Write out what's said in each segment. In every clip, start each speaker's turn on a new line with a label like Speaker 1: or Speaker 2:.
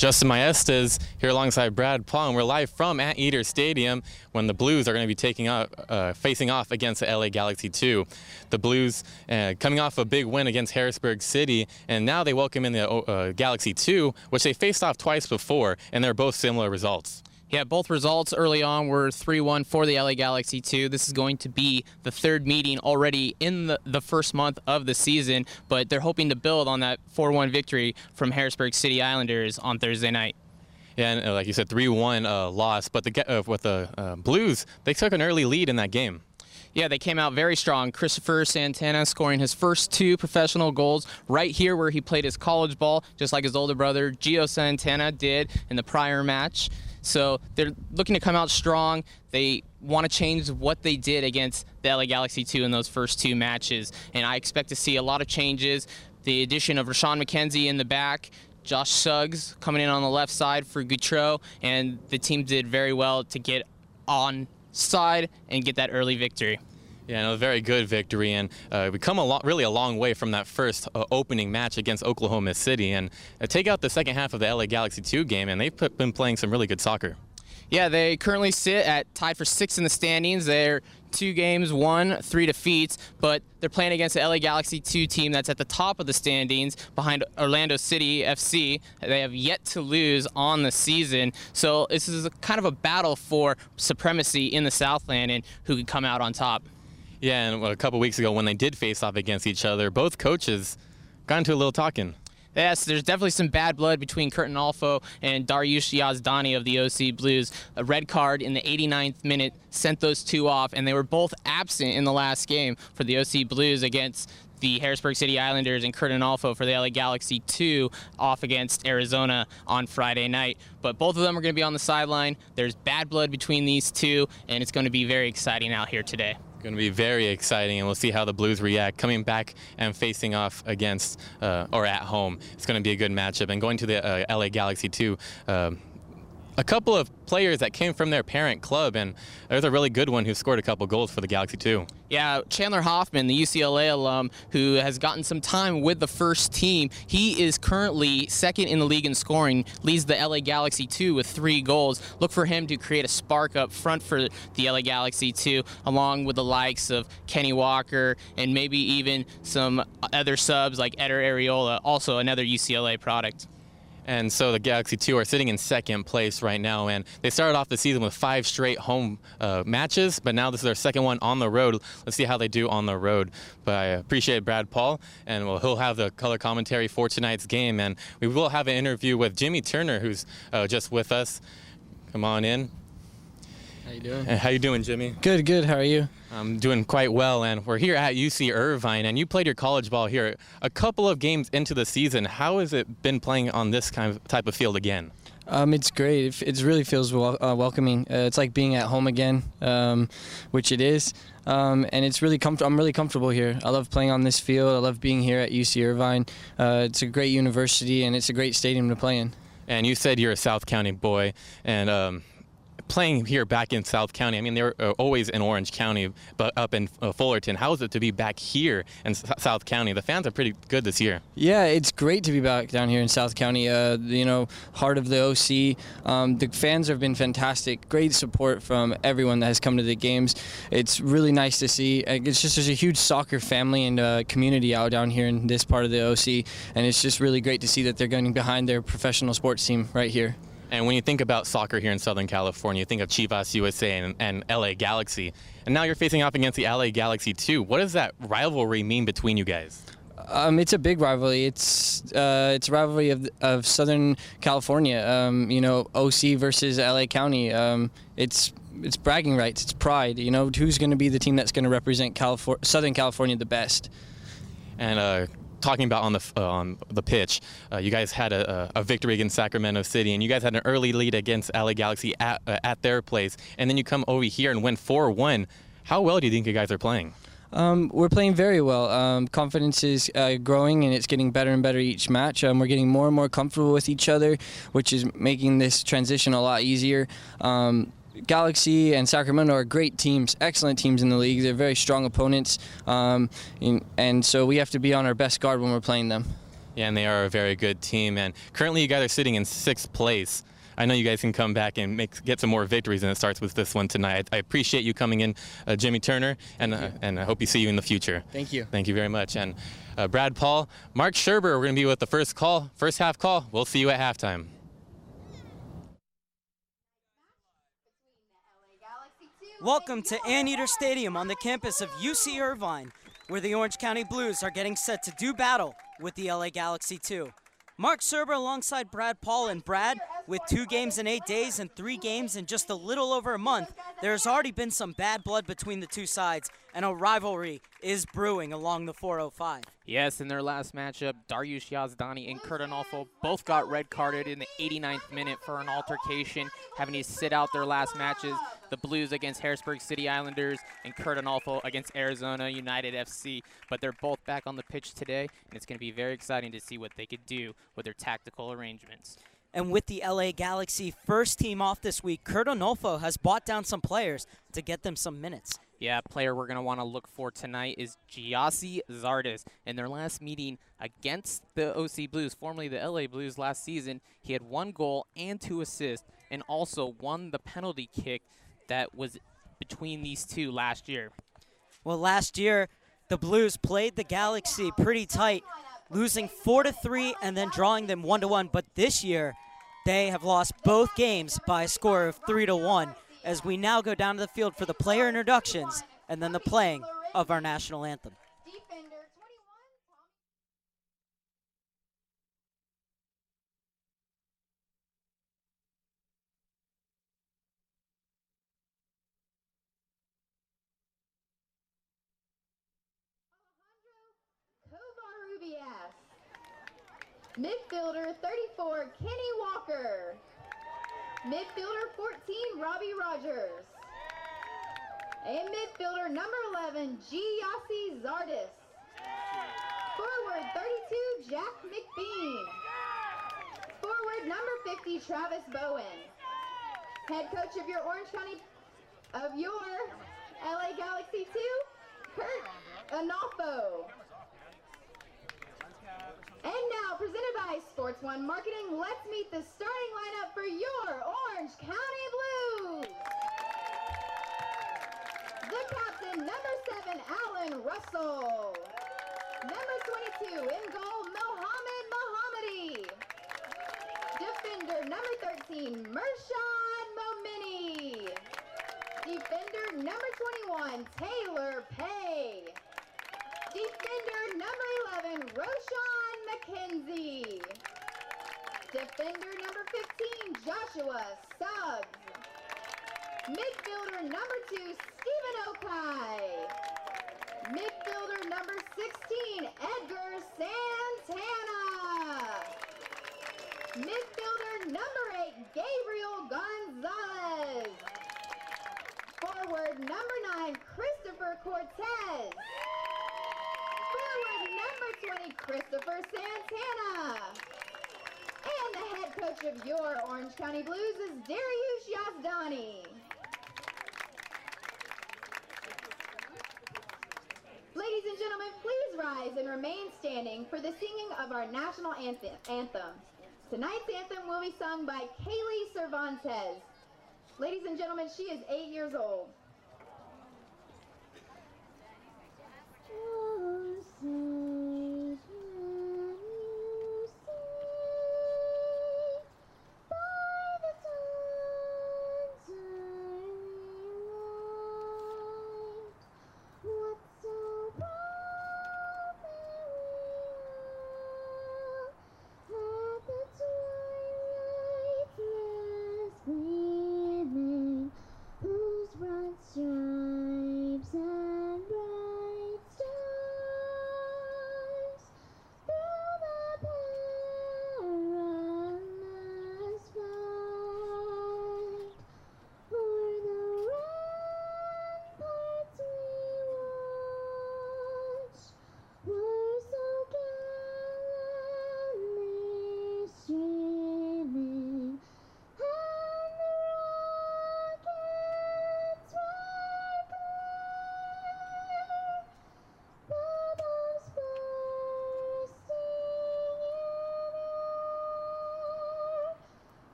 Speaker 1: Justin Maestas here alongside Brad Paul, and we're live from Anteater Stadium when the Blues are going to be facing off against the LA Galaxy 2. The Blues coming off a big win against Harrisburg City, and now they welcome in the Galaxy 2, which they faced off twice before, and they're both similar results.
Speaker 2: Yeah, both results early on were 3-1 for the LA Galaxy 2. This is going to be the third meeting already in the first month of the season, but they're hoping to build on that 4-1 victory from Harrisburg City Islanders on Thursday night.
Speaker 1: Yeah, and like you said, 3-1 loss, but with the Blues, they took an early lead in that game.
Speaker 2: Yeah, they came out very strong. Christopher Santana scoring his first 2 professional goals right here where he played his college ball, just like his older brother Gio Santana did in the prior match. So they're looking to come out strong. They want to change what they did against the LA Galaxy 2 in those first 2 matches. And I expect to see a lot of changes. The addition of Rashawn McKenzie in the back, Josh Suggs coming in on the left side for Gautreau, and the team did very well to get on side and get that early victory.
Speaker 1: Yeah, no, a very good victory, and we come really a long way from that first opening match against Oklahoma City. And take out the second half of the LA Galaxy 2 game, and they've been playing some really good soccer.
Speaker 2: Yeah, they currently sit at tied for 6th in the standings. They're 2 games, won, 3 defeats, but they're playing against the LA Galaxy 2 team that's at the top of the standings behind Orlando City FC. They have yet to lose on the season, so this is kind of a battle for supremacy in the Southland and who can come out on top.
Speaker 1: Yeah, and a couple weeks ago when they did face off against each other, both coaches got into a little talking.
Speaker 2: Yes, there's definitely some bad blood between Curtin Alfo and Dariush Yazdani of the OC Blues. A red card in the 89th minute sent those 2 off, and they were both absent in the last game for the OC Blues against the Harrisburg City Islanders, and Curtin Alfo for the LA Galaxy 2 off against Arizona on Friday night. But both of them are going to be on the sideline. There's bad blood between these 2, and it's going to be very exciting out here today.
Speaker 1: Going to be very exciting, and we'll see how the Blues react coming back and facing off against or at home. It's going to be a good matchup. And going to the LA Galaxy 2, a couple of players that came from their parent club, and there's a really good one who scored a couple goals for the Galaxy 2.
Speaker 2: Yeah, Chandler Hoffman, the UCLA alum, who has gotten some time with the first team. He is currently 2nd in the league in scoring, leads the LA Galaxy 2 with 3 goals. Look for him to create a spark up front for the LA Galaxy 2, along with the likes of Kenny Walker and maybe even some other subs like Eder Areola, also another UCLA product.
Speaker 1: And so the Galaxy 2 are sitting in 2nd place right now, and they started off the season with 5 straight home matches, but now this is their 2nd one on the road. Let's see how they do on the road. But I appreciate Brad Paul, and he'll have the color commentary for tonight's game, and we will have an interview with Jimmy Turner, who's just with us. Come on in.
Speaker 3: How you doing?
Speaker 1: How you doing, Jimmy?
Speaker 3: Good. How are you?
Speaker 1: I'm doing quite well, and we're here at UC Irvine, and you played your college ball here a couple of games into the season. How has it been playing on this type of field again?
Speaker 3: It's great. It really feels welcoming. It's like being at home again, which it is. And it's really I'm really comfortable here. I love playing on this field. I love being here at UC Irvine. It's a great university, and it's a great stadium to play in.
Speaker 1: And you said you're a South County boy, and playing here back in South County, I mean, they were always in Orange County, but up in Fullerton. How is it to be back here in South County? The fans are pretty good this year.
Speaker 3: Yeah, it's great to be back down here in South County, heart of the OC. The fans have been fantastic. Great support from everyone that has come to the games. It's really nice to see. It's just there's a huge soccer family and community out down here in this part of the OC, and it's just really great to see that they're getting behind their professional sports team right here.
Speaker 1: And when you think about soccer here in Southern California, you think of Chivas USA and LA Galaxy. And now you're facing off against the LA Galaxy 2. What does that rivalry mean between you guys?
Speaker 3: It's a big rivalry. It's a rivalry of Southern California. OC versus LA County. It's bragging rights. It's pride. Who's going to be the team that's going to represent Southern California the best?
Speaker 1: And talking about on the pitch, you guys had a victory against Sacramento City, and you guys had an early lead against LA Galaxy at their place, and then you come over here and win 4-1. How well do you think you guys are playing?
Speaker 3: We're playing very well. Confidence is growing, and it's getting better and better each match. We're getting more and more comfortable with each other, which is making this transition a lot easier. Galaxy and Sacramento are great teams, excellent teams in the league. They're very strong opponents, and so we have to be on our best guard when we're playing them.
Speaker 1: Yeah, and they are a very good team. And currently, you guys are sitting in 6th place. I know you guys can come back and get some more victories, and it starts with this one tonight. I appreciate you coming in, Jimmy Turner, and I hope you see you in the future.
Speaker 3: Thank you.
Speaker 1: Thank you very much. And Brad Paul, Mark Scherber, we're going to be with the first half call. We'll see you at halftime.
Speaker 4: Welcome to Anteater Stadium on the campus of UC Irvine, where the Orange County Blues are getting set to do battle with the LA Galaxy 2. Mark Scherber alongside Brad Paul, and Brad, with 2 games in 8 days and 3 games in just a little over a month, there's already been some bad blood between the two sides, and a rivalry is brewing along the 405.
Speaker 2: Yes, in their last matchup, Dariush Yazdani and Kurt Onalfo both got red carded in the 89th minute for an altercation, having to sit out their last matches. The Blues against Harrisburg City Islanders and Kurt Onalfo against Arizona United FC. But they're both back on the pitch today, and it's going to be very exciting to see what they could do with their tactical arrangements.
Speaker 4: And with the LA Galaxy first team off this week, Kurt Onalfo has bought down some players to get them some minutes.
Speaker 2: Yeah, a player we're going to want to look for tonight is Giassi Zardes. In their last meeting against the OC Blues, formerly the LA Blues last season, he had 1 goal and 2 assists, and also won the penalty kick that was between these two last year.
Speaker 4: Well, last year, the Blues played the Galaxy pretty tight, losing 4-3 and then drawing them 1-1. But this year, they have lost both games by a score of 3-1, as we now go down to the field for the player introductions and then the playing of our national anthem.
Speaker 5: Midfielder 34, Kenny Walker. Midfielder 14, Robbie Rogers. And midfielder number 11, Giassi Zardes. Forward 32, Jack McBean. Forward number 50, Travis Bowen. Head coach of your LA Galaxy 2, Kurt Onalfo. And now, presented by Sports One Marketing, let's meet the starting lineup for your Orange County Blues. The captain, number 7, Alan Russell. Number 22, in goal, Mohamed Mohammadi. Defender, number 13, Mershon Momini. Defender, number 21, Taylor Pay. Defender, number 11, Roshan McKenzie. Defender number 15, Joshua Suggs. Midfielder number 2, Stephen Okai. Midfielder number 16, Edgar Santana. Midfielder number 8, Gabriel Gonzalez. Forward number 9, Christopher Cortez. Forward number 20, Christopher Santana. And the head coach of your Orange County Blues is Dariush Yazdani. Ladies and gentlemen, please rise and remain standing for the singing of our national anthem. Tonight's anthem will be sung by Kaylee Cervantes. Ladies and gentlemen, she is 8 years old.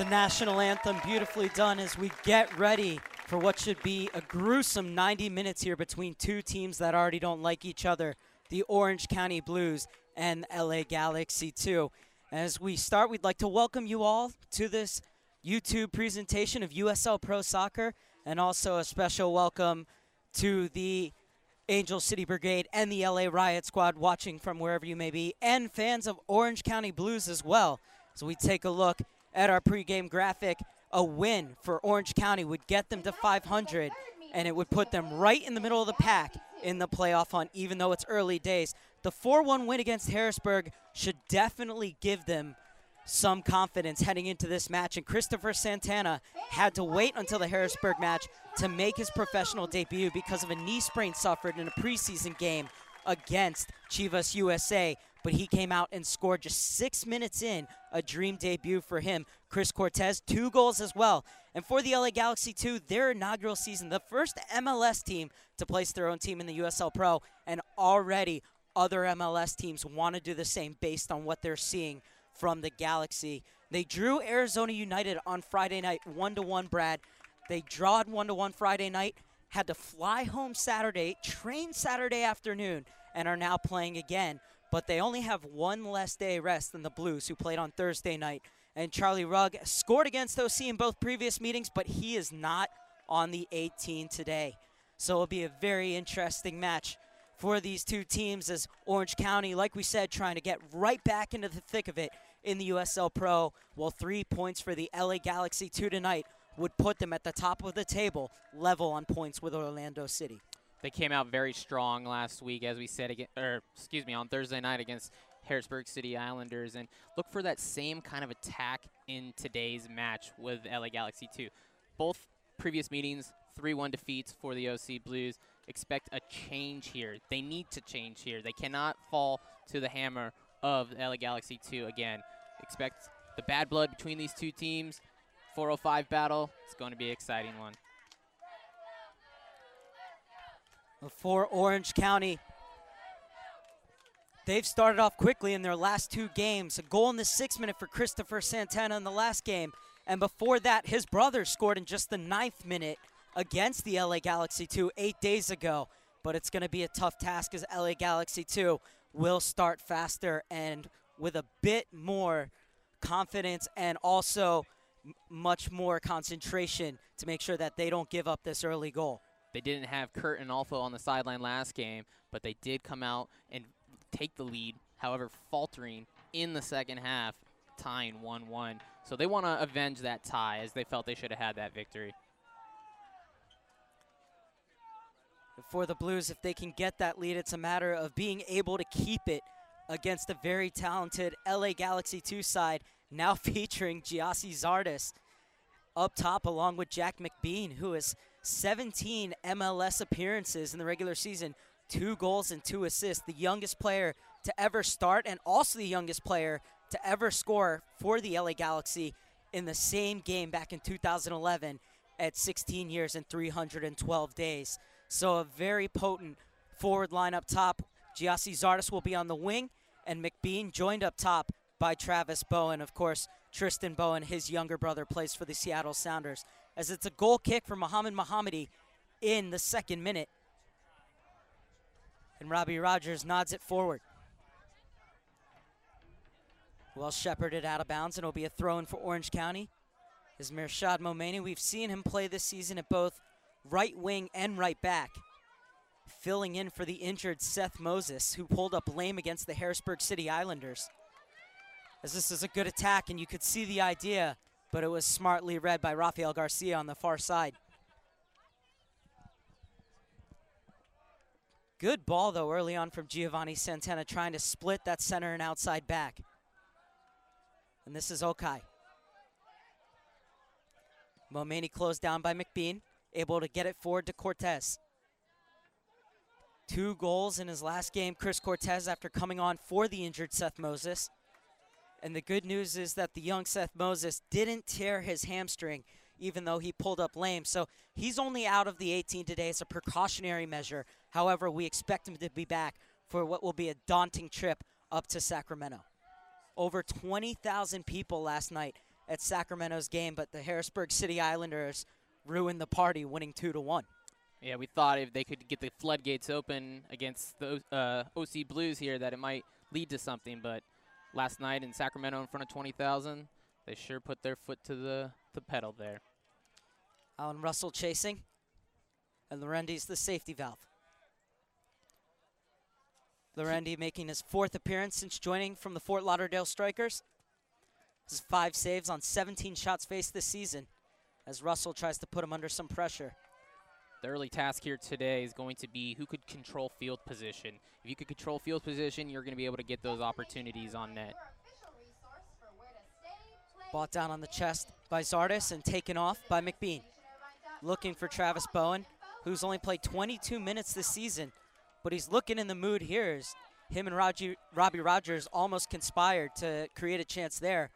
Speaker 4: The national anthem beautifully done as we get ready for what should be a gruesome 90 minutes here between two teams that already don't like each other, the Orange County Blues and LA Galaxy 2. As we start, we'd like to welcome you all to this YouTube presentation of USL Pro Soccer, and also a special welcome to the Angel City Brigade and the LA Riot Squad watching from wherever you may be, and fans of Orange County Blues as well. So we take a look at our pregame graphic. A win for Orange County would get them to 500, and it would put them right in the middle of the pack in the playoff hunt, even though it's early days. The 4-1 win against Harrisburg should definitely give them some confidence heading into this match, and Christopher Santana had to wait until the Harrisburg match to make his professional debut because of a knee sprain suffered in a preseason game against Chivas USA, but he came out and scored just 6 minutes in, a dream debut for him. Chris Cortez, 2 goals as well. And for the LA Galaxy 2, their inaugural season, the first MLS team to place their own team in the USL Pro, and already other MLS teams want to do the same based on what they're seeing from the Galaxy. They drew Arizona United on Friday night 1-1, Brad. They drawed 1-1 Friday night, had to fly home Saturday, train Saturday afternoon, and are now playing again. But they only have one less day rest than the Blues, who played on Thursday night. And Charlie Rugg scored against OC in both previous meetings, but he is not on the 18 today. So it'll be a very interesting match for these two teams, as Orange County, like we said, trying to get right back into the thick of it in the USL Pro. Well, 3 points for the LA Galaxy 2 tonight would put them at the top of the table, level on points with Orlando City.
Speaker 2: They came out very strong last week, as we said, on Thursday night against Harrisburg City Islanders, and look for that same kind of attack in today's match with LA Galaxy 2. Both previous meetings, 3-1 defeats for the OC Blues. Expect a change here. They need to change here. They cannot fall to the hammer of LA Galaxy 2 again. Expect the bad blood between these two teams. 405 battle. It's going to be an exciting one.
Speaker 4: For Orange County, they've started off quickly in their last 2 games. A goal in the 6th minute for Christopher Santana in the last game. And before that, his brother scored in just the 9th minute against the LA Galaxy 2 8 days ago. But it's going to be a tough task, as LA Galaxy 2 will start faster and with a bit more confidence, and also much more concentration to make sure that they don't give up this early goal.
Speaker 2: They didn't have Kurt and Alfo on the sideline last game, but they did come out and take the lead, however faltering in the second half, tying 1-1. So they want to avenge that tie, as they felt they should have had that victory.
Speaker 4: For the Blues, if they can get that lead, it's a matter of being able to keep it against a very talented LA Galaxy 2 side, now featuring Giassi Zardes up top, along with Jack McBean, who has 17 MLS appearances in the regular season, 2 goals and 2 assists, the youngest player to ever start and also the youngest player to ever score for the LA Galaxy in the same game back in 2011 at 16 years and 312 days. So a very potent forward line up top. Giassi Zardes will be on the wing, and McBean joined up top by Travis Bowen. Of course, Tristan Bowen, his younger brother, plays for the Seattle Sounders. As it's a goal kick for Mohamed Mohammadi in the 2nd minute. And Robbie Rogers nods it forward. Well shepherded out of bounds, and it'll be a throw-in for Orange County. Is Mirshad Momeni. We've seen him play this season at both right wing and right back, filling in for the injured Seth Moses, who pulled up lame against the Harrisburg City Islanders. As this is a good attack, and you could see the idea, but it was smartly read by Rafael Garcia on the far side. Good ball, though, early on from Giovanni Santana, trying to split that center and outside back. And this is Okai. Momeni closed down by McBean, able to get it forward to Cortez. 2 goals in his last game, Chris Cortez, after coming on for the injured Seth Moses. And the good news is that the young Seth Moses didn't tear his hamstring, even though he pulled up lame. So he's only out of the 18 today as a precautionary measure. However, we expect him to be back for what will be a daunting trip up to Sacramento. Over 20,000 people last night at Sacramento's game, but the Harrisburg City Islanders ruined the party, winning 2-1.
Speaker 2: Yeah, we thought if they could get the floodgates open against the OC Blues here that it might lead to something, but last night in Sacramento in front of 20,000, they sure put their foot to the pedal there.
Speaker 4: Alan Russell chasing, and Lorendi's the safety valve. Lorendi making his 4th appearance since joining from the Fort Lauderdale Strikers. This is 5 saves on 17 shots faced this season as Russell tries to put him under some pressure.
Speaker 2: The early task here today is going to be who could control field position. If you could control field position, you're going to be able to get those opportunities on net.
Speaker 4: Bought down on the chest by Zardis and taken off by McBean. Looking for Travis Bowen, who's only played 22 minutes this season, but he's looking in the mood here as him and Robbie Rogers almost conspired to create a chance there.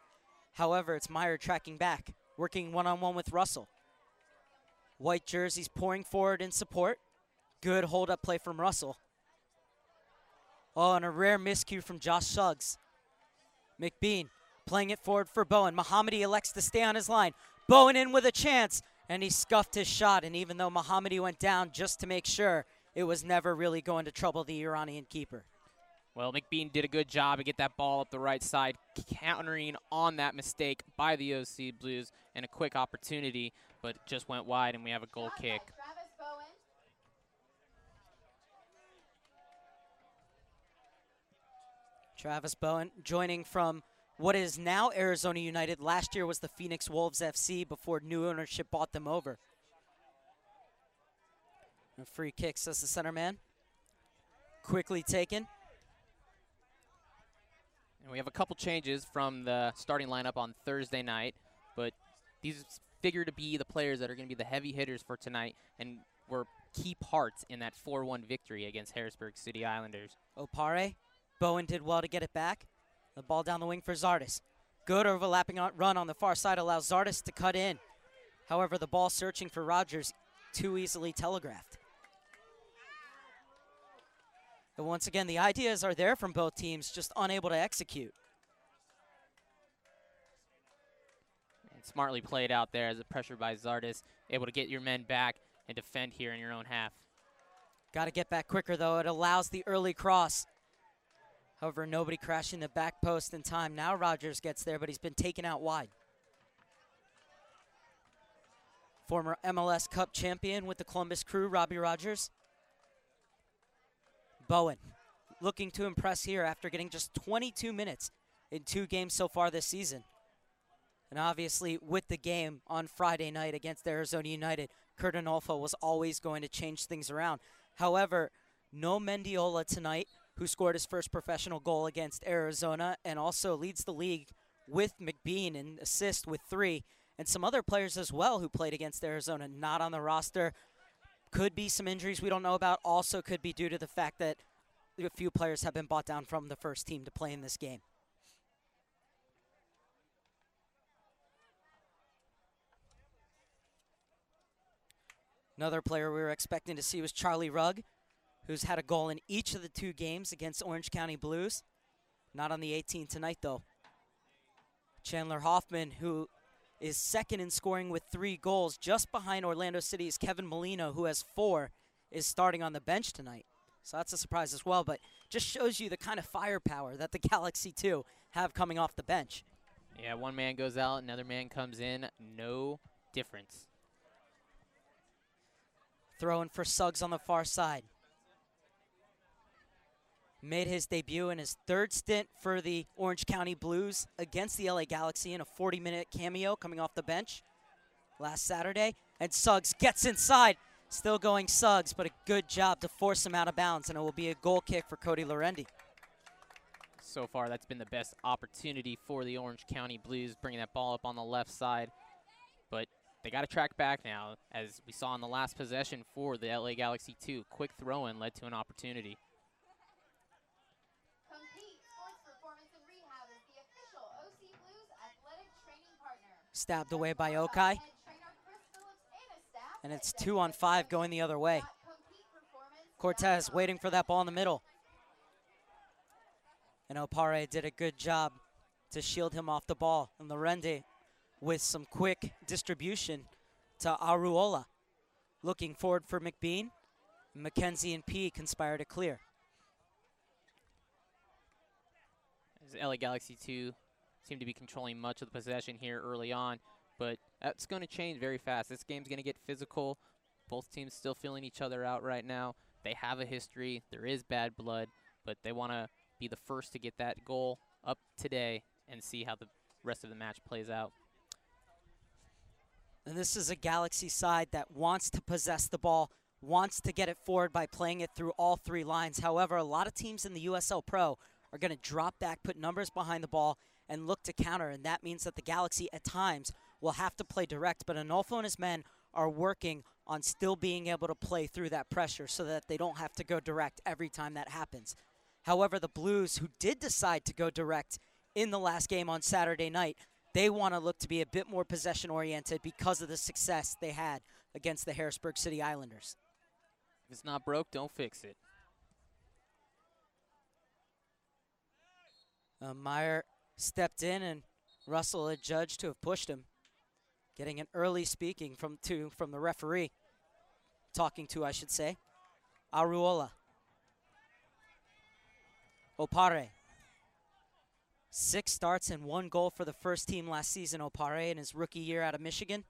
Speaker 4: However, it's Meyer tracking back, working one-on-one with Russell. White jerseys pouring forward in support. Good hold-up play from Russell. Oh, and a rare miscue from Josh Suggs. McBean playing it forward for Bowen. Mohammadi elects to stay on his line. Bowen in with a chance, and he scuffed his shot. And even though Mohammadi went down just to make sure, it was never really going to trouble the Iranian keeper.
Speaker 2: Well, McBean did a good job to get that ball up the right side, countering on that mistake by the OC Blues, and a quick opportunity, but just went wide, and we have a goal kick.
Speaker 4: Travis Bowen joining from what is now Arizona United. Last year was the Phoenix Wolves FC before new ownership bought them over. A free kick, says the center man. Quickly taken.
Speaker 2: And we have a couple changes from the starting lineup on Thursday night, but these figure to be the players that are going to be the heavy hitters for tonight and were key parts in that 4-1 victory against Harrisburg City Islanders.
Speaker 4: Opare. Bowen did well to get it back. The ball down the wing for Zardis. Good overlapping run on the far side allows Zardis to cut in. However, the ball searching for Rogers too easily telegraphed. And once again, the ideas are there from both teams, just unable to execute.
Speaker 2: And smartly played out there as a pressure by Zardis, able to get your men back and defend here in your own half.
Speaker 4: Got to get back quicker, though. It allows the early cross. However, nobody crashing the back post in time. Now Rogers gets there, but he's been taken out wide. Former MLS Cup champion with the Columbus Crew, Robbie Rogers. Bowen looking to impress here after getting just 22 minutes in 2 games so far this season. And obviously, with the game on Friday night against Arizona United, Kurt Anolfo was always going to change things around. However, no Mendiola tonight, who scored his first professional goal against Arizona and also leads the league with McBean in assists with 3. And some other players as well who played against Arizona not on the roster. Could be some injuries we don't know about. Also could be due to the fact that a few players have been bought down from the first team to play in this game. Another player we were expecting to see was Charlie Rugg, who's had a goal in each of the 2 games against Orange County Blues. Not on the 18 tonight, though. Chandler Hoffman, who is second in scoring with 3 goals, just behind Orlando City's Kevin Molino, who has 4, is starting on the bench tonight. So that's a surprise as well, but just shows you the kind of firepower that the Galaxy 2 have coming off the bench.
Speaker 2: Yeah, one man goes out, another man comes in, no difference.
Speaker 4: Throwing for Suggs on the far side. Made his debut in his 3rd stint for the Orange County Blues against the LA Galaxy in a 40-minute cameo coming off the bench last Saturday. And Suggs gets inside. Still going Suggs, but a good job to force him out of bounds, and it will be a goal kick for Cody Lorendi.
Speaker 2: So far, that's been the best opportunity for the Orange County Blues, bringing that ball up on the left side. But they got to track back now, as we saw in the last possession for the LA Galaxy 2. Quick throw-in led to an opportunity.
Speaker 4: Stabbed away by Okai. And it's 2-on-5 going the other way. Cortez waiting for that ball in the middle. And Opare did a good job to shield him off the ball. And Lorendi with some quick distribution to Aruola. Looking forward for McBean. Mackenzie and P conspire to clear.
Speaker 2: As LA Galaxy 2 seem to be controlling much of the possession here early on, but that's going to change very fast. This game's going to get physical. Both teams still feeling each other out right now. They have a history. There is bad blood, but they want to be the first to get that goal up today and see how the rest of the match plays out.
Speaker 4: And this is a Galaxy side that wants to possess the ball, wants to get it forward by playing it through all three lines. However, a lot of teams in the USL Pro are going to drop back, put numbers behind the ball, and look to counter. And that means that the Galaxy at times will have to play direct. But Anolfo and his men are working on still being able to play through that pressure so that they don't have to go direct every time that happens. However, the Blues, who did decide to go direct in the last game on Saturday night, they want to look to be a bit more possession-oriented because of the success they had against the Harrisburg City Islanders.
Speaker 2: If it's not broke, don't fix it.
Speaker 4: Meyer stepped in, and Russell adjudged to have pushed him. Getting an early speaking from the referee. Talking to, I should say. Aruola. Opare. 6 starts and 1 goal for the first team last season, Opare, in his rookie year out of Michigan.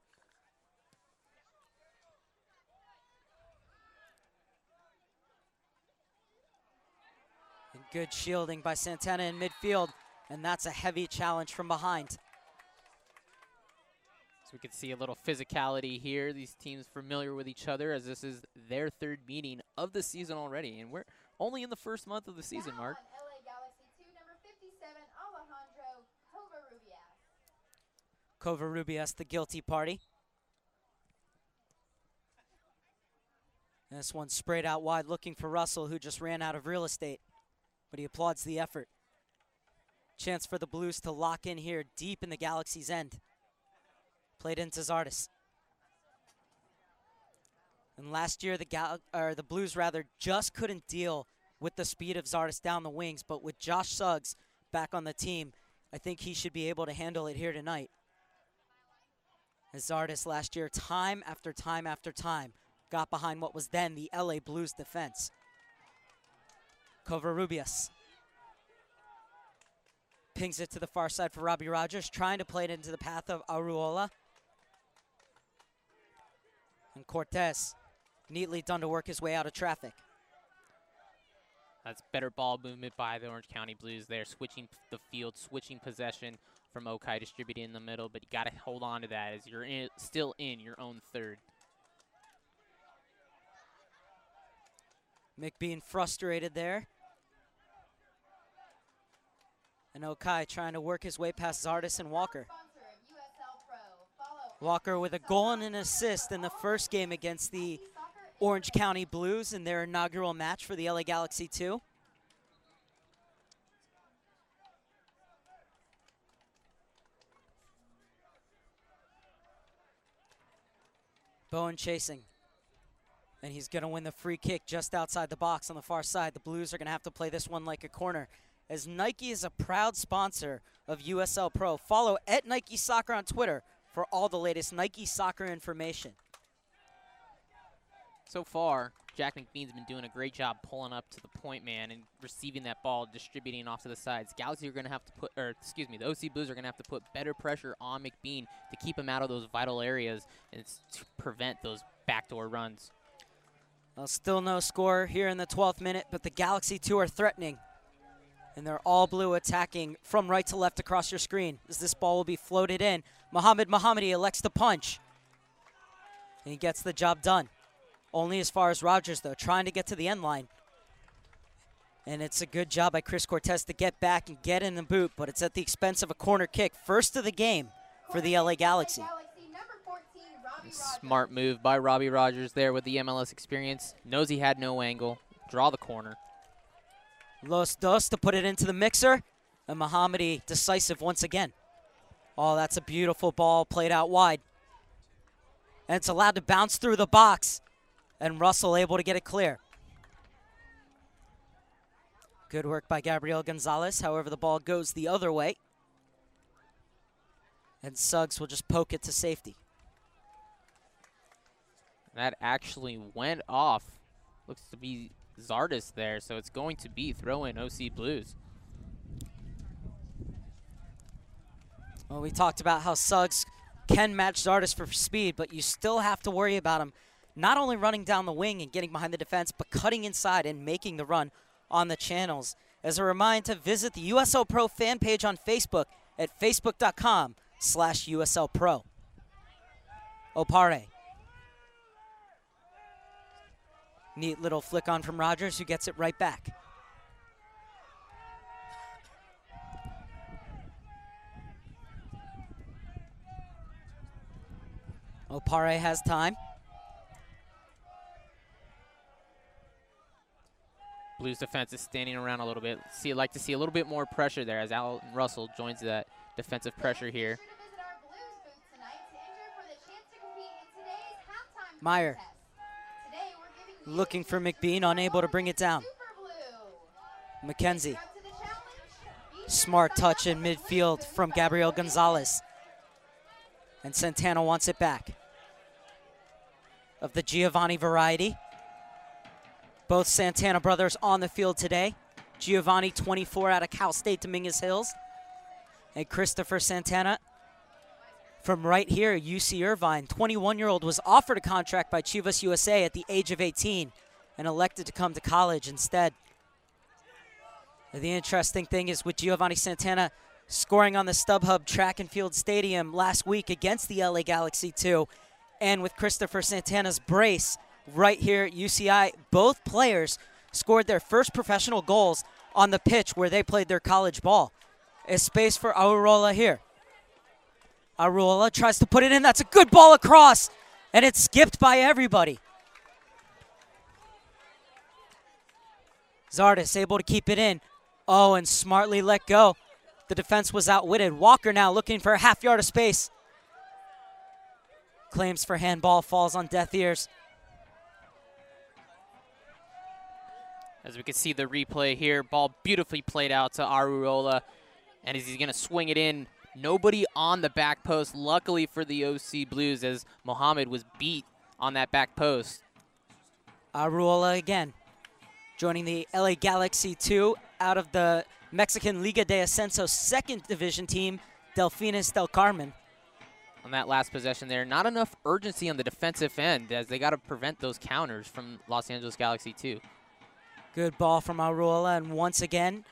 Speaker 4: And good shielding by Santana in midfield, and that's a heavy challenge from behind.
Speaker 2: So we can see a little physicality here. These teams familiar with each other as this is their 3rd meeting of the season already. And we're only in the first month of the season, Mark.
Speaker 5: LA Galaxy 2, number 57, Alejandro Covarrubias.
Speaker 4: Covarrubias, the guilty party. And this one sprayed out wide, looking for Russell, who just ran out of real estate. But he applauds the effort. Chance for the Blues to lock in here deep in the Galaxy's end. Played into Zardes. And last year, the Blues just couldn't deal with the speed of Zardes down the wings. But with Josh Suggs back on the team, I think he should be able to handle it here tonight. As Zardes last year, time after time after time, got behind what was then the LA Blues defense. Covarrubias pings it to the far side for Robbie Rogers, trying to play it into the path of Aruola. And Cortez, neatly done to work his way out of traffic.
Speaker 2: That's better ball movement by the Orange County Blues there, switching the field, switching possession from Okai, distributing in the middle, but you got to hold on to that as you're still in your own 3rd.
Speaker 4: McBean frustrated there. And Okai trying to work his way past Zardes and Walker. Walker with a goal and an assist in the first game against the Orange County Blues in their inaugural match for the LA Galaxy 2. Bowen chasing. And he's going to win the free kick just outside the box on the far side. The Blues are going to have to play this one like a corner, as Nike is a proud sponsor of USL Pro. Follow @Nike Soccer on Twitter for all the latest Nike soccer information.
Speaker 2: So far, Jack McBean's been doing a great job pulling up to the point man and receiving that ball, distributing off to the sides. Galaxy are going to have to put, or excuse me, the OC Blues are going to have to put better pressure on McBean to keep him out of those vital areas and to prevent those backdoor runs.
Speaker 4: Well, still no score here in the 12th minute, but the Galaxy 2 are threatening. And they're all blue attacking from right to left across your screen as this ball will be floated in. Mohamed Mohammadi elects to punch. And he gets the job done. Only as far as Rogers, though, trying to get to the end line. And it's a good job by Chris Cortez to get back and get in the boot, but it's at the expense of a corner kick. First of the game for the LA Galaxy.
Speaker 2: Smart move by Robbie Rogers there with the MLS experience. Knows he had no angle. Draw the corner.
Speaker 4: Los Dos to put it into the mixer. And Mohammadi decisive once again. Oh, that's a beautiful ball played out wide. And it's allowed to bounce through the box. And Russell able to get it clear. Good work by Gabriel Gonzalez. However, the ball goes the other way. And Suggs will just poke it to safety.
Speaker 2: That actually went off. Looks to be Zardis there, so it's going to be throw-in OC Blues.
Speaker 4: Well, we talked about how Suggs can match Zardis for speed, but you still have to worry about him not only running down the wing and getting behind the defense, but cutting inside and making the run on the channels. As a reminder, to visit the USL Pro fan page on Facebook at facebook.com/USL Pro. Opare. Neat little flick on from Rogers, who gets it right back. Opare has time.
Speaker 2: Blues defense is standing around a little bit. Like to see a little bit more pressure there as Alan Russell joins that defensive pressure here.
Speaker 4: Meyer looking for McBean, unable to bring it down. McKenzie. Smart touch in midfield from Gabriel Gonzalez. And Santana wants it back. Of the Giovanni variety. Both Santana brothers on the field today. Giovanni, 24 out of Cal State Dominguez Hills. And Christopher Santana from right here, UC Irvine. 21-year-old was offered a contract by Chivas USA at the age of 18 and elected to come to college instead. The interesting thing is with Giovanni Santana scoring on the StubHub Track and Field Stadium last week against the LA Galaxy 2, and with Christopher Santana's brace right here at UCI, both players scored their first professional goals on the pitch where they played their college ball. A space for Aurola here. Aurola tries to put it in. That's a good ball across, and it's skipped by everybody. Zardis able to keep it in. Oh, and smartly let go. The defense was outwitted. Walker now looking for a half yard of space. Claims for handball, falls on deaf ears.
Speaker 2: As we can see the replay here, ball beautifully played out to Aurola, and he's going to swing it in. Nobody on the back post, luckily for the OC Blues, as Mohamed was beat on that back post.
Speaker 4: Aurola again, joining the LA Galaxy 2 out of the Mexican Liga de Ascenso second division team, Delfines del Carmen.
Speaker 2: On that last possession there, not enough urgency on the defensive end as they got to prevent those counters from Los Angeles Galaxy 2.
Speaker 4: Good ball from Aurola, and once again,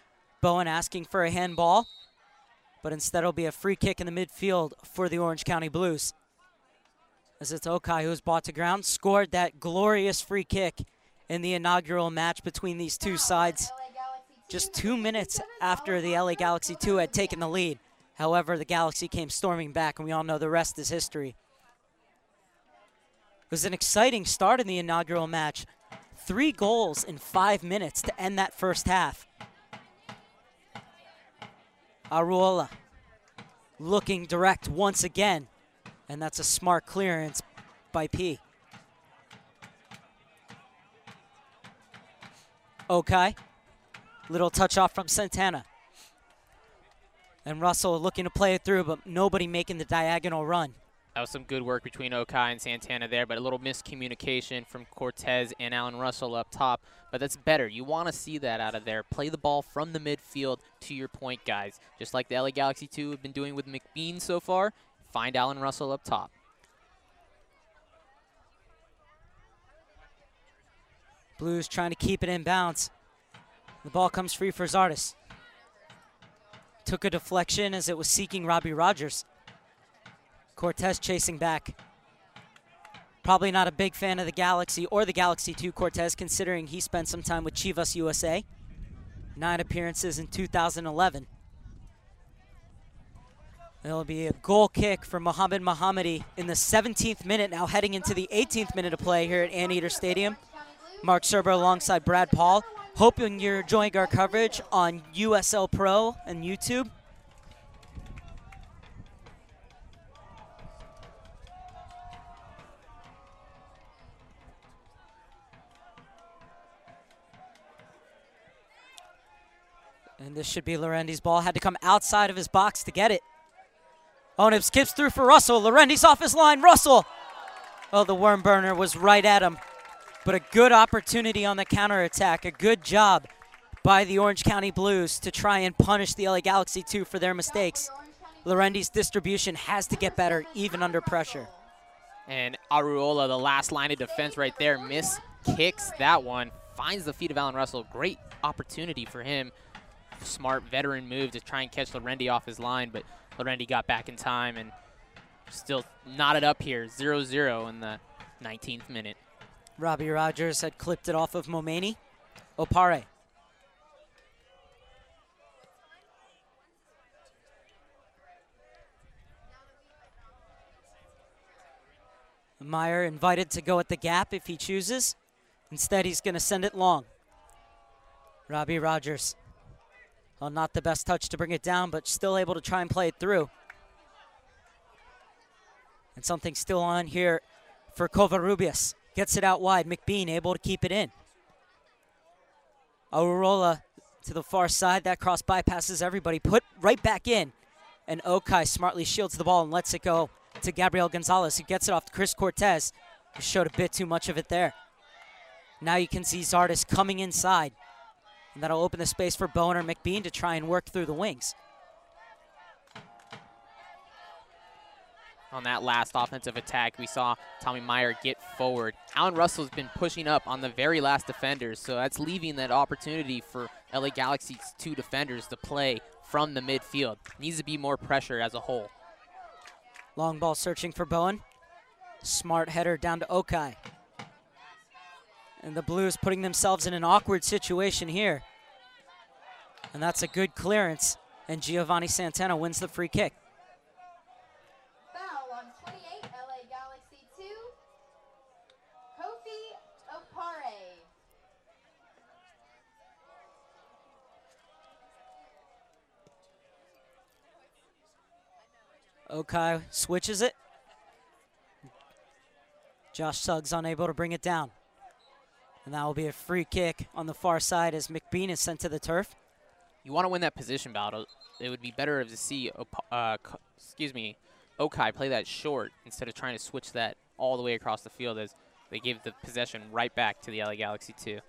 Speaker 4: Bowen asking for a handball, but instead it'll be a free kick in the midfield for the Orange County Blues. As it's Okai who's brought to ground, scored that glorious free kick in the inaugural match between these two sides just 2 minutes after the LA Galaxy 2 had taken the lead. However, the Galaxy came storming back, and we all know the rest is history. It was an exciting start in the inaugural match. 3 goals in 5 minutes to end that first half. Aurola looking direct once again, and that's a smart clearance by P. Okai, little touch off from Santana. And Russell looking to play it through, but nobody making the diagonal run.
Speaker 2: That was some good work between Okai and Santana there, but a little miscommunication from Cortez and Alan Russell up top. But that's better. You want to see that out of there. Play the ball from the midfield to your point, guys. Just like the LA Galaxy 2 have been doing with McBean so far, find Alan Russell up top.
Speaker 4: Blues trying to keep it in bounds. The ball comes free for Zardis. Took a deflection as it was seeking Robbie Rogers. Cortez chasing back. Probably not a big fan of the Galaxy or the Galaxy 2 Cortez, considering he spent some time with Chivas USA. 9 appearances in 2011. It'll be a goal kick for Mohamed Mohammadi in the 17th minute, now heading into the 18th minute of play here at Anteater Stadium. Mark Serber alongside Brad Paul. Hoping you're enjoying our coverage on USL Pro and YouTube. And this should be Lorendi's ball. Had to come outside of his box to get it. Onip skips through for Russell. Lorendi's off his line. Russell. Oh, the worm burner was right at him. But a good opportunity on the counterattack. A good job by the Orange County Blues to try and punish the LA Galaxy 2 for their mistakes. Lorendi's distribution has to get better, even under pressure.
Speaker 2: And Aruola, the last line of defense right there, kicks that one. Finds the feet of Alan Russell. Great opportunity for him. Smart veteran move to try and catch Lorendi off his line, but Lorendi got back in time and still knotted up here, 0-0 in the 19th minute.
Speaker 4: Robbie Rogers had clipped it off of Momeni. Opare. Meyer invited to go at the gap if he chooses. Instead, he's going to send it long. Robbie Rogers. Well, not the best touch to bring it down, but still able to try and play it through. And something still on here for Covarrubias. Gets it out wide. McBean able to keep it in. Aurora to the far side. That cross bypasses everybody. Put right back in. And Okai smartly shields the ball and lets it go to Gabriel Gonzalez, who gets it off to Chris Cortez, who showed a bit too much of it there. Now you can see Zardes coming inside. And that'll open the space for Bowen or McBean to try and work through the wings.
Speaker 2: On that last offensive attack, we saw Tommy Meyer get forward. Alan Russell's been pushing up on the very last defenders, so that's leaving that opportunity for LA Galaxy's 2 defenders to play from the midfield. Needs to be more pressure as a whole.
Speaker 4: Long ball searching for Bowen. Smart header down to Okai. And the Blues putting themselves in an awkward situation here. And that's a good clearance. And Giovanni Santana wins the free kick.
Speaker 5: Foul on 28, LA Galaxy 2, Kofi Opare.
Speaker 4: Okai switches it. Josh Suggs unable to bring it down. And that will be a free kick on the far side as McBean is sent to the turf.
Speaker 2: You want to win that position battle. It would be better to see Okai play that short instead of trying to switch that all the way across the field as they give the possession right back to the LA Galaxy 2.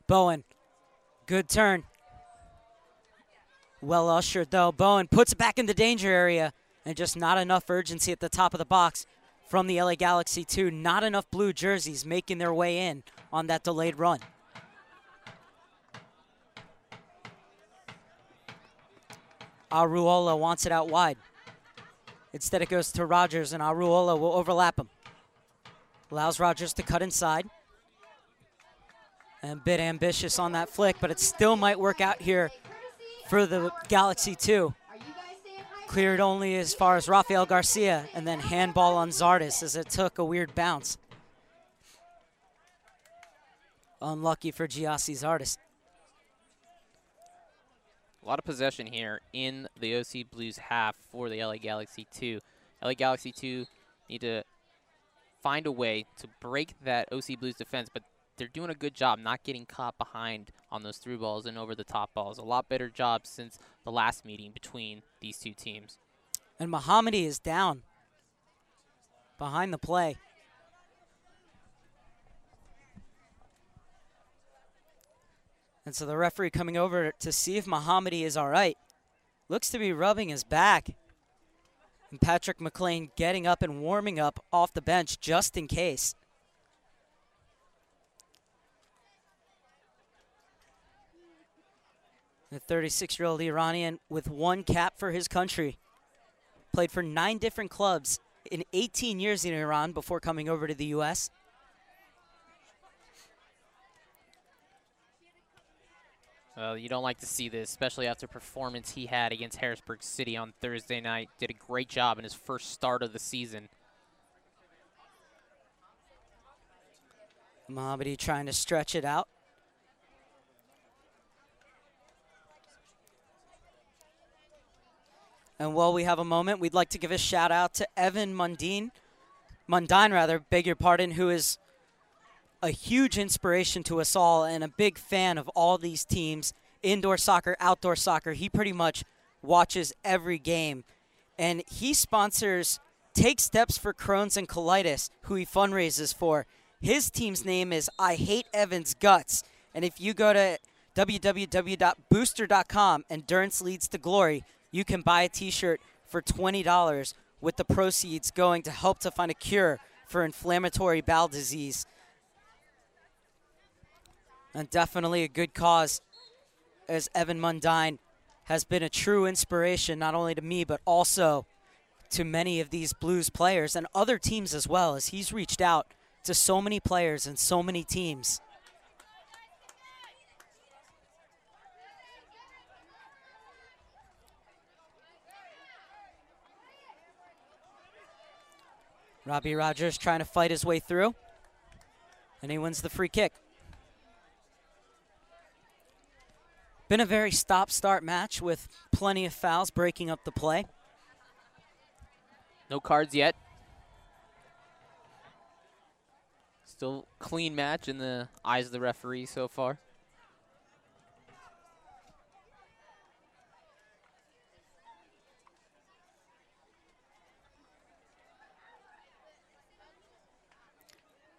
Speaker 4: Bowen, good turn. Well ushered though. Bowen puts it back in the danger area. And just not enough urgency at the top of the box from the LA Galaxy 2. Not enough blue jerseys making their way in on that delayed run. Aruola wants it out wide. Instead it goes to Rogers, and Aruola will overlap him. Allows Rogers to cut inside. And a bit ambitious on that flick, but it still might work out here for the Galaxy 2. Cleared only as far as Rafael Garcia, and then handball on Zardes as it took a weird bounce. Unlucky for Giassi Zardes.
Speaker 2: A lot of possession here in the OC Blues half for the LA Galaxy 2. LA Galaxy 2 need to find a way to break that OC Blues defense, but they're doing a good job not getting caught behind on those through balls and over the top balls. A lot better job since the last meeting between these 2 teams.
Speaker 4: And Mohammadi is down behind the play. And so the referee coming over to see if Mohammadi is all right. Looks to be rubbing his back. And Patrick McLean getting up and warming up off the bench just in case. The 36-year-old Iranian with 1 cap for his country. Played for 9 different clubs in 18 years in Iran before coming over to the U.S.
Speaker 2: Well, you don't like to see this, especially after performance he had against Harrisburg City on Thursday night. Did a great job in his first start of the season.
Speaker 4: Mohammadi trying to stretch it out. And while we have a moment, we'd like to give a shout out to Evan Mundine, beg your pardon, who is a huge inspiration to us all and a big fan of all these teams, indoor soccer, outdoor soccer. He pretty much watches every game. And he sponsors Take Steps for Crohn's and Colitis, who he fundraises for. His team's name is I Hate Evan's Guts. And if you go to www.booster.com, Endurance Leads to Glory, you can buy a t-shirt for $20 with the proceeds going to help to find a cure for inflammatory bowel disease. And definitely a good cause, as Evan Mundine has been a true inspiration, not only to me, but also to many of these Blues players and other teams as well, as he's reached out to so many players and so many teams. Robbie Rogers trying to fight his way through, and he wins the free kick. Been a very stop-start match with plenty of fouls breaking up the play.
Speaker 2: No cards yet. Still clean match in the eyes of the referee so far.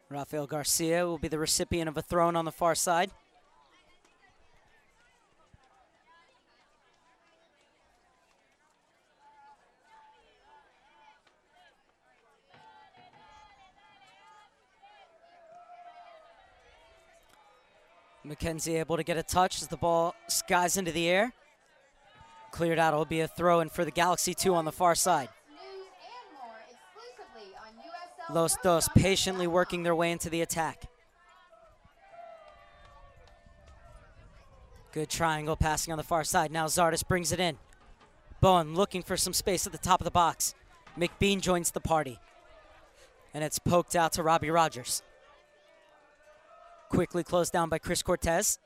Speaker 4: Rafael Garcia will be the recipient of a throw on the far side. McKenzie able to get a touch as the ball skies into the air. Cleared out. It'll be a throw in for the Galaxy 2 on the far side. Los Dos patiently working their way into the attack. Good triangle passing on the far side. Now Zardes brings it in. Bowen looking for some space at the top of the box. McBean joins the party. And it's poked out to Robbie Rogers. Quickly closed down by Chris Cortez.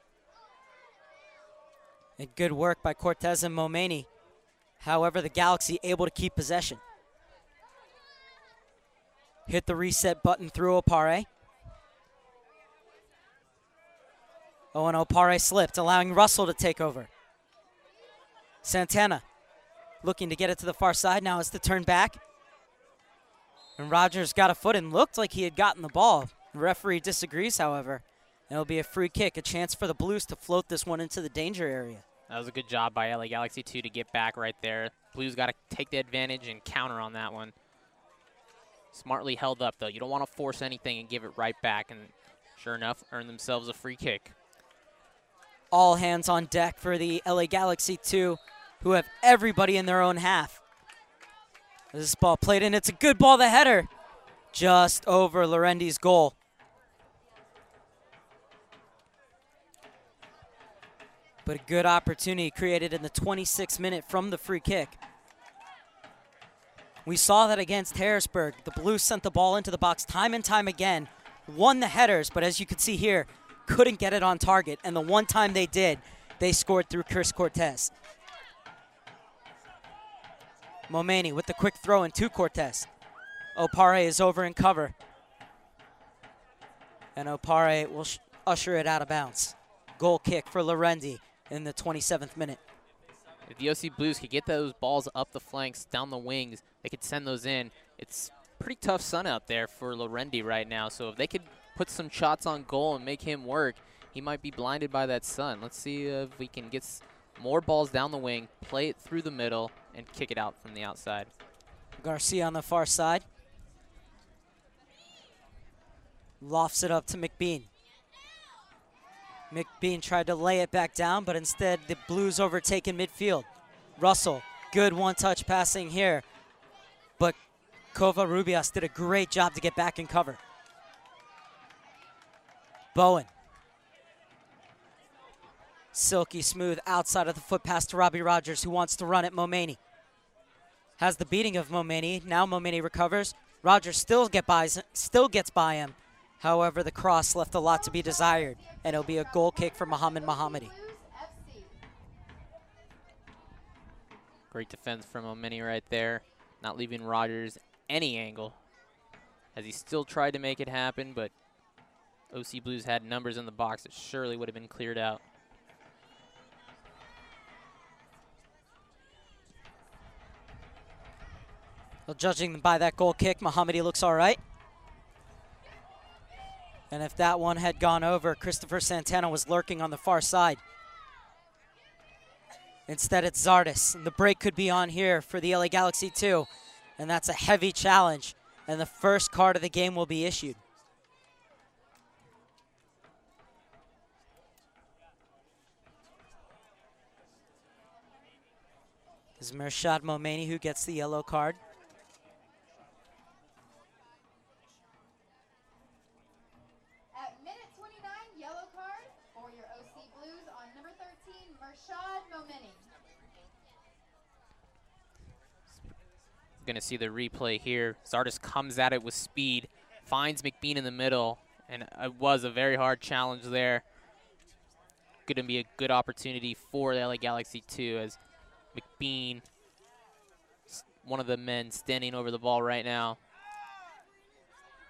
Speaker 4: And good work by Cortez and Momeni. However, the Galaxy able to keep possession. Hit the reset button through Opare. Oh, and Opare slipped, allowing Russell to take over. Santana looking to get it to the far side. Now it's to turn back. And Rogers got a foot and looked like he had gotten the ball. The referee disagrees, however. It'll be a free kick, a chance for the Blues to float this one into the danger area.
Speaker 2: That was a good job by LA Galaxy 2 to get back right there. Blues got to take the advantage and counter on that one. Smartly held up, though. You don't want to force anything and give it right back. And sure enough, earn themselves a free kick.
Speaker 4: All hands on deck for the LA Galaxy 2, who have everybody in their own half. This ball played in. It's a good ball, the header. Just over Lorendi's goal. But a good opportunity created in the 26th minute from the free kick. We saw that against Harrisburg. The Blues sent the ball into the box time and time again, won the headers, but as you can see here, couldn't get it on target. And the one time they did, they scored through Chris Cortez. Momeni with the quick throw in to Cortez. Opare is over in cover. And Opare will usher it out of bounds. Goal kick for Lorendi in the 27th minute.
Speaker 2: If the OC Blues could get those balls up the flanks, down the wings, they could send those in. It's pretty tough sun out there for Lorendi right now, so if they could put some shots on goal and make him work, he might be blinded by that sun. Let's see if we can get more balls down the wing, play it through the middle, and kick it out from the outside.
Speaker 4: Garcia on the far side. Lofts it up to McBean. McBean tried to lay it back down, but instead the Blues overtaken midfield. Russell, good one-touch passing here. But Covarrubias did a great job to get back in cover. Bowen. Silky smooth outside of the foot pass to Robbie Rogers, who wants to run at Momeni. Has the beating of Momeni. Now Momeni recovers. Rogers still gets by him. However, the cross left a lot to be desired, and it'll be a goal kick for Mohamed Mohammadi.
Speaker 2: Great defense from Momeni right there, not leaving Rogers any angle, as he still tried to make it happen, but
Speaker 6: OC Blues had numbers in the box, it surely would have been cleared out.
Speaker 4: Well, judging by that goal kick, Mohammadi looks all right. And if that one had gone over, Christopher Santana was lurking on the far side. Instead, it's Zardes, and the break could be on here for the LA Galaxy too. And that's a heavy challenge, and the first card of the game will be issued. This is Mirshad Momeni who gets the yellow card.
Speaker 5: At minute 29, yellow card for your OC Blues on number 13, Mirshad Momeni.
Speaker 6: Gonna see the replay here. Zardes comes at it with speed, finds McBean in the middle, and it was a very hard challenge there. Gonna be a good opportunity for the LA Galaxy too, as McBean, one of the men standing over the ball right now.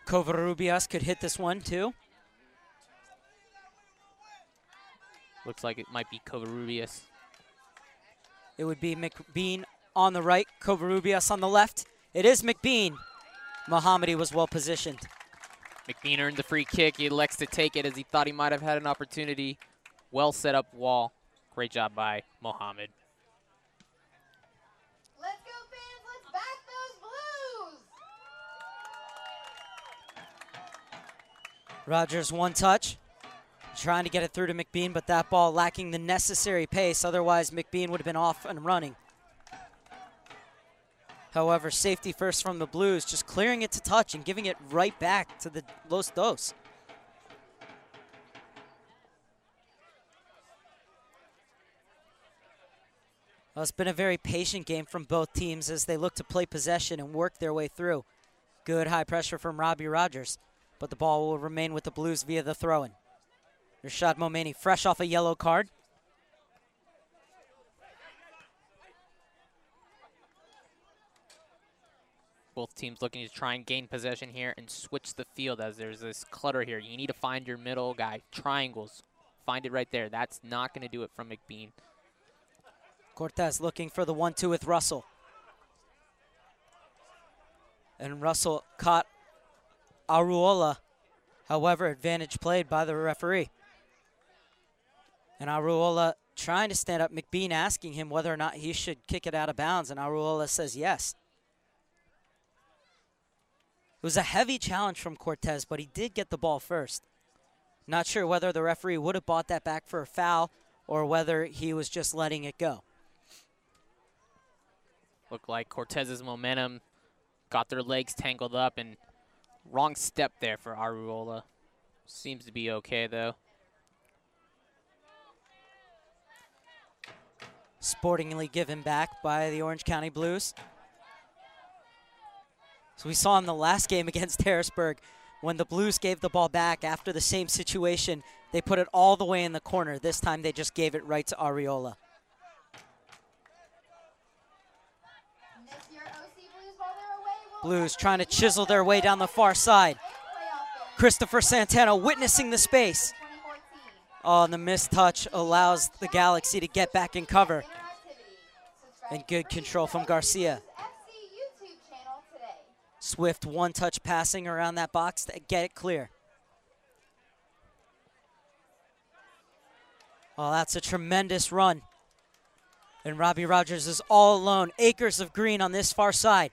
Speaker 4: Covarrubias could hit this one too.
Speaker 6: Looks like it might be Covarrubias.
Speaker 4: It would be McBean on the right, Covarrubias on the left. It is McBean. Mohammadi was well positioned.
Speaker 6: McBean earned the free kick. He elects to take it as he thought he might have had an opportunity. Well set up wall. Great job by Mohamed.
Speaker 5: Let's go, fans. Let's back those Blues.
Speaker 4: Rogers one touch. Trying to get it through to McBean, but that ball lacking the necessary pace. Otherwise, McBean would have been off and running. However, safety first from the Blues, just clearing it to touch and giving it right back to the Los Dos. Well, it's been a very patient game from both teams as they look to play possession and work their way through. Good high pressure from Robbie Rogers, but the ball will remain with the Blues via the throw-in. Mirshad Momeni fresh off a yellow card.
Speaker 6: Both teams looking to try and gain possession here and switch the field as there's this clutter here. You need to find your middle guy. Triangles. Find it right there. That's not going to do it from McBean.
Speaker 4: Cortez looking for the 1-2 with Russell. And Russell caught Aruola. However, advantage played by the referee. And Aruola trying to stand up. McBean asking him whether or not he should kick it out of bounds, and Aruola says yes. It was a heavy challenge from Cortez, but he did get the ball first. Not sure whether the referee would have bought that back for a foul or whether he was just letting it go.
Speaker 6: Looked like Cortez's momentum got their legs tangled up, and wrong step there for Aruola. Seems to be okay, though.
Speaker 4: Sportingly given back by the Orange County Blues. So we saw in the last game against Harrisburg, when the Blues gave the ball back after the same situation, they put it all the way in the corner. This time they just gave it right to Aruola. Blues trying to chisel their way down the far side. Christopher Santana witnessing the space. Oh, and the missed touch allows the Galaxy to get back in cover. And good control from Garcia. Swift one-touch passing around that box to get it clear. Oh, that's a tremendous run. And Robbie Rogers is all alone. Acres of green on this far side.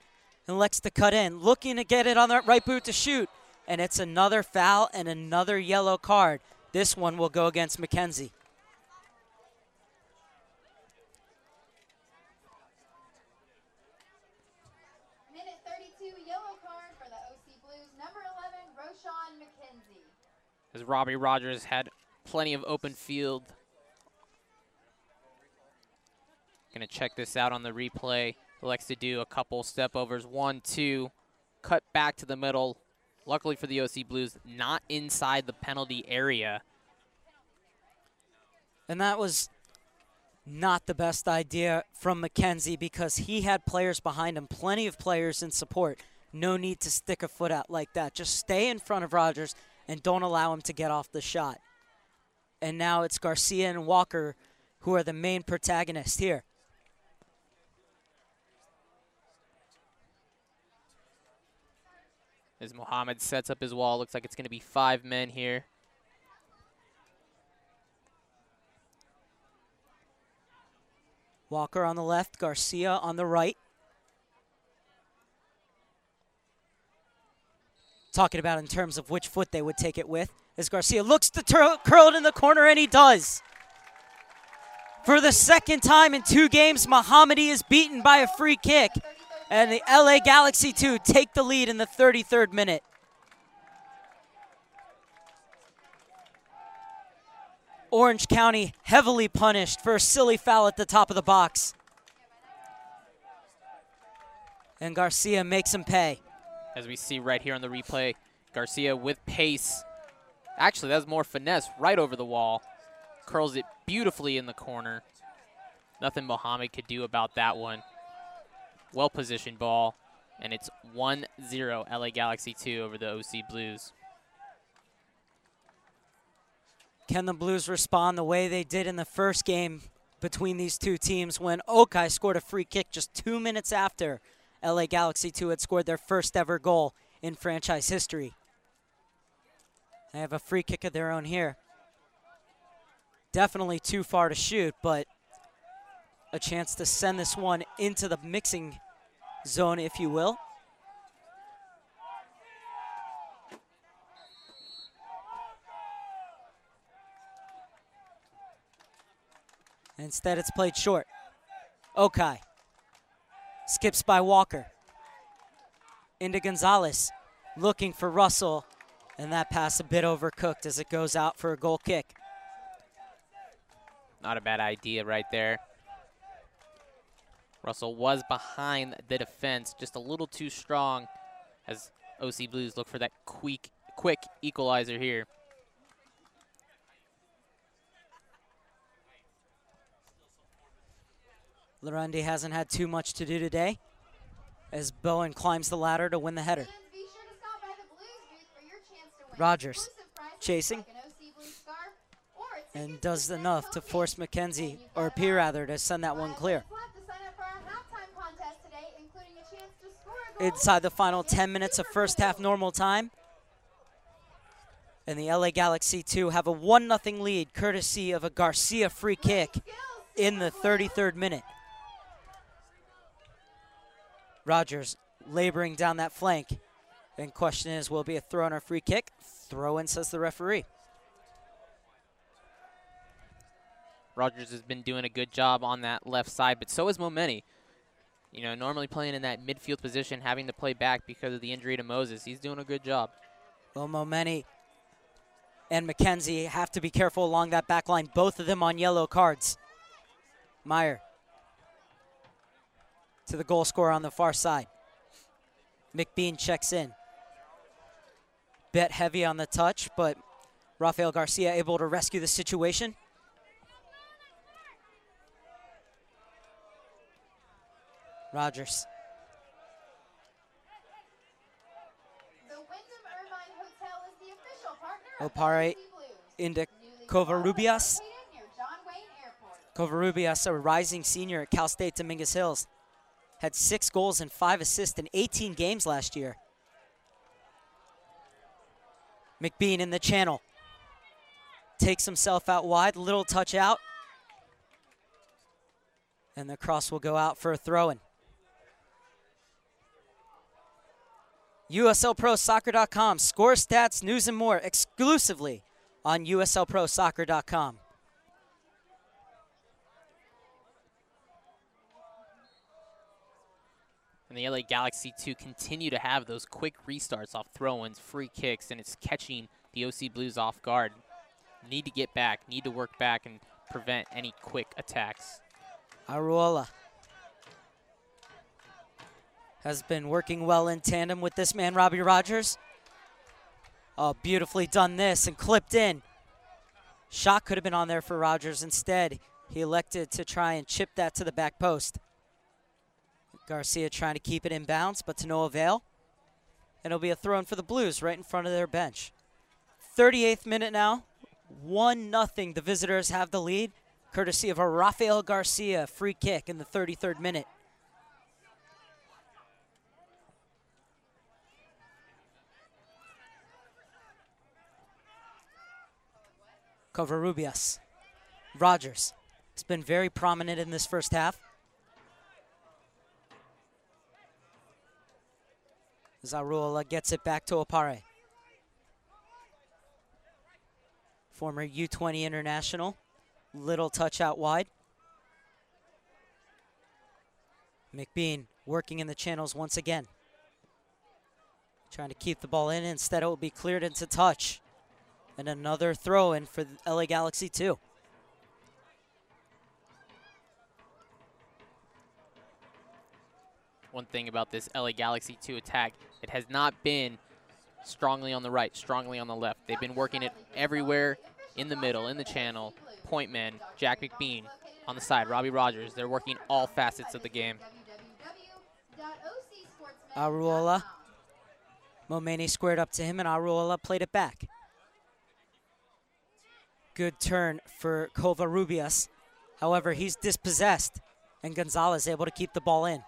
Speaker 4: And elects to cut in, looking to get it on the right boot to shoot. And it's another foul and another yellow card. This one will go against McKenzie.
Speaker 5: Minute 32, yellow card for the OC Blues, number 11, Roshan McKenzie.
Speaker 6: As Robbie Rogers had plenty of open field. Gonna check this out on the replay. Elects to do a couple step overs. 1, 2, cut back to the middle. Luckily for the OC Blues, not inside the penalty area.
Speaker 4: And that was not the best idea from McKenzie because he had players behind him, plenty of players in support. No need to stick a foot out like that. Just stay in front of Rogers and don't allow him to get off the shot. And now it's Garcia and Walker who are the main protagonists here.
Speaker 6: As Mohammed sets up his wall, looks like it's going to be 5 men here.
Speaker 4: Walker on the left, Garcia on the right. Talking about in terms of which foot they would take it with. As Garcia looks to curl it in the corner, and he does. For the second time in 2 games, Mohammadi is beaten by a free kick. And the LA Galaxy 2 take the lead in the 33rd minute. Orange County heavily punished for a silly foul at the top of the box. And Garcia makes him pay.
Speaker 6: As we see right here on the replay, Garcia with pace. Actually, that's more finesse right over the wall. Curls it beautifully in the corner. Nothing Mohammed could do about that one. Well-positioned ball, and it's 1-0 LA Galaxy 2 over the OC Blues.
Speaker 4: Can the Blues respond the way they did in the first game between these two teams when Okai scored a free kick just 2 minutes after LA Galaxy 2 had scored their first ever goal in franchise history? They have a free kick of their own here. Definitely too far to shoot, but a chance to send this one into the mixing zone, if you will. Instead, it's played short. Okai skips by Walker. Into Gonzalez, looking for Russell, and that pass a bit overcooked as it goes out for a goal kick.
Speaker 6: Not a bad idea right there. Russell was behind the defense, just a little too strong as OC Blues look for that quick equalizer here.
Speaker 4: Larundi hasn't had too much to do today as Bowen climbs the ladder to win the header. Rogers chasing and does enough to force McKenzie, or P rather, to send that one clear. Inside the final 10 minutes of first half normal time. And the LA Galaxy 2 have a 1-0 lead courtesy of a Garcia free kick in the 33rd minute. Rogers laboring down that flank. And question is, will it be a throw-in or free kick? Throw-in, says the referee.
Speaker 6: Rogers has been doing a good job on that left side, but so is Momeni. You know, normally playing in that midfield position, having to play back because of the injury to Moses. He's doing a good job.
Speaker 4: Well, Momeni and McKenzie have to be careful along that back line. Both of them on yellow cards. Meyer to the goal scorer on the far side. McBean checks in. Bit heavy on the touch, but Rafael Garcia able to rescue the situation. Rogers.
Speaker 5: The Wyndham Irvine Hotel is the official partner of
Speaker 4: Opare
Speaker 5: LAFC Blues.
Speaker 4: into Covarrubias.
Speaker 5: Located near John Wayne Airport.
Speaker 4: Covarrubias, a rising senior at Cal State Dominguez Hills, had 6 goals and 5 assists in 18 games last year. McBean in the channel. Takes himself out wide, little touch out. And the cross will go out for a throw-in. USLProSoccer.com. Score, stats, news, and more exclusively on USLProSoccer.com.
Speaker 6: And the LA Galaxy 2 continue to have those quick restarts off throw-ins, free kicks, and it's catching the OC Blues off guard. Need to get back, need to work back and prevent any quick attacks.
Speaker 4: Aruola has been working well in tandem with this man, Robbie Rogers. Oh, beautifully done this and clipped in. Shot could have been on there for Rogers. Instead, he elected to try and chip that to the back post. Garcia trying to keep it in bounds, but to no avail. And it'll be a throw-in for the Blues right in front of their bench. 38th minute now. 1-0. The visitors have the lead, courtesy of a Rafael Garcia free kick in the 33rd minute. Covarrubias. Rogers has been very prominent in this first half. Zaruola gets it back to Opare. Former U20 international. Little touch out wide. McBean working in the channels once again. Trying to keep the ball in. Instead, it will be cleared into touch. And another throw in for the LA Galaxy 2.
Speaker 6: One thing about this LA Galaxy 2 attack, it has not been strongly on the right, strongly on the left. They've been working it everywhere in the middle, in the channel. Point man, Jack McBean. On the side, Robbie Rogers. They're working all facets of the game.
Speaker 4: Aruola. Momeni squared up to him, and Aruola played it back. Good turn for Covarrubias. However, he's dispossessed, and Gonzalez able to keep the ball in.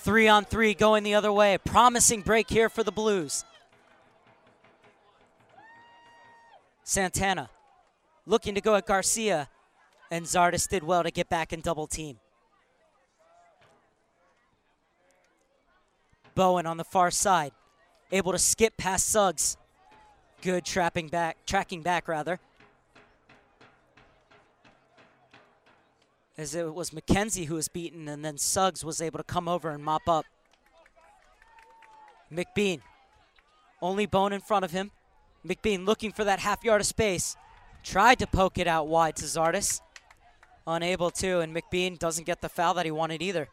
Speaker 4: 3-on-3 going the other way. Promising break here for the Blues. Santana looking to go at Garcia, and Zardes did well to get back and double team. Bowen on the far side, able to skip past Suggs. Good tracking back. As it was McKenzie who was beaten, and then Suggs was able to come over and mop up. McBean, only Bowen in front of him. McBean looking for that half yard of space. Tried to poke it out wide to Zardes. Unable to, and McBean doesn't get the foul that he wanted either.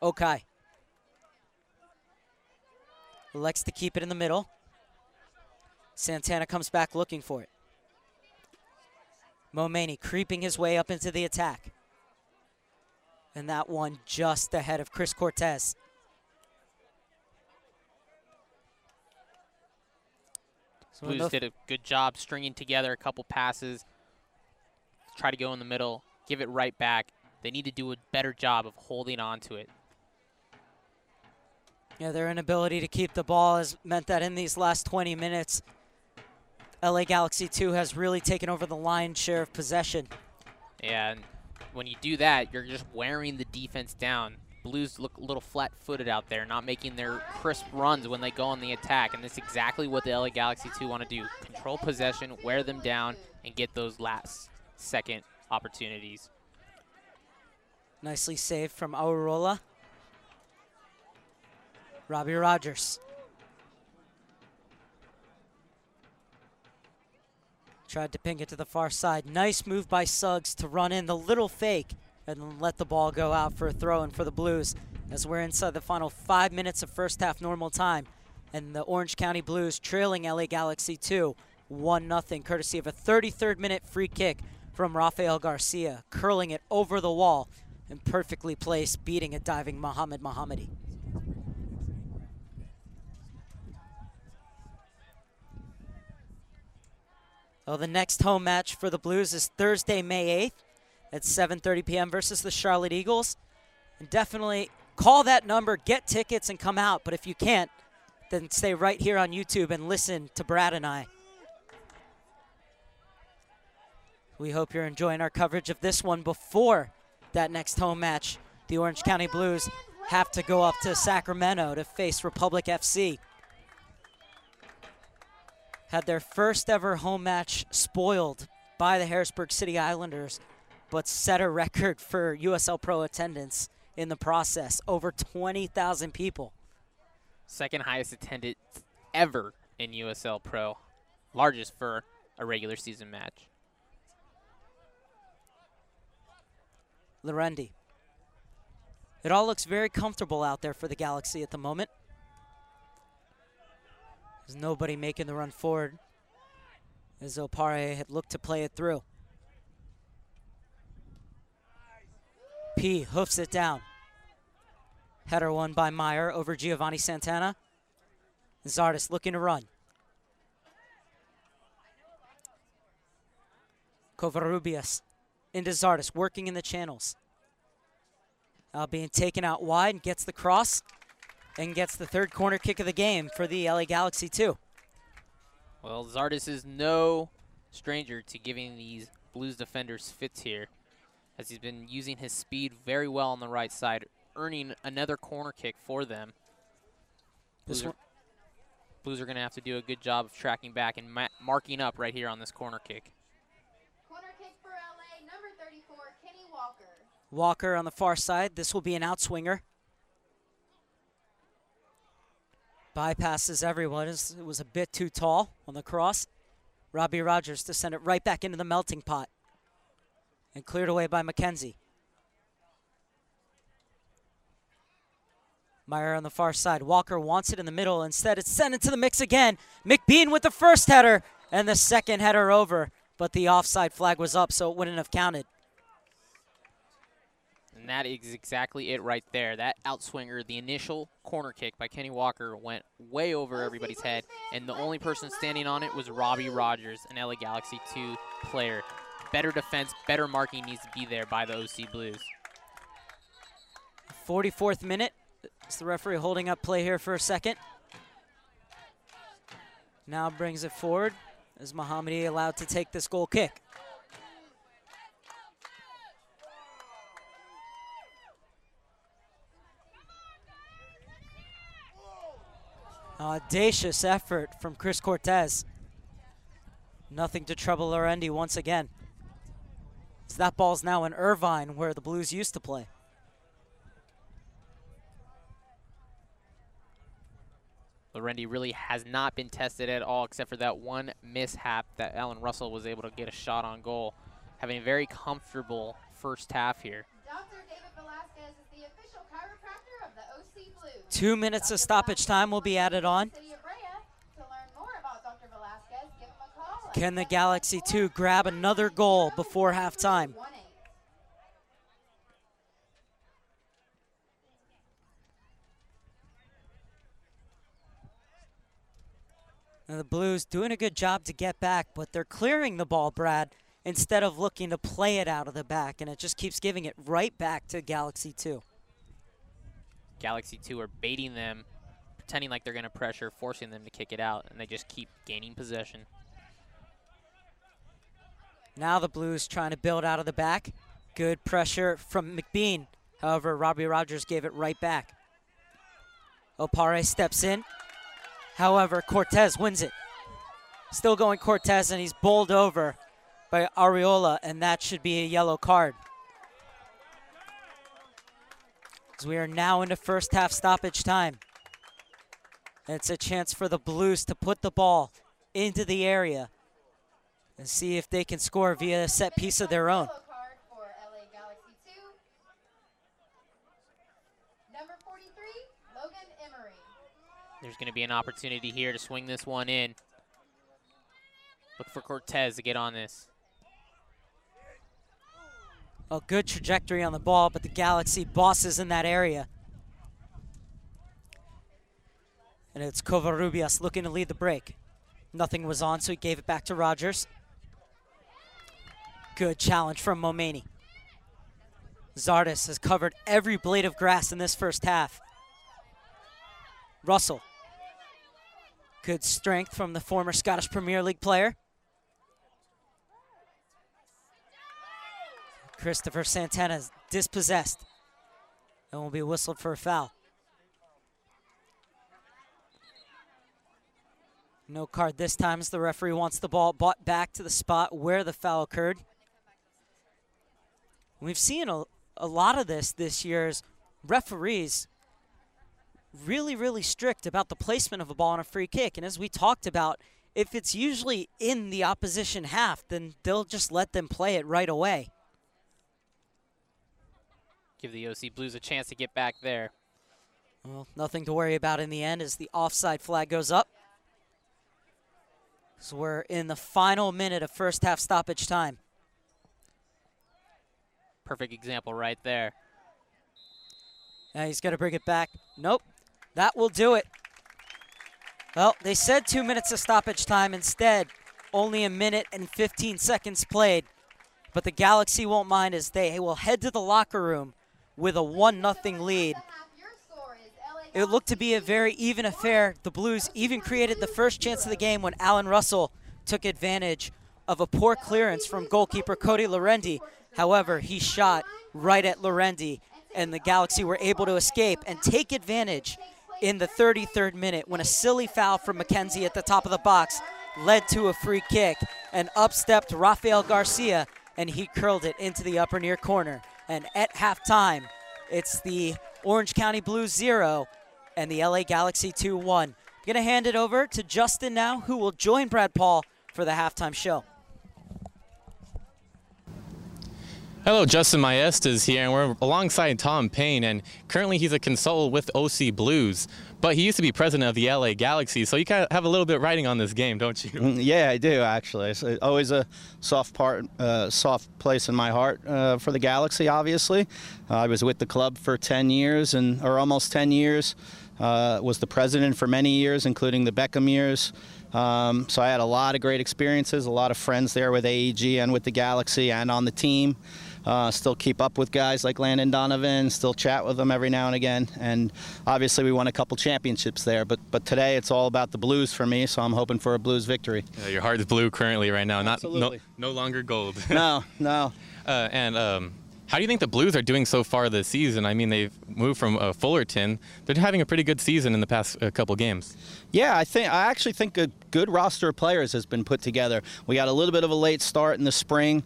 Speaker 4: Okay. Elects to keep it in the middle. Santana comes back looking for it. Momeni creeping his way up into the attack. And that one just ahead of Chris Cortez. So
Speaker 6: Blues did a good job stringing together a couple passes. Try to go in the middle, give it right back. They need to do a better job of holding on to it.
Speaker 4: Yeah, their inability to keep the ball has meant that in these last 20 minutes, LA Galaxy 2 has really taken over the lion's share of possession.
Speaker 6: Yeah, and when you do that, you're just wearing the defense down. Blues look a little flat-footed out there, not making their crisp runs when they go on the attack, and that's exactly what the LA Galaxy 2 want to do. Control possession, wear them down, and get those last-second opportunities.
Speaker 4: Nicely saved from Aurora. Robbie Rogers. Tried to ping it to the far side. Nice move by Suggs to run in the little fake and then let the ball go out for a throw-in for the Blues as we're inside the final 5 minutes of first half normal time. And the Orange County Blues trailing LA Galaxy 2 1-0, courtesy of a 33rd minute free kick from Rafael Garcia, curling it over the wall and perfectly placed, beating a diving Mohamed Mohammadi. Oh, the next home match for the Blues is Thursday, May 8th at 7:30 p.m. versus the Charlotte Eagles. And definitely call that number, get tickets, and come out. But if you can't, then stay right here on YouTube and listen to Brad and I. We hope you're enjoying our coverage of this one before that next home match. The Orange County Blues have to go up to Sacramento to face Republic FC. Had their first ever home match spoiled by the Harrisburg City Islanders, but set a record for USL Pro attendance in the process. Over 20,000 people.
Speaker 6: Second highest attendance ever in USL Pro. Largest for a regular season match.
Speaker 4: Lorendi. It all looks very comfortable out there for the Galaxy at the moment. There's nobody making the run forward as Opare had looked to play it through. P hoofs it down. Header won by Meyer over Giovanni Santana. Zardis looking to run. Covarrubias into Zardis, working in the channels. Being taken out wide, gets the cross, and gets the third corner kick of the game for the LA Galaxy 2.
Speaker 6: Well, Zardis is no stranger to giving these Blues defenders fits here, as he's been using his speed very well on the right side, earning another corner kick for them. Blues are going to have to do a good job of tracking back and marking up right here on this corner kick.
Speaker 5: Corner kick for LA, number 34, Kenny Walker.
Speaker 4: Walker on the far side. This will be an outswinger. Bypasses everyone. It was a bit too tall on the cross. Robbie Rogers to send it right back into the melting pot. And cleared away by McKenzie. Meyer on the far side. Walker wants it in the middle. Instead, it's sent into the mix again. McBean with the first header and the second header over. But the offside flag was up, so it wouldn't have counted.
Speaker 6: And that is exactly it right there. That outswinger, the initial corner kick by Kenny Walker, went way over everybody's head, and the only person standing on it was Robbie Rogers, an LA Galaxy 2 player. Better defense, better marking needs to be there by the OC Blues.
Speaker 4: 44th minute. Is the referee holding up play here for a second? Now brings it forward. Is Mohammadi allowed to take this goal kick? Audacious effort from Chris Cortez. Nothing to trouble Lorendi once again. So that ball's now in Irvine, where the Blues used to play.
Speaker 6: Lorendi really has not been tested at all, except for that one mishap that Alan Russell was able to get a shot on goal. Having a very comfortable first half here.
Speaker 5: Dr. David Velasquez is the official chiropractor of the OC Blues.
Speaker 4: 2 minutes of stoppage time will be added on.
Speaker 5: City of Brea. To learn more about Dr. Velasquez, give him a call.
Speaker 4: Can the Galaxy 2 grab another goal before halftime? Now the Blues doing a good job to get back, but they're clearing the ball, Brad, instead of looking to play it out of the back, and it just keeps giving it right back to Galaxy 2.
Speaker 6: Galaxy 2 are baiting them, pretending like they're going to pressure, forcing them to kick it out, and they just keep gaining possession.
Speaker 4: Now the Blues trying to build out of the back. Good pressure from McBean. However, Robbie Rogers gave it right back. Opare steps in. However, Cortez wins it. Still going Cortez, and he's bowled over by Arreola, and that should be a yellow card. As we are now into first half stoppage time. And it's a chance for the Blues to put the ball into the area and see if they can score via a set piece of their own.
Speaker 6: There's going to be an opportunity here to swing this one in. Look for Cortez to get on this.
Speaker 4: A good trajectory on the ball, but the Galaxy bosses in that area. And it's Covarrubias looking to lead the break. Nothing was on, so he gave it back to Rogers. Good challenge from Momeni. Zardis has covered every blade of grass in this first half. Russell. Good strength from the former Scottish Premier League player. Christopher Santana is dispossessed and will be whistled for a foul. No card this time as the referee wants the ball brought back to the spot where the foul occurred. We've seen a lot of this year as referees really strict about the placement of a ball on a free kick. And as we talked about, if it's usually in the opposition half, then they'll just let them play it right away.
Speaker 6: Give the OC Blues a chance to get back there.
Speaker 4: Well, nothing to worry about in the end as the offside flag goes up. So we're in the final minute of first half stoppage time.
Speaker 6: Perfect example right there.
Speaker 4: Now he's got to bring it back. Nope. That will do it. Well, they said 2 minutes of stoppage time. Instead, only a minute and 15 seconds played. But the Galaxy won't mind as they will head to the locker room with a 1-0 lead. It looked to be a very even affair. The Blues even created the first chance of the game when Alan Russell took advantage of a poor clearance from goalkeeper Cody Lorendi. However, he shot right at Lorendi, and the Galaxy were able to escape and take advantage in the 33rd minute when a silly foul from McKenzie at the top of the box led to a free kick, and up stepped Rafael Garcia, and he curled it into the upper near corner. And at halftime, it's the Orange County Blues 0 and the LA Galaxy 2-1. I'm going to hand it over to Justin now, who will join Brad Paul for the halftime show.
Speaker 1: Hello, Justin Maestas is here, and we're alongside Tom Payne, and currently he's a consultant with OC Blues, but he used to be president of the LA Galaxy, so you kind of have a little bit writing on this game, don't you?
Speaker 7: Yeah, I do, actually. It's always a soft place in my heart for the Galaxy, obviously. I was with the club for 10 years, or almost 10 years. Was the president for many years, including the Beckham years. So I had a lot of great experiences, a lot of friends there with AEG and with the Galaxy and on the team. Still keep up with guys like Landon Donovan, still chat with them every now and again. And obviously we won a couple championships there. But today it's all about the Blues for me, so I'm hoping for a Blues victory.
Speaker 1: Yeah, your heart is blue currently right now,
Speaker 7: Absolutely.
Speaker 1: no longer gold.
Speaker 7: No.
Speaker 1: How do you think the Blues are doing so far this season? I mean, they've moved from Fullerton. They're having a pretty good season in the past couple games.
Speaker 7: Yeah, I actually think a good roster of players has been put together. We got a little bit of a late start in the spring,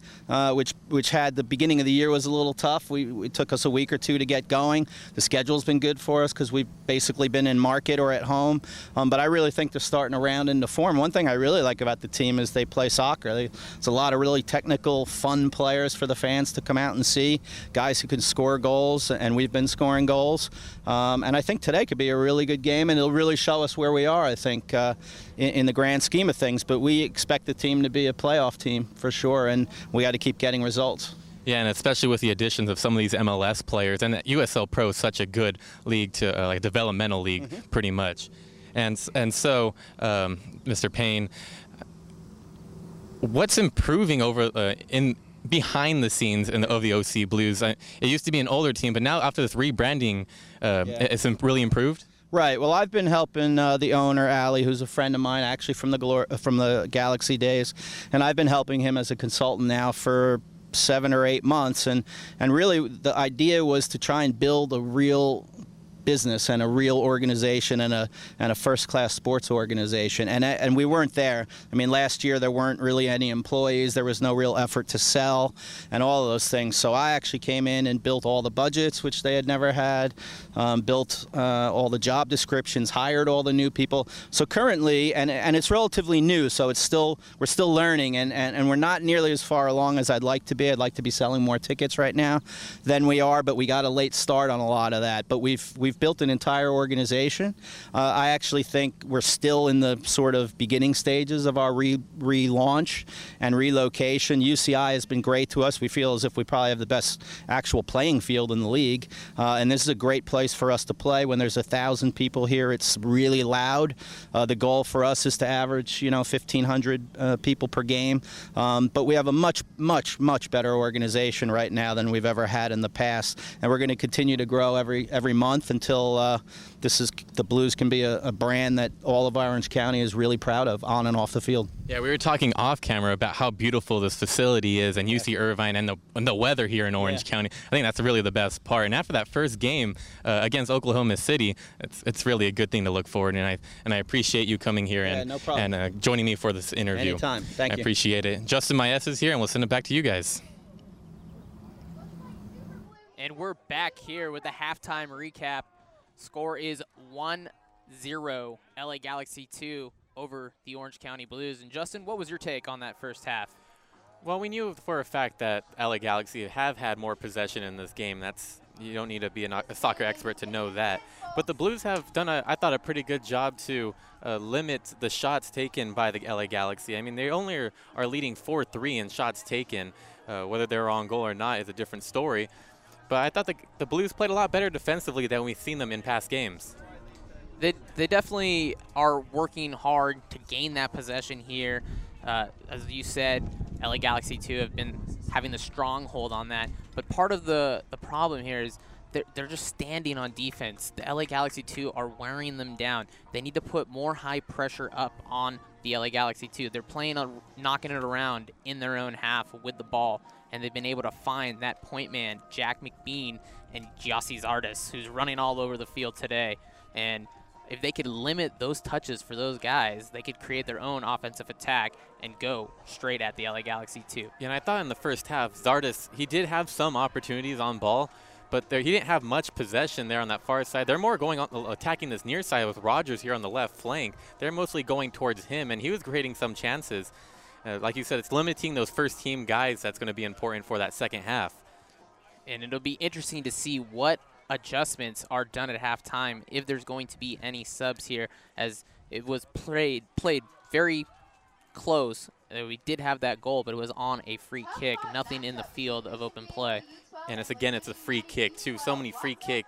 Speaker 7: which had the beginning of the year was a little tough. It took us a week or two to get going. The schedule's been good for us because we've basically been in market or at home. But I really think they're starting to round into form. One thing I really like about the team is they play soccer. It's a lot of really technical, fun players for the fans to come out and see. Guys who can score goals, and we've been scoring goals. And I think today could be a really good game, and it'll really show us where we are, I think, in the grand scheme of things. But we expect the team to be a playoff team for sure, and we got to keep getting results.
Speaker 1: Yeah, and especially with the additions of some of these MLS players, and USL Pro is such a good league to like developmental league, pretty much. And so, Mr. Payne, what's improving over behind the scenes of the OC Blues? It used to be an older team, but now after this rebranding, it's really improved.
Speaker 7: Right. Well, I've been helping the owner, Ali, who's a friend of mine, actually from the Galaxy days, and I've been helping him as a consultant now for 7 or 8 months, and really the idea was to try and build a real business and a real organization and a first-class sports organization, and we weren't there. I mean, last year there weren't really any employees, there was no real effort to sell and all of those things. So I actually came in and built all the budgets, which they had never had, built all the job descriptions, hired all the new people. So currently, and it's relatively new, so we're still learning, and we're not nearly as far along as I'd like to be. I'd like to be selling more tickets right now than we are, but we got a late start on a lot of that. But we've built an entire organization. I actually think we're still in the sort of beginning stages of our relaunch and relocation. UCI has been great to us. We feel as if we probably have the best actual playing field in the league, and this is a great place for us to play. When there's 1,000 people here, it's really loud. The goal for us is to average, 1,500 people per game, but we have a much, much, much better organization right now than we've ever had in the past, and we're going to continue to grow every month until the Blues can be a brand that all of Orange County is really proud of on and off the field.
Speaker 1: Yeah, we were talking off camera about how beautiful this facility is, and UC Irvine, and the weather here in Orange County. I think that's really the best part. And after that first game against Oklahoma City, it's really a good thing to look forward. And I appreciate you coming here and joining me for this interview.
Speaker 7: Anytime. Thank you.
Speaker 1: I appreciate it. Justin Maestas is here, and we'll send it back to you guys.
Speaker 6: And we're back here with the halftime recap. Score is 1-0, LA Galaxy 2 over the Orange County Blues. And Justin, what was your take on that first half?
Speaker 1: Well, we knew for a fact that LA Galaxy have had more possession in this game. You don't need to be a soccer expert to know that. But the Blues have done, I thought, a pretty good job to limit the shots taken by the LA Galaxy. I mean, they only are leading 4-3 in shots taken. Whether they're on goal or not is a different story. But I thought the Blues played a lot better defensively than we've seen them in past games.
Speaker 6: They definitely are working hard to gain that possession here. As you said, LA Galaxy 2 have been having the stronghold on that. But part of the problem here is they're just standing on defense. The LA Galaxy 2 are wearing them down. They need to put more high pressure up on the LA Galaxy 2. They're playing on knocking it around in their own half with the ball, and they've been able to find that point man, Jack McBean, and Giassi Zardes, who's running all over the field today. And if they could limit those touches for those guys, they could create their own offensive attack and go straight at the LA Galaxy 2.
Speaker 1: Yeah, and I thought in the first half, Zardes, he did have some opportunities on ball, but he didn't have much possession there on that far side. They're more going on, attacking this near side with Rogers here on the left flank. They're mostly going towards him, and he was creating some chances. Like you said, it's limiting those first-team guys that's going to be important for that second half.
Speaker 6: And it'll be interesting to see what adjustments are done at halftime, if there's going to be any subs here, as it was played very close. We did have that goal, but it was on a free kick, nothing in the field of open play.
Speaker 1: And it's a free kick too. So many free kick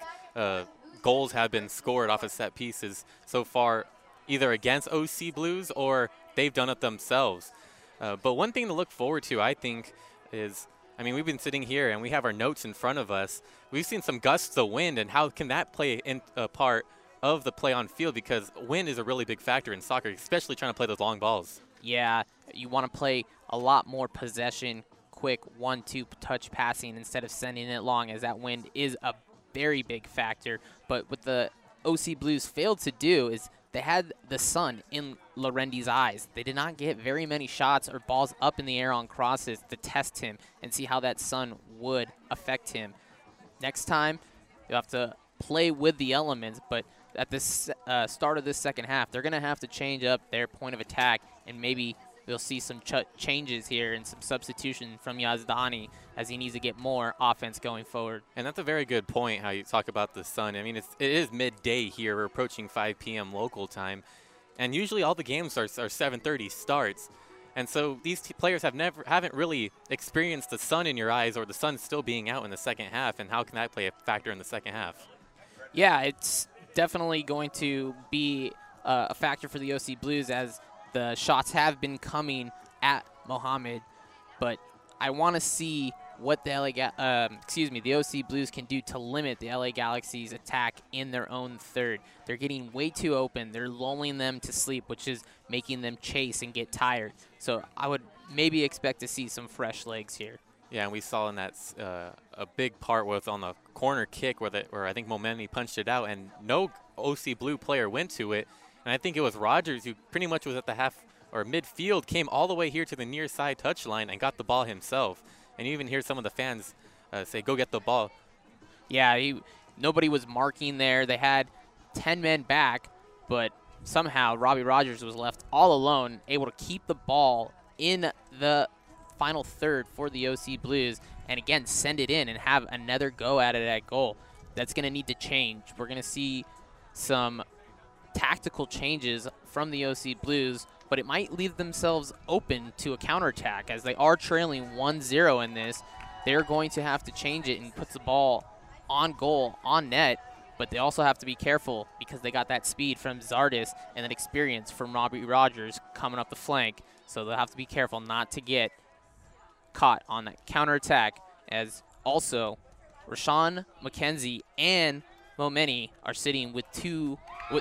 Speaker 1: goals have been scored off of set pieces so far, either against OC Blues or they've done it themselves. But one thing to look forward to, I think, is, I mean, we've been sitting here and we have our notes in front of us. We've seen some gusts of wind, and how can that play in a part of the play on field, because wind is a really big factor in soccer, especially trying to play those long balls.
Speaker 6: Yeah, you want to play a lot more possession, quick 1-2 touch passing instead of sending it long, as that wind is a very big factor. But what the OC Blues failed to do is they had the sun in Lorendi's eyes. They did not get very many shots or balls up in the air on crosses to test him and see how that sun would affect him. Next time, you'll have to play with the elements, but at this start of this second half, they're going to have to change up their point of attack, and maybe we'll see some changes here and some substitution from Yazdani, as he needs to get more offense going forward.
Speaker 1: And that's a very good point, how you talk about the sun. I mean, it is midday here. We're approaching 5 p.m. local time, and usually all the games are 7:30 starts. And so these players haven't really experienced the sun in your eyes, or the sun still being out in the second half, and how can that play a factor in the second half?
Speaker 6: Yeah, it's definitely going to be a factor for the OC Blues, as the shots have been coming at Mohammed, but I want to see what the OC Blues can do to limit the LA Galaxy's attack in their own third. They're getting way too open. They're lulling them to sleep, which is making them chase and get tired. So I would maybe expect to see some fresh legs here.
Speaker 1: Yeah, and we saw in that a big part was on the corner kick where I think Momeni punched it out, and no OC Blue player went to it. And I think it was Rogers who pretty much was at the half or midfield, came all the way here to the near side touchline and got the ball himself. And you even hear some of the fans say, "Go get the ball."
Speaker 6: Yeah, nobody was marking there. They had 10 men back, but somehow Robbie Rogers was left all alone, able to keep the ball in the final third for the OC Blues, and again send it in and have another go at it at goal. That's going to need to change. We're going to see some tactical changes from the OC Blues, but it might leave themselves open to a counterattack, as they are trailing 1-0 in this. They're going to have to change it and put the ball on goal, on net, but they also have to be careful because they got that speed from Zardes and that experience from Robbie Rogers coming up the flank. So they'll have to be careful not to get caught on that counterattack, as also Rashawn McKenzie and Momeni are sitting with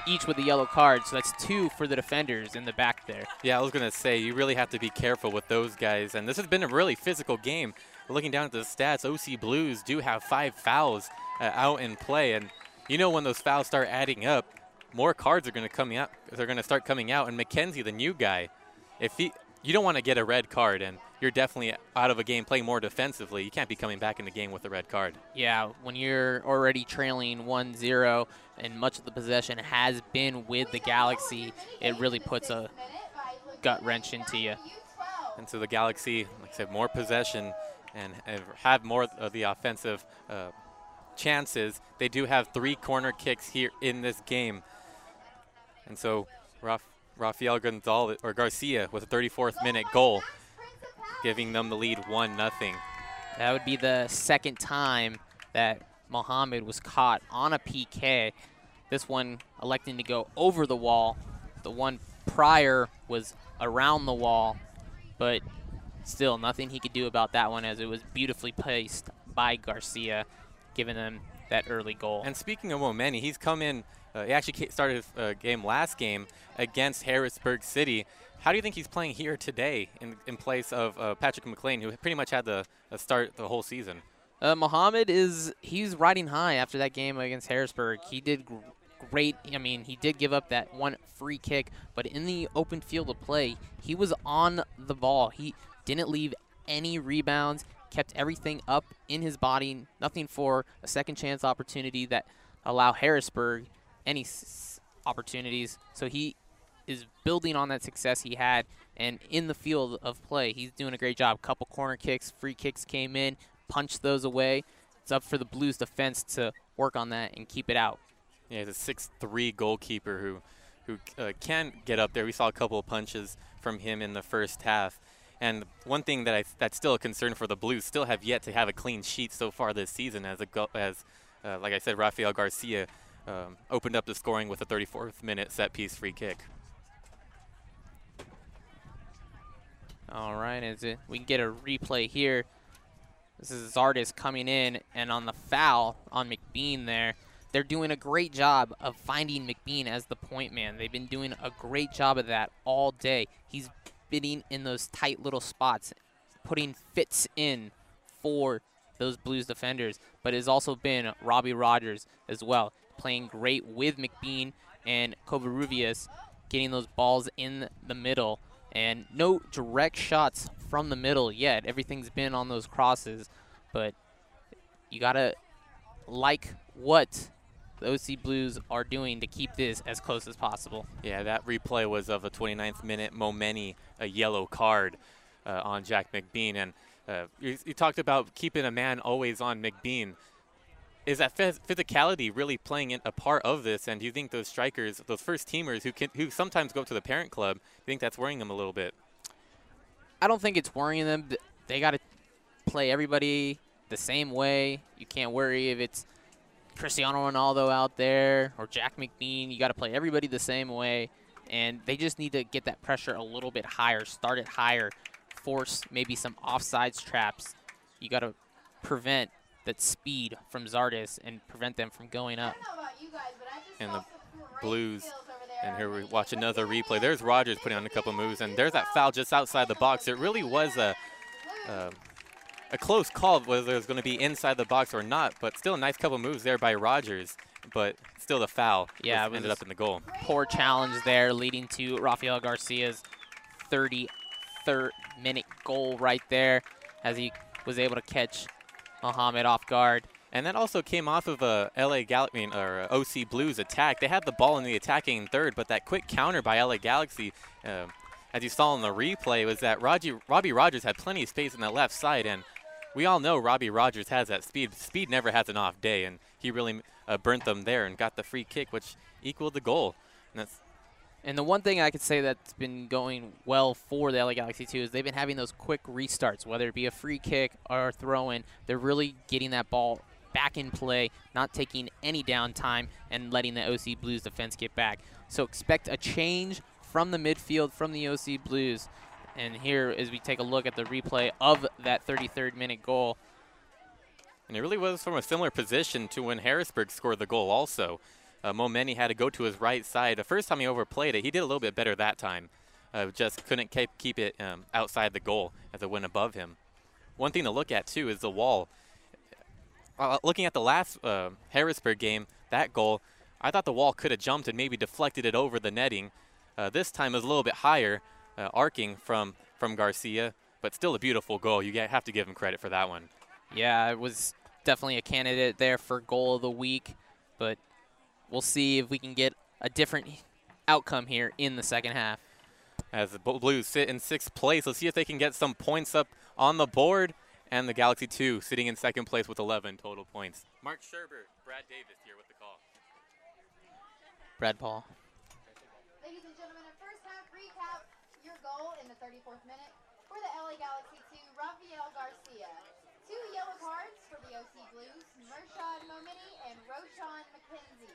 Speaker 6: each with the yellow card, so that's 2 for the defenders in the back there.
Speaker 1: Yeah, I was going to say, you really have to be careful with those guys, and this has been a really physical game. Looking down at the stats, OC Blues do have 5 fouls out in play, and you know when those fouls start adding up, more cards are going to come out. They're going to start coming out, and McKenzie, the new guy, you don't want to get a red card, and you're definitely out of a game playing more defensively. You can't be coming back in the game with a red card.
Speaker 6: Yeah, when you're already trailing 1-0 and much of the possession has been with the Galaxy, it really puts a gut wrench into you.
Speaker 1: And so the Galaxy, like I said, more possession and have more of the offensive chances. They do have 3 corner kicks here in this game. And so Rafael Gonzalez, or Garcia, with a 34th minute goal, giving them the lead 1-0.
Speaker 6: That would be the second time that Mohammed was caught on a PK. This one electing to go over the wall. The one prior was around the wall, but still nothing he could do about that one as it was beautifully placed by Garcia, giving them that early goal.
Speaker 1: And speaking of Momeni, he's come in, he actually started a game last game against Harrisburg City. How do you think he's playing here today in place of Patrick McLean, who pretty much had the start the whole season?
Speaker 6: Mohammed he's riding high after that game against Harrisburg. He did great. I mean, he did give up that one free kick, but in the open field of play, he was on the ball. He didn't leave any rebounds, kept everything up in his body, nothing for a second chance opportunity that allow Harrisburg any opportunities. So he is building on that success he had, and in the field of play, he's doing a great job. Couple corner kicks, free kicks came in, punched those away. It's up for the Blues defense to work on that and keep it out.
Speaker 1: Yeah, he's a 6'3" goalkeeper who can get up there. We saw a couple of punches from him in the first half. And one thing that's still a concern for the Blues, still have yet to have a clean sheet so far this season, as like I said, Rafael Garcia opened up the scoring with a 34th minute set piece free kick.
Speaker 6: All right, we can get a replay here. This is Zardis coming in, and on the foul on McBean there, they're doing a great job of finding McBean as the point man. They've been doing a great job of that all day. He's bidding in those tight little spots, putting fits in for those Blues defenders, but it's also been Robbie Rogers as well, playing great with McBean and Covarrubias, getting those balls in the middle, and no direct shots from the middle yet. Everything's been on those crosses, but you gotta like what the OC Blues are doing to keep this as close as possible.
Speaker 1: Yeah, that replay was of a 29th minute Momeni, a yellow card on Jack McBean. And you talked about keeping a man always on McBean. Is that physicality really playing a part of this? And do you think those strikers, those first teamers who sometimes go to the parent club, do you think that's worrying them a little bit?
Speaker 6: I don't think it's worrying them. They got to play everybody the same way. You can't worry if it's Cristiano Ronaldo out there or Jack McBean. You got to play everybody the same way, and they just need to get that pressure a little bit higher, start it higher, force maybe some offsides traps. You got to prevent that speed from Zardis and prevent them from going up.
Speaker 1: And the Blues, and here we watch another replay. There's Rogers putting on a couple moves, and there's that foul just outside the box. It really was a close call whether it was going to be inside the box or not, but still a nice couple moves there by Rogers, but still the foul ended up in the goal.
Speaker 6: Poor challenge there, leading to Rafael Garcia's 33rd minute goal right there, as he was able to catch Mohammed off guard.
Speaker 1: And that also came off of a OC Blues attack. They had the ball in the attacking third, but that quick counter by LA Galaxy, as you saw in the replay, was that Robbie Rogers had plenty of space on that left side, and we all know Robbie Rogers has that speed. Speed never has an off day, and he really burnt them there and got the free kick, which equaled the goal.
Speaker 6: And the one thing I could say that's been going well for the LA Galaxy too is they've been having those quick restarts, whether it be a free kick or a throw-in. They're really getting that ball back in play, not taking any downtime, and letting the OC Blues defense get back. So expect a change from the midfield from the OC Blues. And here, as we take a look at the replay of that 33rd minute goal.
Speaker 1: And it really was from a similar position to when Harrisburg scored the goal also. Momeni had to go to his right side. The first time he overplayed it, he did a little bit better that time. Just couldn't keep it outside the goal as it went above him. One thing to look at, too, is the wall. Looking at the last Harrisburg game, that goal, I thought the wall could have jumped and maybe deflected it over the netting. This time it was a little bit higher, arcing from Garcia, but still a beautiful goal. You have to give him credit for that one.
Speaker 6: Yeah, it was definitely a candidate there for goal of the week, but we'll see if we can get a different outcome here in the second half.
Speaker 1: As the Blues sit in 6th place, let's see if they can get some points up on the board. And the Galaxy 2 sitting in 2nd place with 11 total points. Mark Scherber, Brad Davis here with the call.
Speaker 6: Brad Paul.
Speaker 5: Ladies and gentlemen, a first half recap. Your goal in the 34th minute for the LA Galaxy 2, Rafael Garcia. 2 yellow cards for the OC Blues, Mershad Momeni and Roshan McKenzie.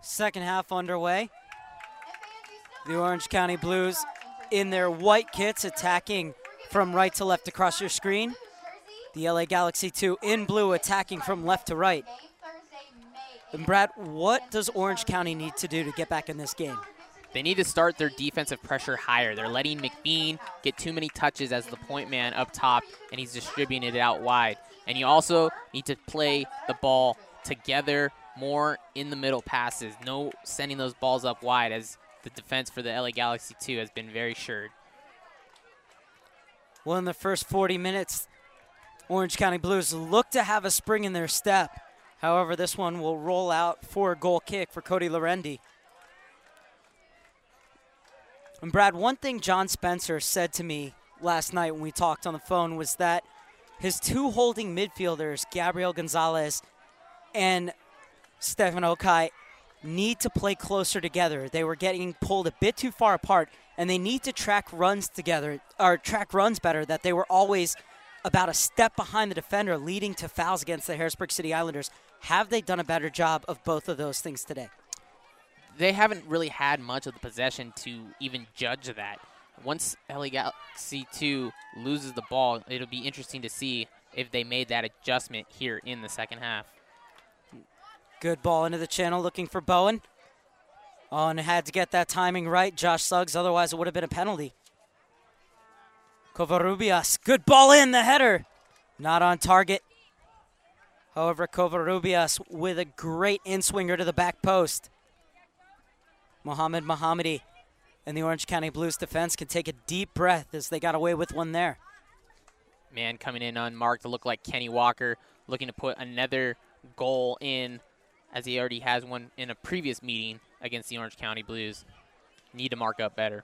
Speaker 4: Second half underway. The Orange County Blues in their white kits attacking from right to left across your screen. The LA Galaxy 2 in blue attacking from left to right. And Brad, what does Orange County need to do to get back in this game?
Speaker 6: They need to start their defensive pressure higher. They're letting McBean get too many touches as the point man up top, and he's distributing it out wide. And you also need to play the ball together, more in the middle passes. No sending those balls up wide, as the defense for the LA Galaxy 2 has been very assured.
Speaker 4: Well, in the first 40 minutes, Orange County Blues look to have a spring in their step. However, this one will roll out for a goal kick for Cody Lorendi. And Brad, one thing John Spencer said to me last night when we talked on the phone was that his two holding midfielders, Gabriel Gonzalez and Stefan Okai, need to play closer together. They were getting pulled a bit too far apart, and they need to track runs together, or track runs better, that they were always about a step behind the defender, leading to fouls against the Harrisburg City Islanders. Have they done a better job of both of those things today?
Speaker 6: They haven't really had much of the possession to even judge that. Once LA Galaxy 2 loses the ball, it'll be interesting to see if they made that adjustment here in the second half.
Speaker 4: Good ball into the channel, looking for Bowen. Oh, and had to get that timing right, Josh Suggs, otherwise it would have been a penalty. Covarrubias, good ball in, the header. Not on target. However, Covarrubias with a great in-swinger to the back post. Mohamed Mohammadi and the Orange County Blues defense can take a deep breath as they got away with one there.
Speaker 6: Man coming in unmarked to look like Kenny Walker, looking to put another goal in, as he already has one in a previous meeting against the Orange County Blues. Need to mark up better.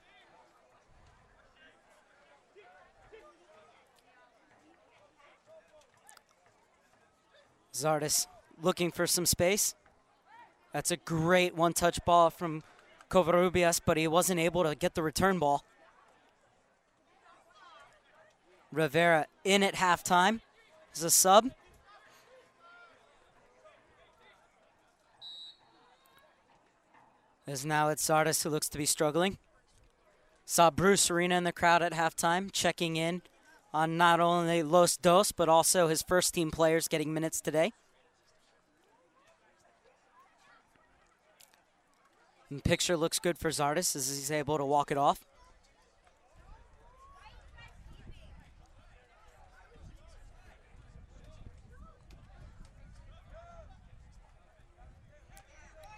Speaker 4: Zardes looking for some space. That's a great one-touch ball from Covarrubias, but he wasn't able to get the return ball. Rivera in at halftime as a sub. As now it's Zardes who looks to be struggling. Saw Bruce Arena in the crowd at halftime, checking in on not only Los Dos, but also his first team players getting minutes today. And picture looks good for Zardes as he's able to walk it off.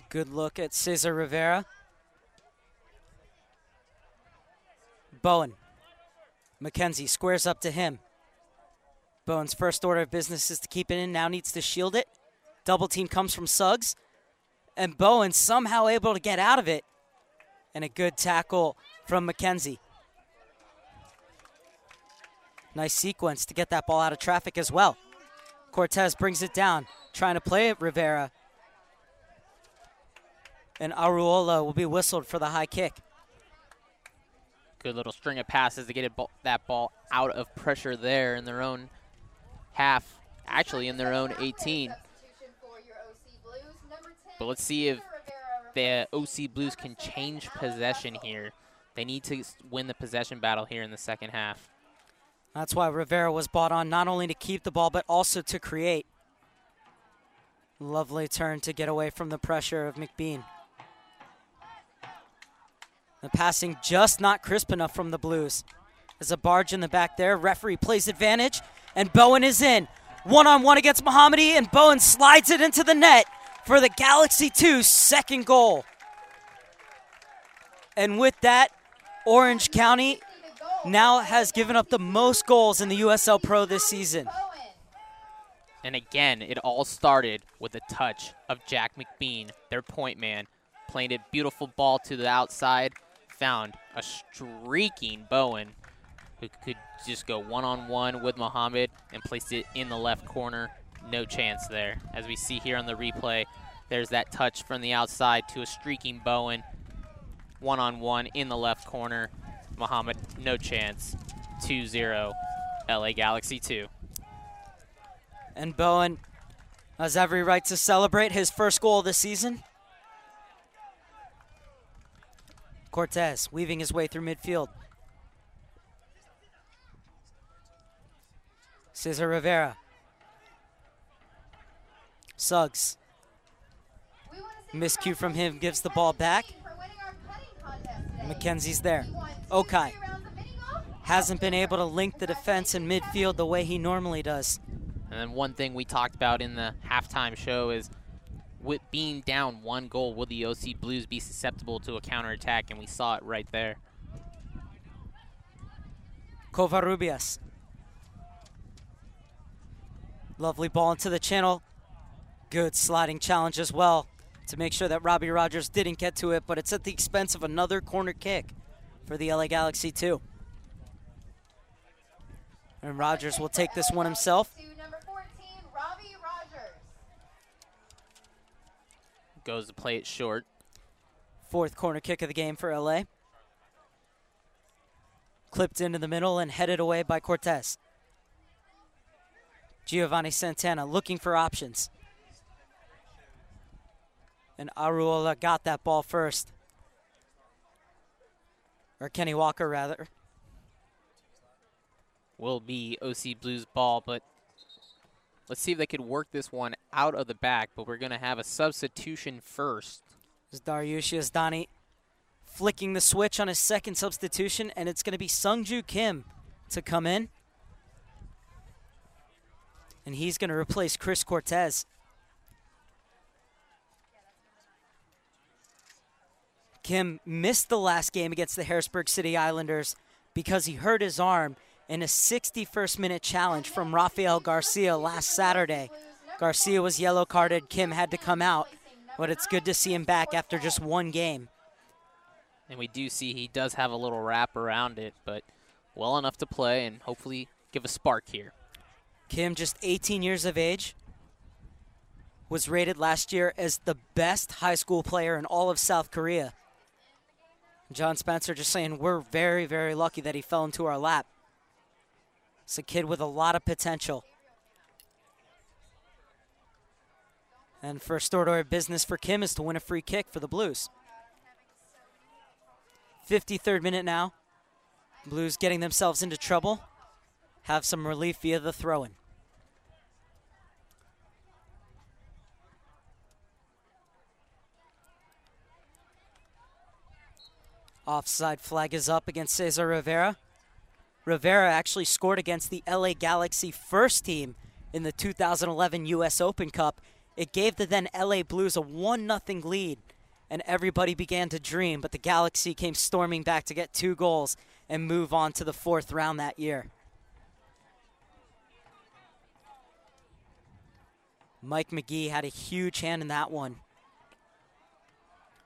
Speaker 4: Good look at Cesar Rivera. Bowen. McKenzie squares up to him. Bowen's first order of business is to keep it in, now needs to shield it. Double team comes from Suggs. And Bowen somehow able to get out of it. And a good tackle from McKenzie. Nice sequence to get that ball out of traffic as well. Cortez brings it down, trying to play it Rivera. And Aruola will be whistled for the high kick.
Speaker 6: Good little string of passes to get that ball out of pressure there in their own half, actually in their own 18. But let's see if the OC Blues can change possession here. They need to win the possession battle here in the second half.
Speaker 4: That's why Rivera was brought on, not only to keep the ball, but also to create. Lovely turn to get away from the pressure of McBean. The passing just not crisp enough from the Blues. There's a barge in the back there. Referee plays advantage, and Bowen is in. One-on-one against Mohammadi, and Bowen slides it into the net for the Galaxy 2's second goal. And with that, Orange County now has given up the most goals in the USL Pro this season.
Speaker 6: And again, it all started with a touch of Jack McBean, their point man, playing a beautiful ball to the outside, found a streaking Bowen who could just go one-on-one with Mohamed and placed it in the left corner. No chance there. As we see here on the replay, there's that touch from the outside to a streaking Bowen. One-on-one in the left corner. Mohamed, no chance. 2-0, LA Galaxy 2.
Speaker 4: And Bowen has every right to celebrate his first goal of the season. Cortez weaving his way through midfield. Cesar Rivera. Suggs. Miscue from him, gives the ball back. McKenzie's there. Okai hasn't been able to link the defense in midfield the way he normally does.
Speaker 6: And then one thing we talked about in the halftime show is with being down 1 goal, will the OC Blues be susceptible to a counterattack? And we saw it right there.
Speaker 4: Covarrubias. Lovely ball into the channel. Good sliding challenge as well to make sure that Robbie Rogers didn't get to it, but it's at the expense of another corner kick for the LA Galaxy 2. And Rogers will take this one himself.
Speaker 5: Number 14, Robbie Rogers.
Speaker 6: Goes to play it short.
Speaker 4: 4th corner kick of the game for LA. Clipped into the middle and headed away by Cortez. Giovanni Santana looking for options. And Aruola got that ball first. Or Kenny Walker, rather.
Speaker 6: Will be OC Blues ball, but let's see if they could work this one out of the back, but we're going to have a substitution first.
Speaker 4: This is Dariush Yazdani flicking the switch on his 2nd substitution, and it's going to be Sungju Kim to come in. And he's going to replace Chris Cortez. Kim missed the last game against the Harrisburg City Islanders because he hurt his arm in a 61st minute challenge from Rafael Garcia last Saturday. Garcia was yellow carded. Kim had to come out, but it's good to see him back after just 1 game.
Speaker 6: And we do see he does have a little wrap around it, but well enough to play and hopefully give a spark here.
Speaker 4: Kim, just 18 years of age, was rated last year as the best high school player in all of South Korea. John Spencer just saying we're very, very lucky that he fell into our lap. It's a kid with a lot of potential. And first order of business for Kim is to win a free kick for the Blues. 53rd minute now. Blues getting themselves into trouble. Have some relief via the throw-in. Offside flag is up against Cesar Rivera. Rivera actually scored against the LA Galaxy first team in the 2011 U.S. Open Cup. It gave the then LA Blues a 1-0 lead, and everybody began to dream, but the Galaxy came storming back to get 2 goals and move on to the 4th round that year. Mike McGee had a huge hand in that one.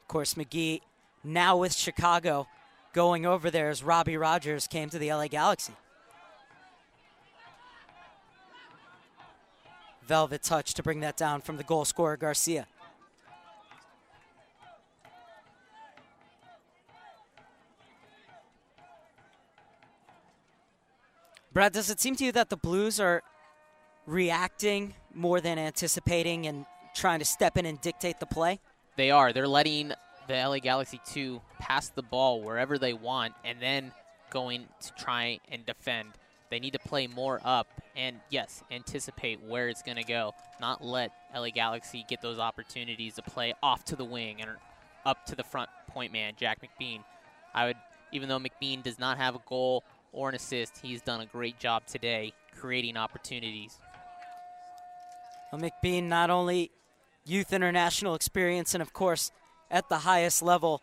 Speaker 4: Of course, McGee now with Chicago, going over there as Robbie Rogers came to the LA Galaxy. Velvet touch to bring that down from the goal scorer, Garcia. Brad, does it seem to you that the Blues are reacting more than anticipating and trying to step in and dictate the play?
Speaker 6: They are. They're letting the LA Galaxy 2 pass the ball wherever they want and then going to try and defend. They need to play more up and, yes, anticipate where it's going to go, not let LA Galaxy get those opportunities to play off to the wing and up to the front point man, Jack McBean. Even though McBean does not have a goal or an assist, he's done a great job today creating opportunities.
Speaker 4: Well, McBean, not only youth international experience and, of course, at the highest level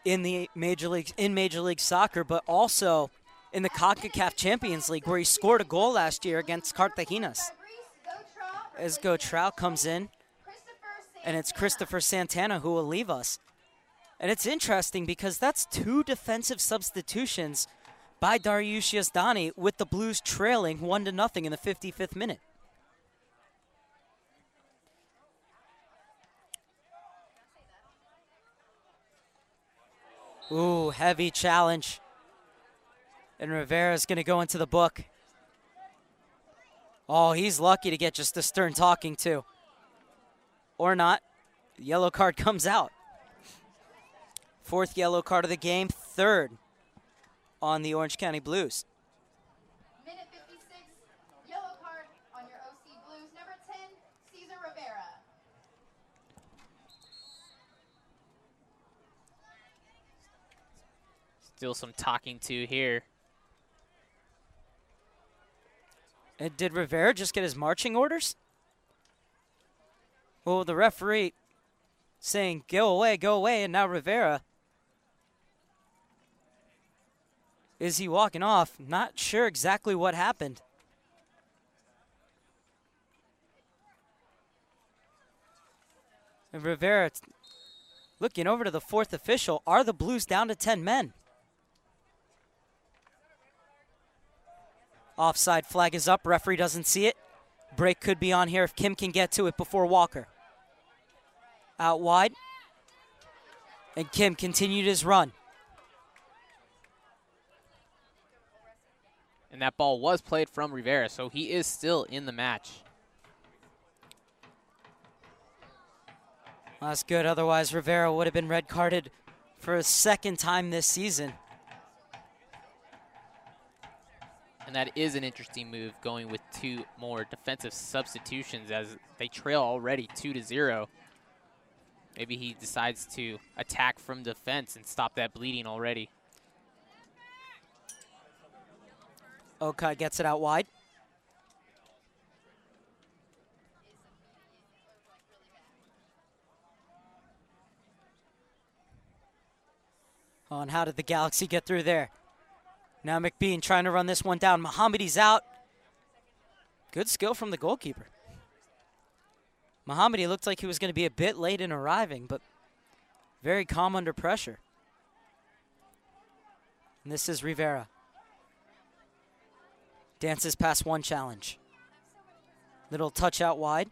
Speaker 4: in the Major League Soccer, but also in the CONCACAF Champions League, where he scored a goal last year against Cartaginas. As Gautrao comes in, and it's Christopher Santana who will leave us. And it's interesting because that's 2 defensive substitutions by Dariush Yazdani with the Blues trailing 1-0 in the 55th minute. Ooh, heavy challenge. And Rivera's going to go into the book. Oh, he's lucky to get just a stern talking to. Or not. The yellow card comes out. 4th yellow card of the game, 3rd on the Orange County Blues.
Speaker 5: Minute 56, yellow card on your OC Blues, number 10, Cesar Rivera.
Speaker 6: Still some talking to here.
Speaker 4: And did Rivera just get his marching orders? Well, the referee saying, go away, and now Rivera. Is he walking off? Not sure exactly what happened. And Rivera looking over to the 4th official. Are the Blues down to 10 men? Offside flag is up. Referee doesn't see it. Break could be on here if Kim can get to it before Walker. Out wide. And Kim continued his run.
Speaker 6: And that ball was played from Rivera, so he is still in the match.
Speaker 4: That's good. Otherwise, Rivera would have been red carded for a 2nd time this season.
Speaker 6: And that is an interesting move, going with 2 more defensive substitutions as they trail already 2-0. Maybe he decides to attack from defense and stop that bleeding already.
Speaker 4: Okay, gets it out wide. Oh, and how did the Galaxy get through there? Now McBean trying to run this one down. Mohammedi's out. Good skill from the goalkeeper. Mohammedi looked like he was going to be a bit late in arriving, but very calm under pressure. And this is Rivera. Dances past one challenge. Little touch out wide.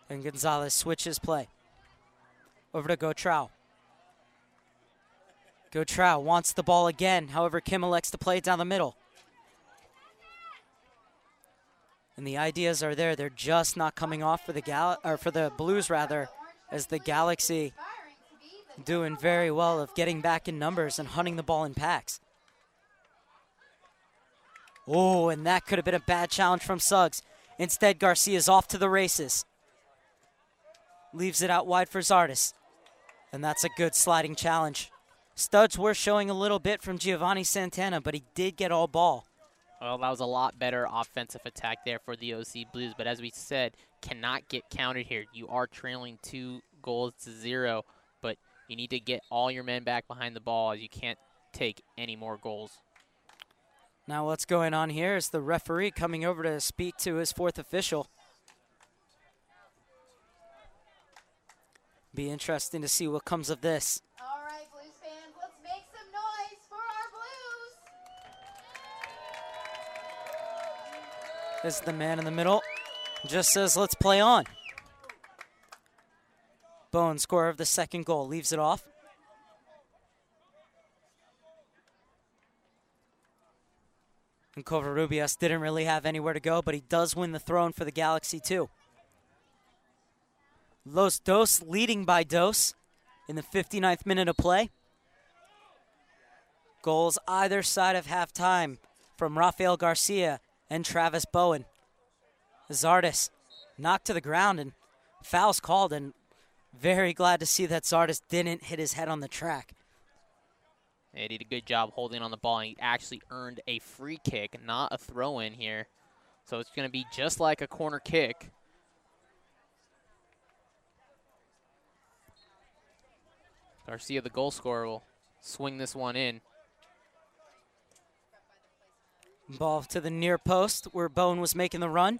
Speaker 4: And Gonzalez switches play. Over to Gautreau. Gautreau wants the ball again. However, Kim elects to play it down the middle. And the ideas are there. They're just not coming off for the Blues rather, as the Galaxy doing very well of getting back in numbers and hunting the ball in packs. Oh, and that could have been a bad challenge from Suggs. Instead, Garcia's off to the races. Leaves it out wide for Zardes. And that's a good sliding challenge. Studs were showing a little bit from Giovanni Santana, but he did get all ball.
Speaker 6: Well, that was a lot better offensive attack there for the OC Blues, but as we said, cannot get counted here. You are trailing 2-0, but you need to get all your men back behind the ball, as you can't take any more goals.
Speaker 4: Now what's going on here is the referee coming over to speak to his 4th official. Be interesting to see what comes of this.
Speaker 5: All right, Blues fans, let's make some noise for our Blues.
Speaker 4: This is the man in the middle. Just says, let's play on. Bowen, scorer of the 2nd goal, leaves it off. And Covarrubias didn't really have anywhere to go, but he does win the throw-in for the Galaxy too. Los Dos leading by Dos in the 59th minute of play. Goals either side of halftime from Rafael Garcia and Travis Bowen. Zardes knocked to the ground and fouls called, and very glad to see that Zardes didn't hit his head on the track.
Speaker 6: He did a good job holding on the ball, and he actually earned a free kick, not a throw-in here. So it's going to be just like a corner kick. Garcia, the goal scorer, will swing this one in.
Speaker 4: Ball to the near post where Bowen was making the run.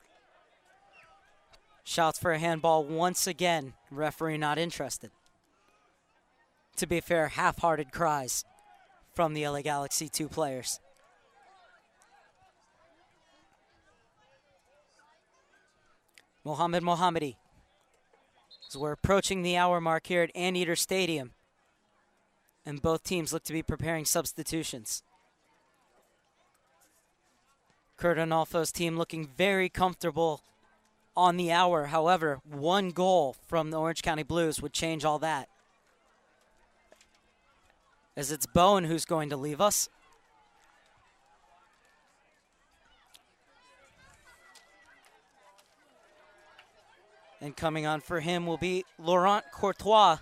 Speaker 4: Shouts for a handball once again. Referee not interested. To be fair, half-hearted cries from the LA Galaxy 2 players. Mohamed Mohammedi. So we're approaching the hour mark here at Anteater Stadium. And both teams look to be preparing substitutions. Kurt Arnolfo's team looking very comfortable on the hour. However, one goal from the Orange County Blues would change all that. As it's Bowen who's going to leave us. And coming on for him will be Laurent Courtois,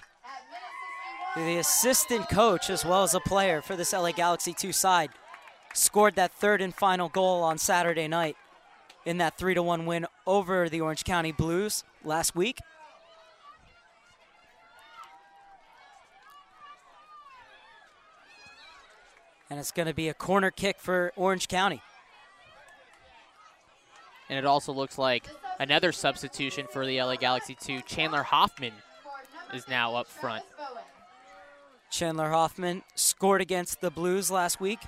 Speaker 4: the assistant coach as well as a player for this LA Galaxy 2 side. Scored that third and final goal on Saturday night in that 3-1 win over the Orange County Blues last week. And it's going to be a corner kick for Orange County.
Speaker 6: And it also looks like another substitution for the LA Galaxy 2. Chandler Hoffman is now up front.
Speaker 4: Chandler Hoffman scored against the Blues last week.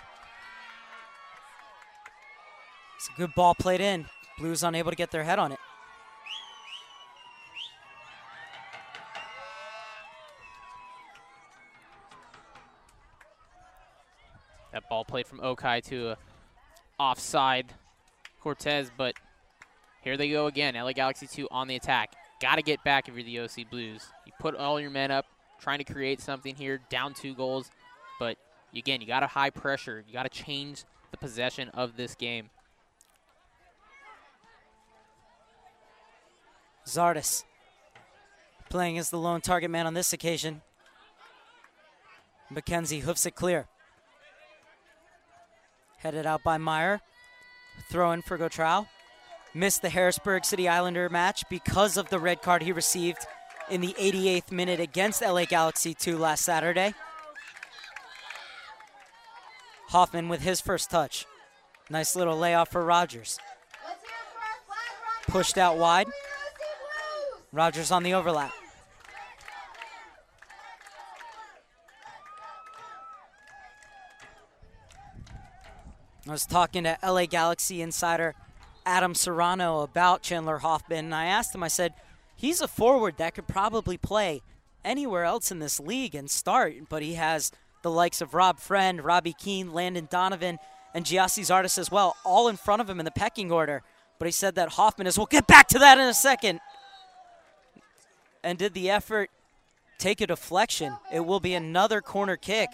Speaker 4: It's a good ball played in. Blues unable to get their head on it.
Speaker 6: That ball played from Okai to a offside Cortez, but here they go again. LA Galaxy 2 on the attack. Got to get back if you're the OC Blues. You put all your men up, trying to create something here, down 2 goals. But again, you got to high pressure. You got to change the possession of this game.
Speaker 4: Zardes playing as the lone target man on this occasion. McKenzie hoofs it clear. Headed out by Meyer. Throw in for Gottrau. Missed the Harrisburg City Islander match because of the red card he received in the 88th minute against LA Galaxy 2 last Saturday. Hoffman with his first touch. Nice little layoff for Rogers. Pushed out wide. Rogers on the overlap. I was talking to LA Galaxy insider Adam Serrano about Chandler Hoffman, and I asked him, I said, he's a forward that could probably play anywhere else in this league and start, but he has the likes of Rob Friend, Robbie Keane, Landon Donovan, and Giassi Zardes as well, all in front of him in the pecking order. But he said that Hoffman is, we'll get back to that in a second, and did the effort take a deflection. It will be another corner kick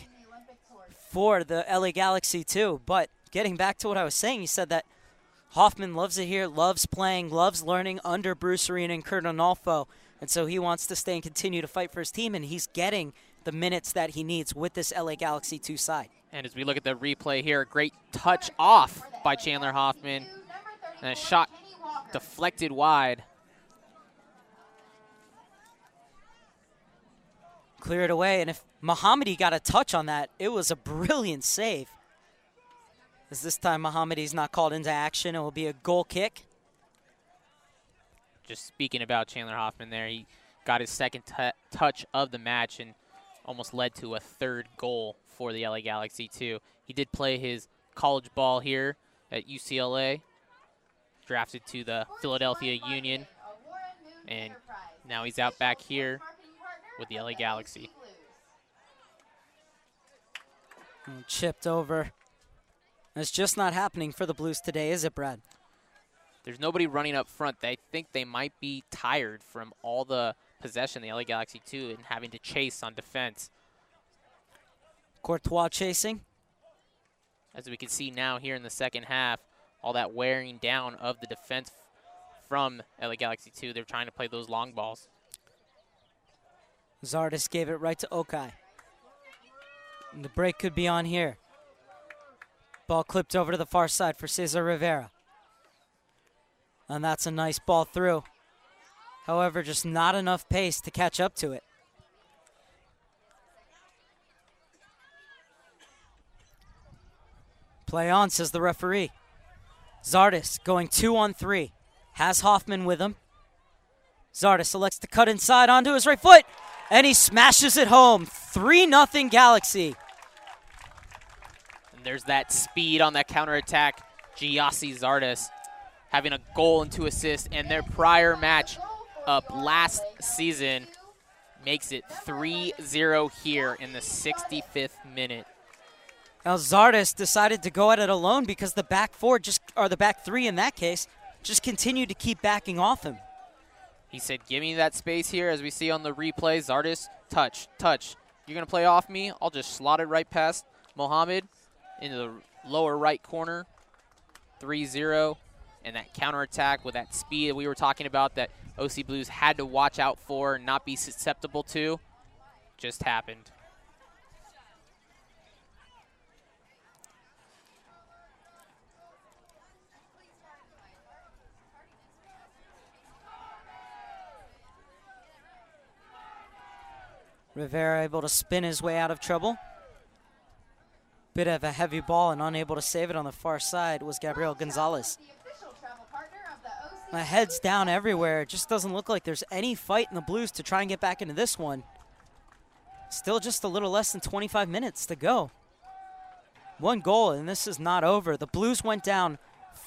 Speaker 4: for the LA Galaxy too. But getting back to what I was saying, he said that Hoffman loves it here, loves playing, loves learning under Bruce Arena and Kurt Onalfo. And so he wants to stay and continue to fight for his team, and he's getting the minutes that he needs with this LA Galaxy 2 side.
Speaker 6: And as we look at the replay here, a great touch off by Chandler Hoffman. And a shot deflected wide.
Speaker 4: Cleared away, and if Mohammadi got a touch on that, it was a brilliant save. As this time Mohammadi's not called into action, it will be a goal kick.
Speaker 6: Just speaking about Chandler Hoffman there, he got his second touch of the match and almost led to a third goal for the LA Galaxy 2. He did play his college ball here at UCLA, drafted to the Philadelphia Union, and now he's out back here with the LA Galaxy.
Speaker 4: And chipped over. It's just not happening for the Blues today, is it, Brad?
Speaker 6: There's nobody running up front. They think they might be tired from all the possession, the LA Galaxy 2, and having to chase on defense.
Speaker 4: Courtois chasing.
Speaker 6: As we can see now here in the second half, all that wearing down of the defense from LA Galaxy 2. They're trying to play those long balls.
Speaker 4: Zardes gave it right to Okai. And the break could be on here. Ball clipped over to the far side for Cesar Rivera. And that's a nice ball through. However, just not enough pace to catch up to it. Play on, says the referee. Zardes going 2-on-3. Has Hoffman with him. Zardes elects to cut inside onto his right foot. And he smashes it home. 3-0 Galaxy.
Speaker 6: And there's that speed on that counterattack. Giassi Zardes having a goal and 2 assists. And their prior match up last season makes it 3-0 here in the 65th minute.
Speaker 4: Now Zardes decided to go at it alone because the back four, or the back three in that case, just continued to keep backing off him.
Speaker 6: He said, give me that space here, as we see on the replay. Zardes, touch, touch. You're going to play off me? I'll just slot it right past Mohammed into the lower right corner. 3-0. And that counterattack with that speed that we were talking about that OC Blues had to watch out for and not be susceptible to, just happened.
Speaker 4: Rivera able to spin his way out of trouble. Bit of a heavy ball and unable to save it on the far side was Gabriel Gonzalez. My head's down everywhere. It just doesn't look like there's any fight in the Blues to try and get back into this one. Still just a little less than 25 minutes to go. 1 goal, and this is not over. The Blues went down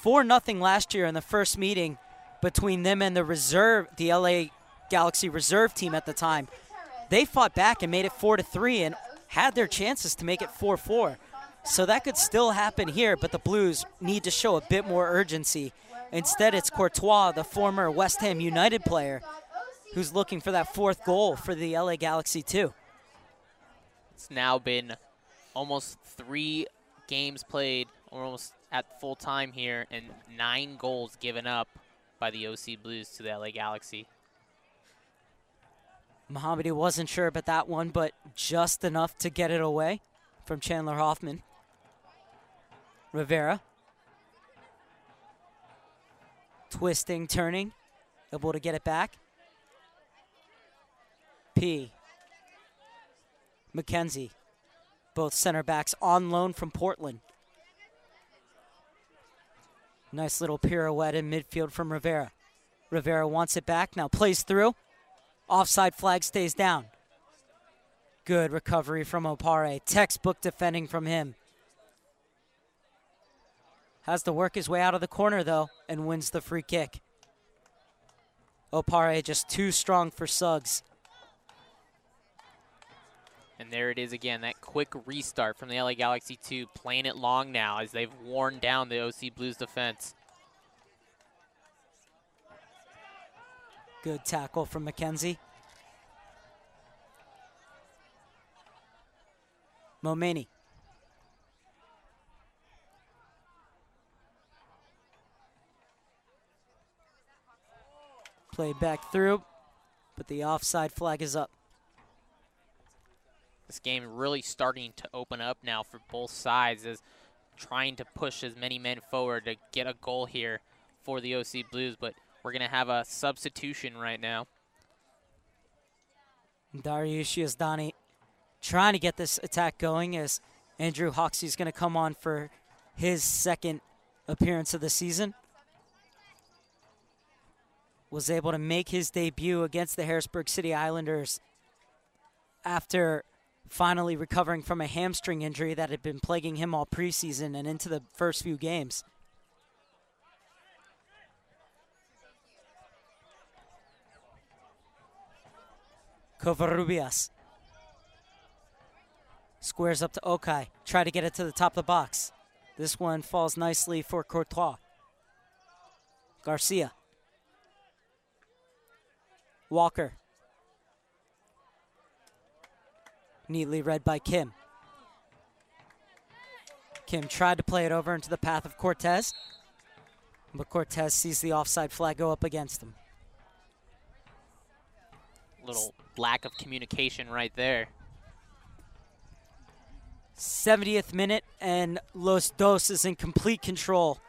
Speaker 4: 4-0 last year in the first meeting between them and the LA Galaxy reserve team at the time. They fought back and made it 4-3 and had their chances to make it 4-4. So that could still happen here, but the Blues need to show a bit more urgency. Instead, it's Courtois, the former West Ham United player, who's looking for that 4th goal for the LA Galaxy too.
Speaker 6: It's now been almost 3 games played, almost at full time here, and 9 goals given up by the OC Blues to the LA Galaxy.
Speaker 4: Mohamedi wasn't sure about that one, but just enough to get it away from Chandler Hoffman. Rivera. Twisting, turning, able to get it back. P. McKenzie. Both center backs on loan from Portland. Nice little pirouette in midfield from Rivera. Rivera wants it back, now plays through. Offside flag stays down. Good recovery from Opare. Textbook defending from him. Has to work his way out of the corner, though, and wins the free kick. Opare just too strong for Suggs.
Speaker 6: And there it is again, that quick restart from the LA Galaxy 2, playing it long now as they've worn down the OC Blues defense.
Speaker 4: Good tackle from McKenzie. Momeni. Played back through, but the offside flag is up.
Speaker 6: This game really starting to open up now for both sides, as trying to push as many men forward to get a goal here for the OC Blues, but we're going to have a substitution right now.
Speaker 4: Dariush Yazdani trying to get this attack going as Andrew Hoxie is going to come on for his 2nd appearance of the season. Was able to make his debut against the Harrisburg City Islanders after finally recovering from a hamstring injury that had been plaguing him all preseason and into the first few games. Covarrubias squares up to Okai. Try to get it to the top of the box. This one falls nicely for Courtois. Garcia. Walker. Neatly read by Kim. Kim tried to play it over into the path of Cortez, but Cortez sees the offside flag go up against him.
Speaker 6: Little lack of communication right there.
Speaker 4: 70th minute, and Los Dos is in complete control.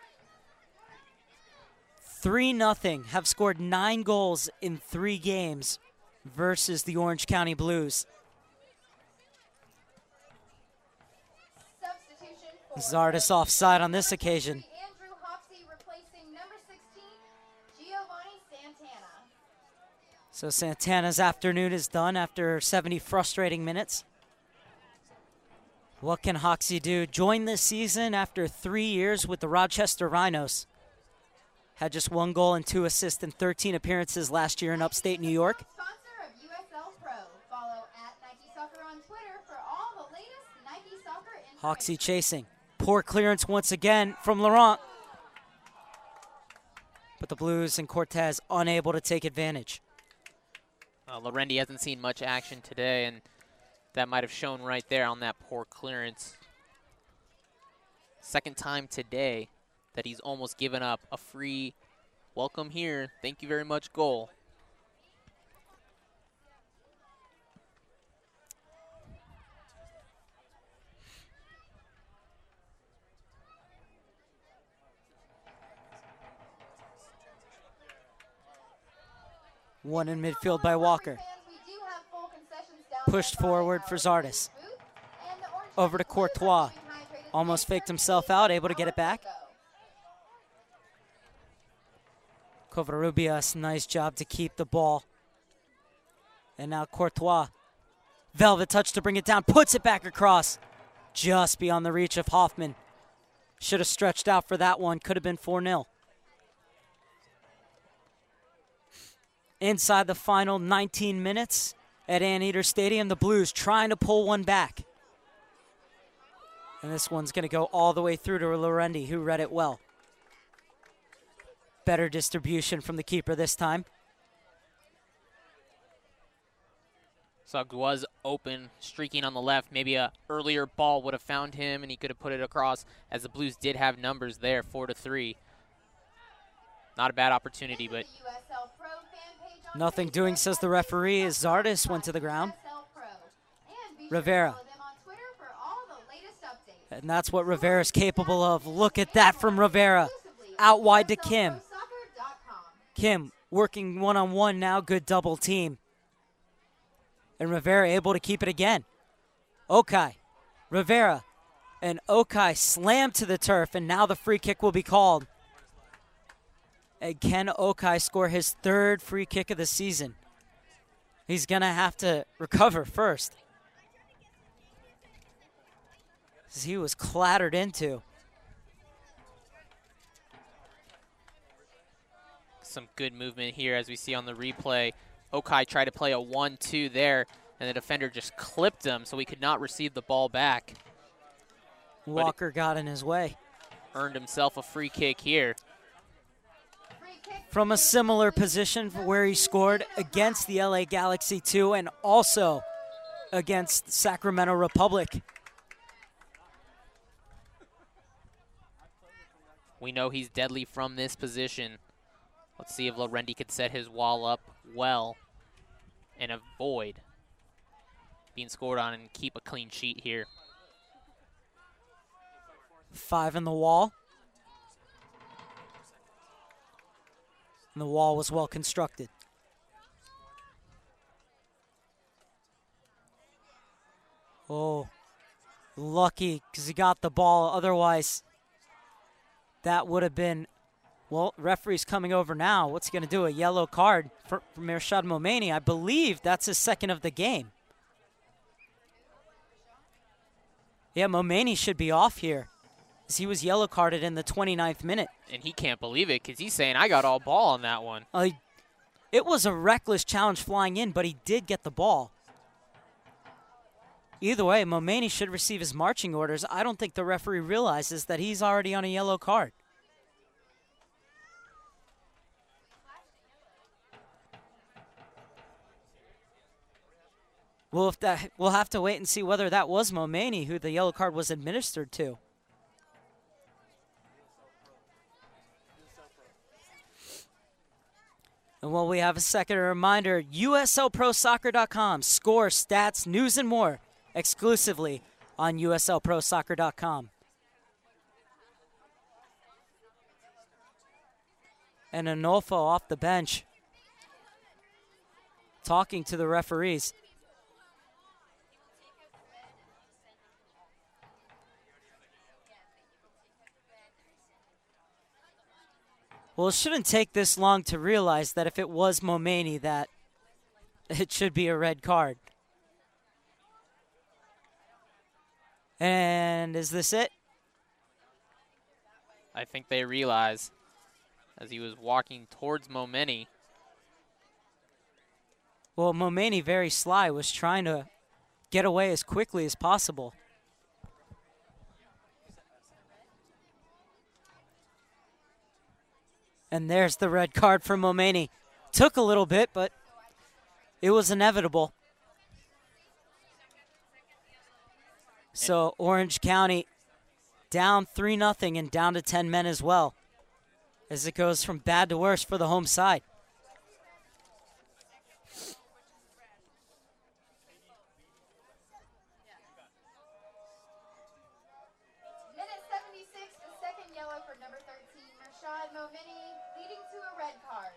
Speaker 4: 3-0, have scored 9 goals in 3 games versus the Orange County Blues. Zardes offside on this occasion.
Speaker 5: Andrew Hoxie replacing number 16, Giovanni Santana.
Speaker 4: So Santana's afternoon is done after 70 frustrating minutes. What can Hoxie do? Join this season after 3 years with the Rochester Rhinos. Had just 1 goal and 2 assists in 13 appearances last year in upstate New York.
Speaker 5: Sponsor of USL Pro. Follow @Nike Soccer on Twitter for all the latest Nike Soccer insights.
Speaker 4: Hoxie chasing. Poor clearance once again from Laurent. but the Blues and Cortez unable to take advantage.
Speaker 6: Lorendi hasn't seen much action today, and that might have shown right there on that poor clearance. Second time today that he's almost given up a free welcome here, thank you very much goal.
Speaker 4: One in midfield by Walker. Pushed forward for Zardes. Over to Courtois. Almost faked himself out, able to get it back. Covarrubias, nice job to keep the ball. And now Courtois. Velvet touch to bring it down, puts it back across. Just beyond the reach of Hoffman. Should have stretched out for that one, could have been 4-0. Inside the final 19 minutes at Anteater Stadium, the Blues trying to pull one back. And this one's going to go all the way through to Lorendi, who read it well. Better distribution from the keeper this time.
Speaker 6: Suggs was open, streaking on the left. Maybe a earlier ball would have found him, and he could have put it across, as the Blues did have numbers there, 4-3. Not a bad opportunity, but
Speaker 4: nothing doing, says the referee, as Zardes went to the ground. Rivera. And that's what Rivera's capable of. Look at that from Rivera. Out wide to Kim. Kim working one-on-one now, good double team. And Rivera able to keep it again. Okai, Rivera, and Okai slammed to the turf, and now the free kick will be called. And can Okai score his third free kick of the season? He's going to have to recover first, as he was clattered into.
Speaker 6: Some good movement here as we see on the replay. Okai tried to play a 1-2 there, and the defender just clipped him, so he could not receive the ball back.
Speaker 4: Walker got in his way.
Speaker 6: Earned himself a free kick here.
Speaker 4: From a similar position where he scored against the LA Galaxy 2 and also against Sacramento Republic.
Speaker 6: We know he's deadly from this position. Let's see if Lorendi could set his wall up well and avoid being scored on and keep a clean sheet here.
Speaker 4: 5 in the wall. And the wall was well constructed. Oh, lucky because he got the ball. Otherwise, that would have been, well, referee's coming over now. What's he going to do? A yellow card for Mirshad Momeni. I believe that's his second of the game. Yeah, Momeni should be off here, as he was yellow carded in the 29th minute.
Speaker 6: And he can't believe it because he's saying, I got all ball on that one.
Speaker 4: It was a reckless challenge flying in, but he did get the ball. Either way, Momeni should receive his marching orders. I don't think the referee realizes that he's already on a yellow card. We'll have to wait and see whether that was Momeni who the yellow card was administered to. And while we have a second, a reminder, USLProSoccer.com. Score, stats, news, and more exclusively on USLProSoccer.com. And Anolfo off the bench, talking to the referees. Well, it shouldn't take this long to realize that if it was Momeni, that it should be a red card. And is this it?
Speaker 6: I think they realize as he was walking towards Momeni.
Speaker 4: Well, Momeni, very sly, was trying to get away as quickly as possible. And there's the red card for Momeni. Took a little bit, but it was inevitable. So Orange County down 3-0 and down to 10 men as well, as it goes from bad to worse for the home side.
Speaker 5: Minute 76, the second yellow for number 13, Rashad Momeni, leading to a red card.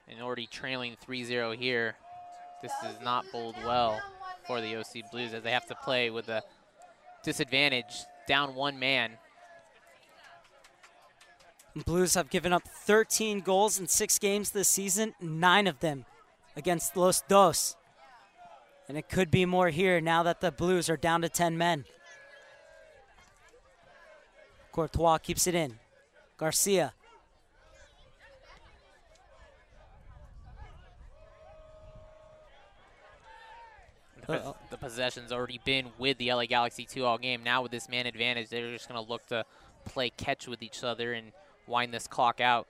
Speaker 6: And already trailing 3-0 here. This does not bode well for the OC Blues as they have to play with a disadvantage, down one man.
Speaker 4: Blues have given up 13 goals in 6 games this season, 9 of them against Los Dos. And it could be more here now that the Blues are down to 10 men. Courtois keeps it in. Garcia.
Speaker 6: The possession's already been with the LA Galaxy 2 all game. Now with this man advantage, they're just going to look to play catch with each other and wind this clock out.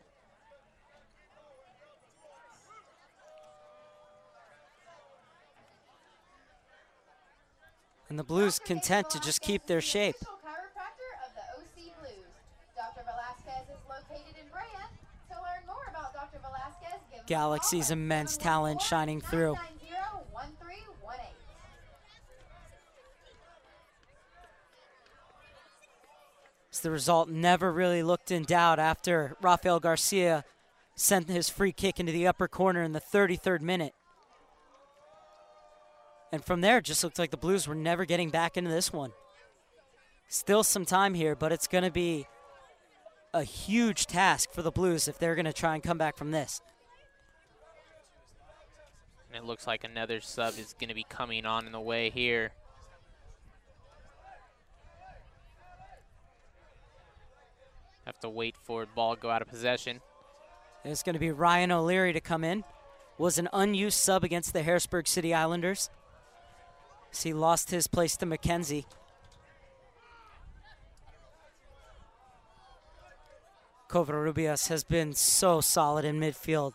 Speaker 4: And the Blues content to just keep their shape.
Speaker 5: Chiropractor of the OC Blues. Dr. Velasquez is located in Brea. To learn more about Dr. Velasquez, give him a
Speaker 4: Galaxy's
Speaker 5: call at
Speaker 4: immense talent shining through.
Speaker 5: 990-1318.
Speaker 4: The result never really looked in doubt after Rafael Garcia sent his free kick into the upper corner in the 33rd minute. And from there, it just looked like the Blues were never getting back into this one. Still some time here, but it's going to be a huge task for the Blues if they're going to try and come back from this.
Speaker 6: And it looks like another sub is going to be coming on in the way here. Have to wait for the ball to go out of possession.
Speaker 4: It's going to be Ryan O'Leary to come in. Was an unused sub against the Harrisburg City Islanders. So he lost his place to McKenzie. Covarrubias has been so solid in midfield.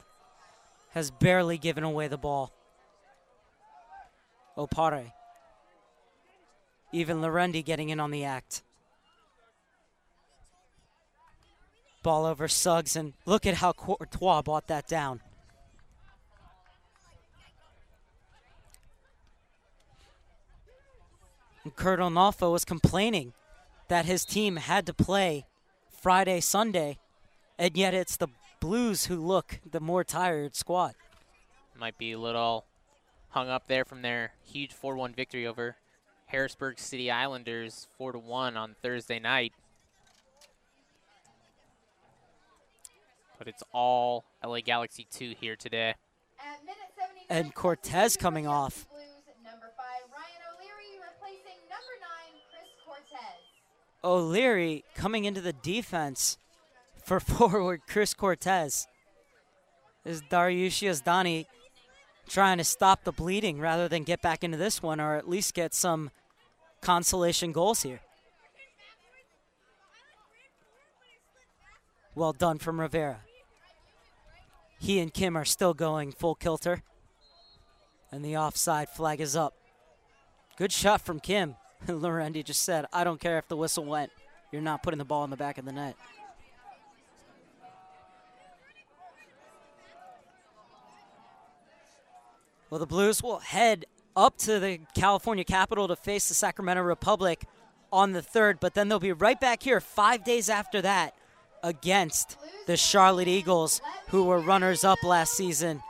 Speaker 4: Has barely given away the ball. Opare. Even Lorendi getting in on the act. Ball over Suggs, and look at how Courtois brought that down. And Kurt Onalfo was complaining that his team had to play Friday, Sunday, and yet it's the Blues who look the more tired squad.
Speaker 6: Might be a little hung up there from their huge 4-1 victory over Harrisburg City Islanders, 4-1 on Thursday night. But it's all LA Galaxy 2 here today.
Speaker 5: At minute 79,
Speaker 4: And Cortez coming off.
Speaker 5: Blues, number 5, Ryan O'Leary, replacing number 9, Chris Cortez.
Speaker 4: O'Leary coming into the defense for forward Chris Cortez. Is Dariush Yazdani trying to stop the bleeding rather than get back into this one, or at least get some consolation goals here. Well done from Rivera. He and Kim are still going full kilter. And the offside flag is up. Good shot from Kim. Lorendi just said, I don't care if the whistle went. You're not putting the ball in the back of the net. Well, the Blues will head up to the California Capitol to face the Sacramento Republic on the 3rd, but then they'll be right back here 5 days after that against the Charlotte Eagles, who were runners-up last season,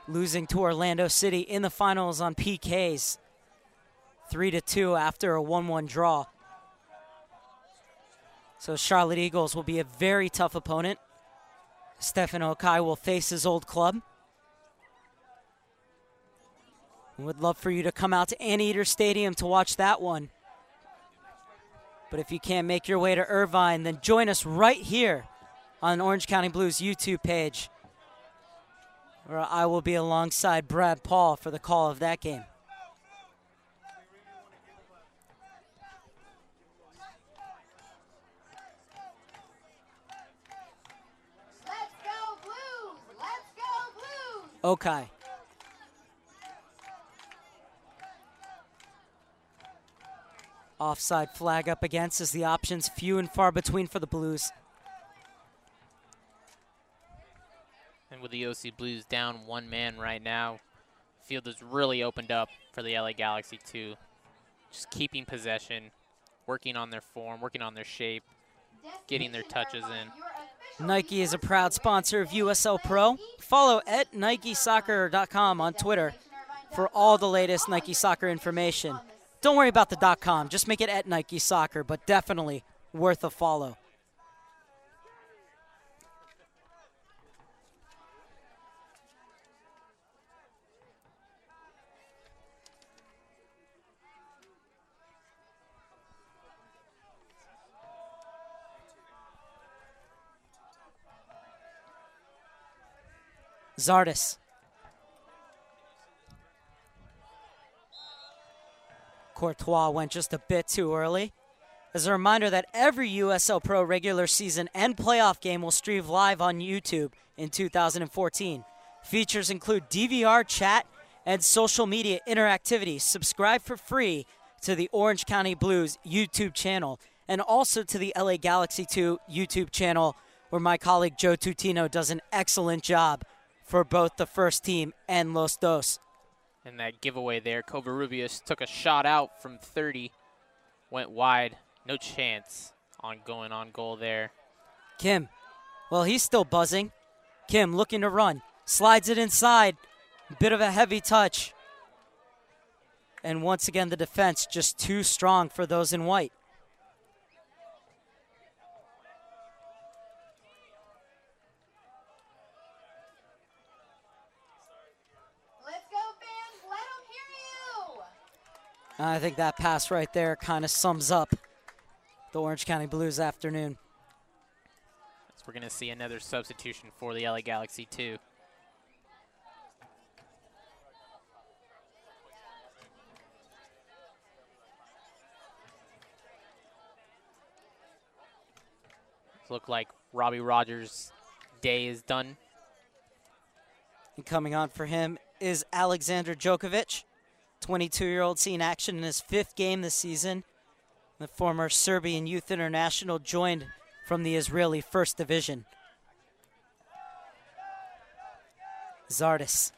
Speaker 4: losing to Orlando City in the finals on PKs, 3-2 after a 1-1 draw. So Charlotte Eagles will be a very tough opponent. Stefan Okai will face his old club. Would love for you to come out to Anteater Stadium to watch that one. But if you can't make your way to Irvine, then join us right here on Orange County Blues YouTube page, where I will be alongside Brad Paul for the call of that game. Okai. Offside flag up against as the options few and far between for the Blues.
Speaker 6: And with the OC Blues down one man right now, field is really opened up for the LA Galaxy too. Just keeping possession, working on their form, working on their shape, getting their touches in.
Speaker 4: Nike is a proud sponsor of USL Pro. Follow at NikeSoccer.com on Twitter for all the latest Nike Soccer information. Don't worry about the .com, just make it at Nike Soccer, but definitely worth a follow. Zardes. Courtois went just a bit too early. As a reminder that every USL Pro regular season and playoff game will stream live on YouTube in 2014. Features include DVR, chat, and social media interactivity. Subscribe for free to the Orange County Blues YouTube channel and also to the LA Galaxy 2 YouTube channel, where my colleague Joe Tutino does an excellent job for both the first team and Los Dos.
Speaker 6: And that giveaway there, Covarrubias took a shot out from 30, went wide, no chance on going on goal there.
Speaker 4: Kim, well, he's still buzzing. Kim looking to run, slides it inside, bit of a heavy touch. And once again, the defense just too strong for those in white. I think that pass right there kind of sums up the Orange County Blues afternoon.
Speaker 6: So we're going to see another substitution for the LA Galaxy too. Look like Robbie Rogers' day is done.
Speaker 4: And coming on for him is Alexander Djokovic. 22-year-old seeing action in his 5th game this season. The former Serbian youth international joined from the Israeli First Division. Zardes.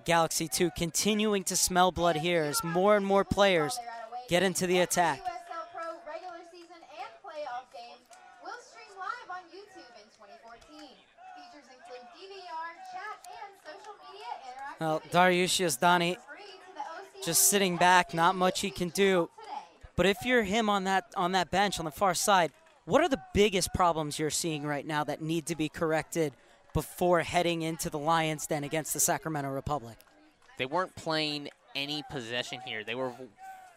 Speaker 4: Galaxy 2 continuing to smell blood here as more and more players get into the attack. Well, Dariush Yazdani just sitting back, not much he can do. But if you're him on that bench on the far side, what are the biggest problems you're seeing right now that need to be corrected before heading into the Lions' Den against the Sacramento Republic?
Speaker 6: They weren't playing any possession here. They were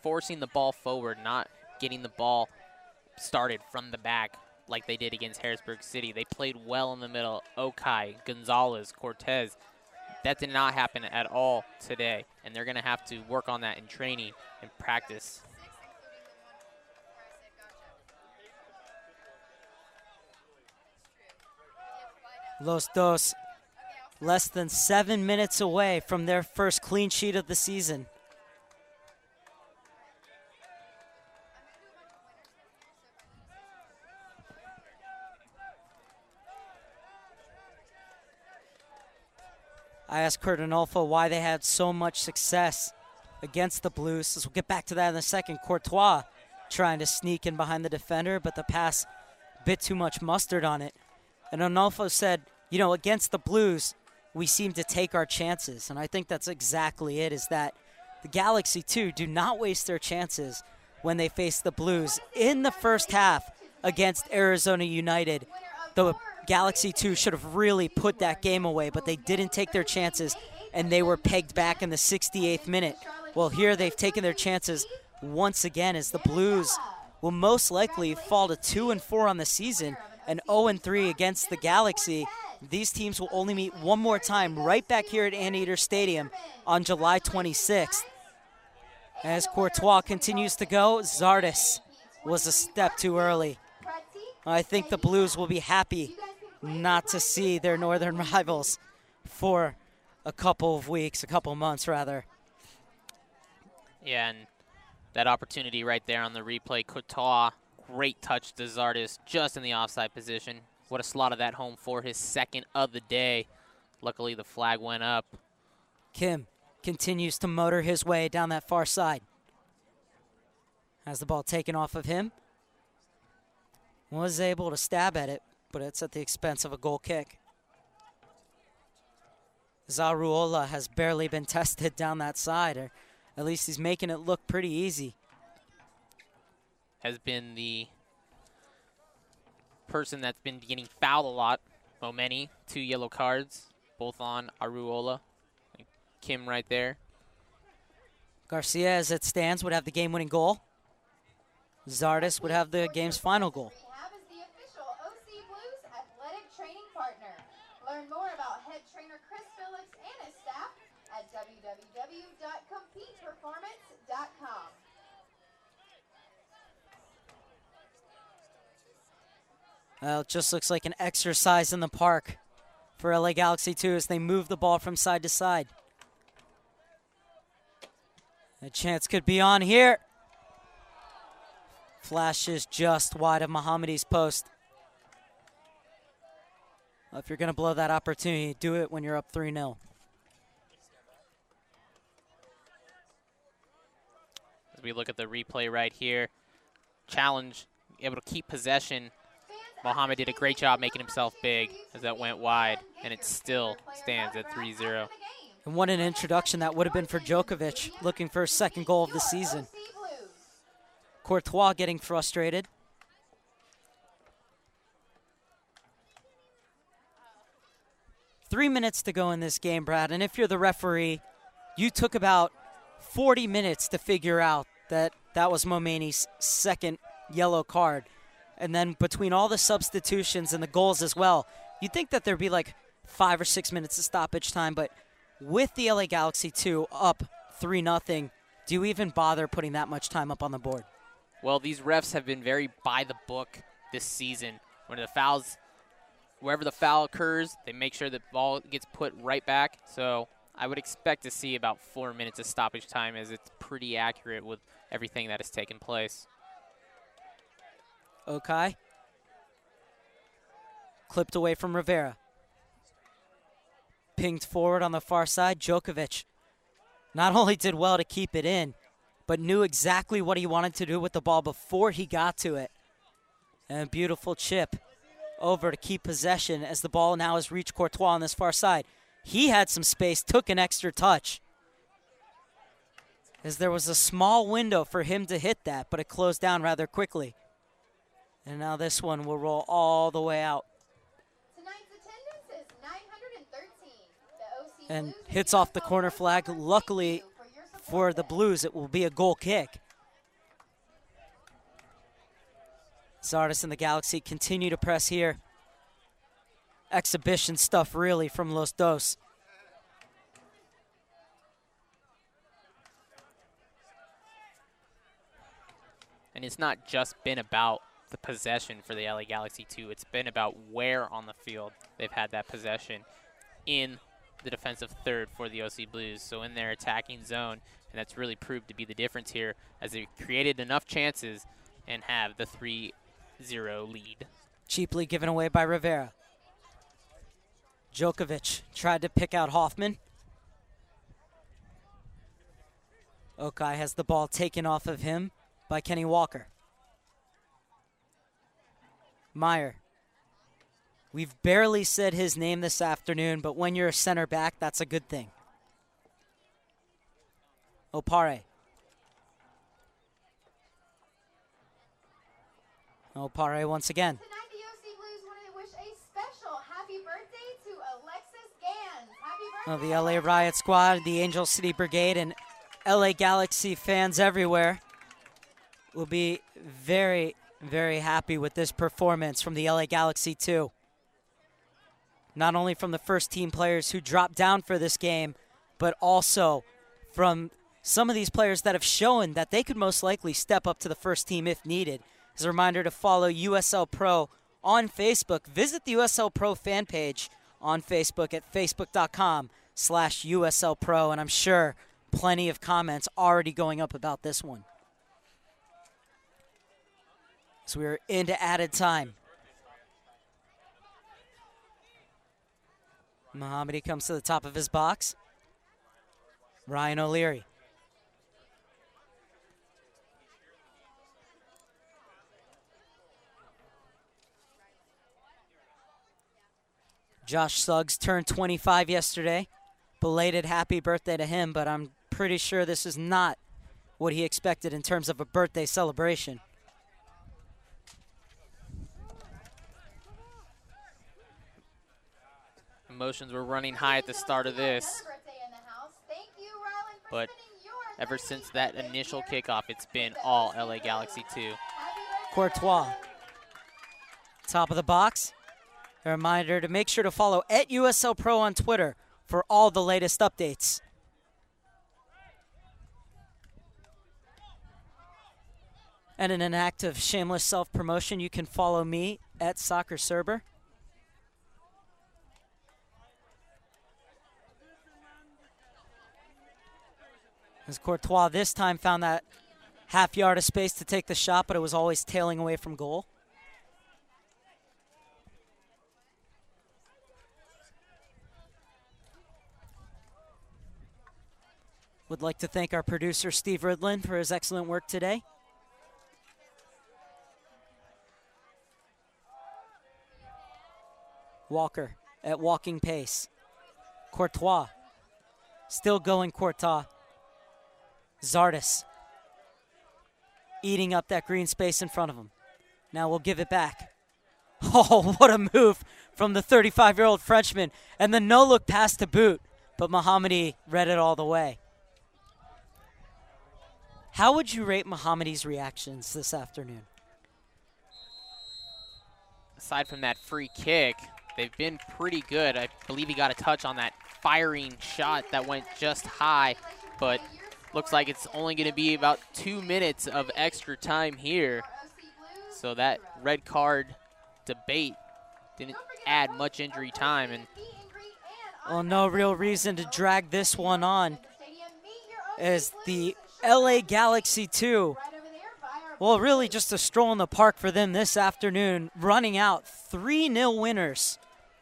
Speaker 6: forcing the ball forward, not getting the ball started from the back like they did against Harrisburg City. They played well in the middle. Okai, Gonzalez, Cortez. That did not happen at all today, and they're going to have to work on that in training and practice.
Speaker 4: Los Dos, less than 7 minutes away from their first clean sheet of the season. I asked Kurt Anolfo why they had so much success against the Blues. We'll get back to that in a second. Courtois trying to sneak in behind the defender, but the pass, a bit too much mustard on it. And Anolfo said, you know, against the Blues, we seem to take our chances. And I think that's exactly it, is that the Galaxy, too, do not waste their chances when they face the Blues. In the first half against Arizona United, the Galaxy 2 should have really put that game away, but they didn't take their chances, and they were pegged back in the 68th minute. Well, here they've taken their chances once again, as the Blues will most likely fall to 2-4 on the season and 0-3 against the Galaxy. These teams will only meet one more time right back here at Anteater Stadium on July 26th. As Courtois continues to go, Zardes was a step too early. I think the Blues will be happy not to see their northern rivals for a couple of weeks, a couple of months rather.
Speaker 6: Yeah, and that opportunity right there on the replay, Courtois, great touch to Zardes, just in the offside position. Would have slotted that home for his second of the day. Luckily, the flag went up.
Speaker 4: Kim continues to motor his way down that far side. Has the ball taken off of him. Was able to stab at it, but it's at the expense of a goal kick. Zaruola has barely been tested down that side, or at least he's making it look pretty easy.
Speaker 6: Has been the person that's been getting fouled a lot. Momeni, 2 yellow cards, both on Aruola. Kim right there.
Speaker 4: Garcia, as it stands, would have the game-winning goal. Zardes would have the game's final goal.
Speaker 5: Rehab is the official OC Blues athletic training partner. Learn more about head trainer Chris Phillips and his staff at www.competeperformance.com.
Speaker 4: Well, it just looks like an exercise in the park for LA Galaxy 2 as they move the ball from side to side. A chance could be on here. Flashes just wide of Mohammedi's post. Well, if you're going to blow that opportunity, do it when you're up 3-0.
Speaker 6: As we look at the replay right here, challenge, able to keep possession. Mohammed did a great job making himself big as that went wide, and it still stands at 3-0.
Speaker 4: And what an introduction that would have been for Djokovic, looking for his second goal of the season. Courtois getting frustrated. Three minutes to go in this game, Brad, and if you're the referee, you took about 40 minutes to figure out that that was Momeni's second yellow card. And then between all the substitutions and the goals as well, you'd think that there'd be like 5 or 6 minutes of stoppage time, but with the LA Galaxy 2 up 3-0, do you even bother putting that much time up on the board?
Speaker 6: Well, these refs have been very by the book this season. When the fouls, wherever the foul occurs, they make sure the ball gets put right back. So I would expect to see about 4 minutes of stoppage time, as it's pretty accurate with everything that has taken place.
Speaker 4: Okay. Clipped away from Rivera. Pinged forward on the far side. Djokovic not only did well to keep it in, but knew exactly what he wanted to do with the ball before he got to it. And a beautiful chip over to keep possession as the ball now has reached Courtois on this far side. He had some space, took an extra touch, as there was a small window for him to hit that, but it closed down rather quickly. And now this one will roll all the way out.
Speaker 5: Tonight's attendance is 913. The OC
Speaker 4: And
Speaker 5: Blues
Speaker 4: hits off the corner flag. Luckily for the Blues, it will be a goal kick. Zardes and the Galaxy continue to press here. Exhibition stuff, really, from Los Dos.
Speaker 6: And it's not just been about the possession for the LA Galaxy 2. It's been about where on the field they've had that possession in the defensive third for the OC Blues. So in their attacking zone, and that's really proved to be the difference here, as they've created enough chances and have the 3-0 lead.
Speaker 4: Cheaply given away by Rivera. Djokovic tried to pick out Hoffman. Okai has the ball taken off of him by Kenny Walker. Meyer. We've barely said his name this afternoon, but when you're a center back, that's a good thing. Opare. Opare once again.
Speaker 5: Tonight, the OC Blues wanted to wish a special happy birthday to Alexis Gans. Happy birthday!
Speaker 4: The LA Riot Squad, the Angel City Brigade, and LA Galaxy fans everywhere will be very, very happy with this performance from the LA Galaxy 2. Not only from the first team players who dropped down for this game, but also from some of these players that have shown that they could most likely step up to the first team if needed. As a reminder to follow USL Pro on Facebook. Visit the USL Pro fan page on Facebook at facebook.com/USLPro, and I'm sure plenty of comments already going up about this one. So we're into added time. Mohammadi comes to the top of his box. Ryan O'Leary. Josh Suggs turned 25 yesterday. Belated happy birthday to him, but I'm pretty sure this is not what he expected in terms of a birthday celebration.
Speaker 6: Emotions were running high at the start of this. But ever since that initial kickoff, it's been all LA Galaxy 2.
Speaker 4: Courtois. Top of the box. A reminder to make sure to follow at USL Pro on Twitter for all the latest updates. And in an act of shameless self-promotion, you can follow me at Soccer Cerber. As Courtois this time found that half yard of space to take the shot, but it was always tailing away from goal. Would like to thank our producer, Steve Ridlin, for his excellent work today. Walker at walking pace. Courtois. Still going Courtois. Zardes. Eating up that green space in front of him. Now we'll give it back. Oh, what a move from the 35-year-old Frenchman. And the no-look pass to boot. But Mohammadi read it all the way. How would you rate Mohammadi's reactions this afternoon?
Speaker 6: Aside from that free kick, they've been pretty good. I believe he got a touch on that firing shot that went just high, but looks like it's only going to be about 2 minutes of extra time here. So that red card debate didn't add much injury time. And
Speaker 4: well, no real reason to drag this one on as the LA Galaxy 2, well, really just a stroll in the park for them this afternoon, running out 3-0 winners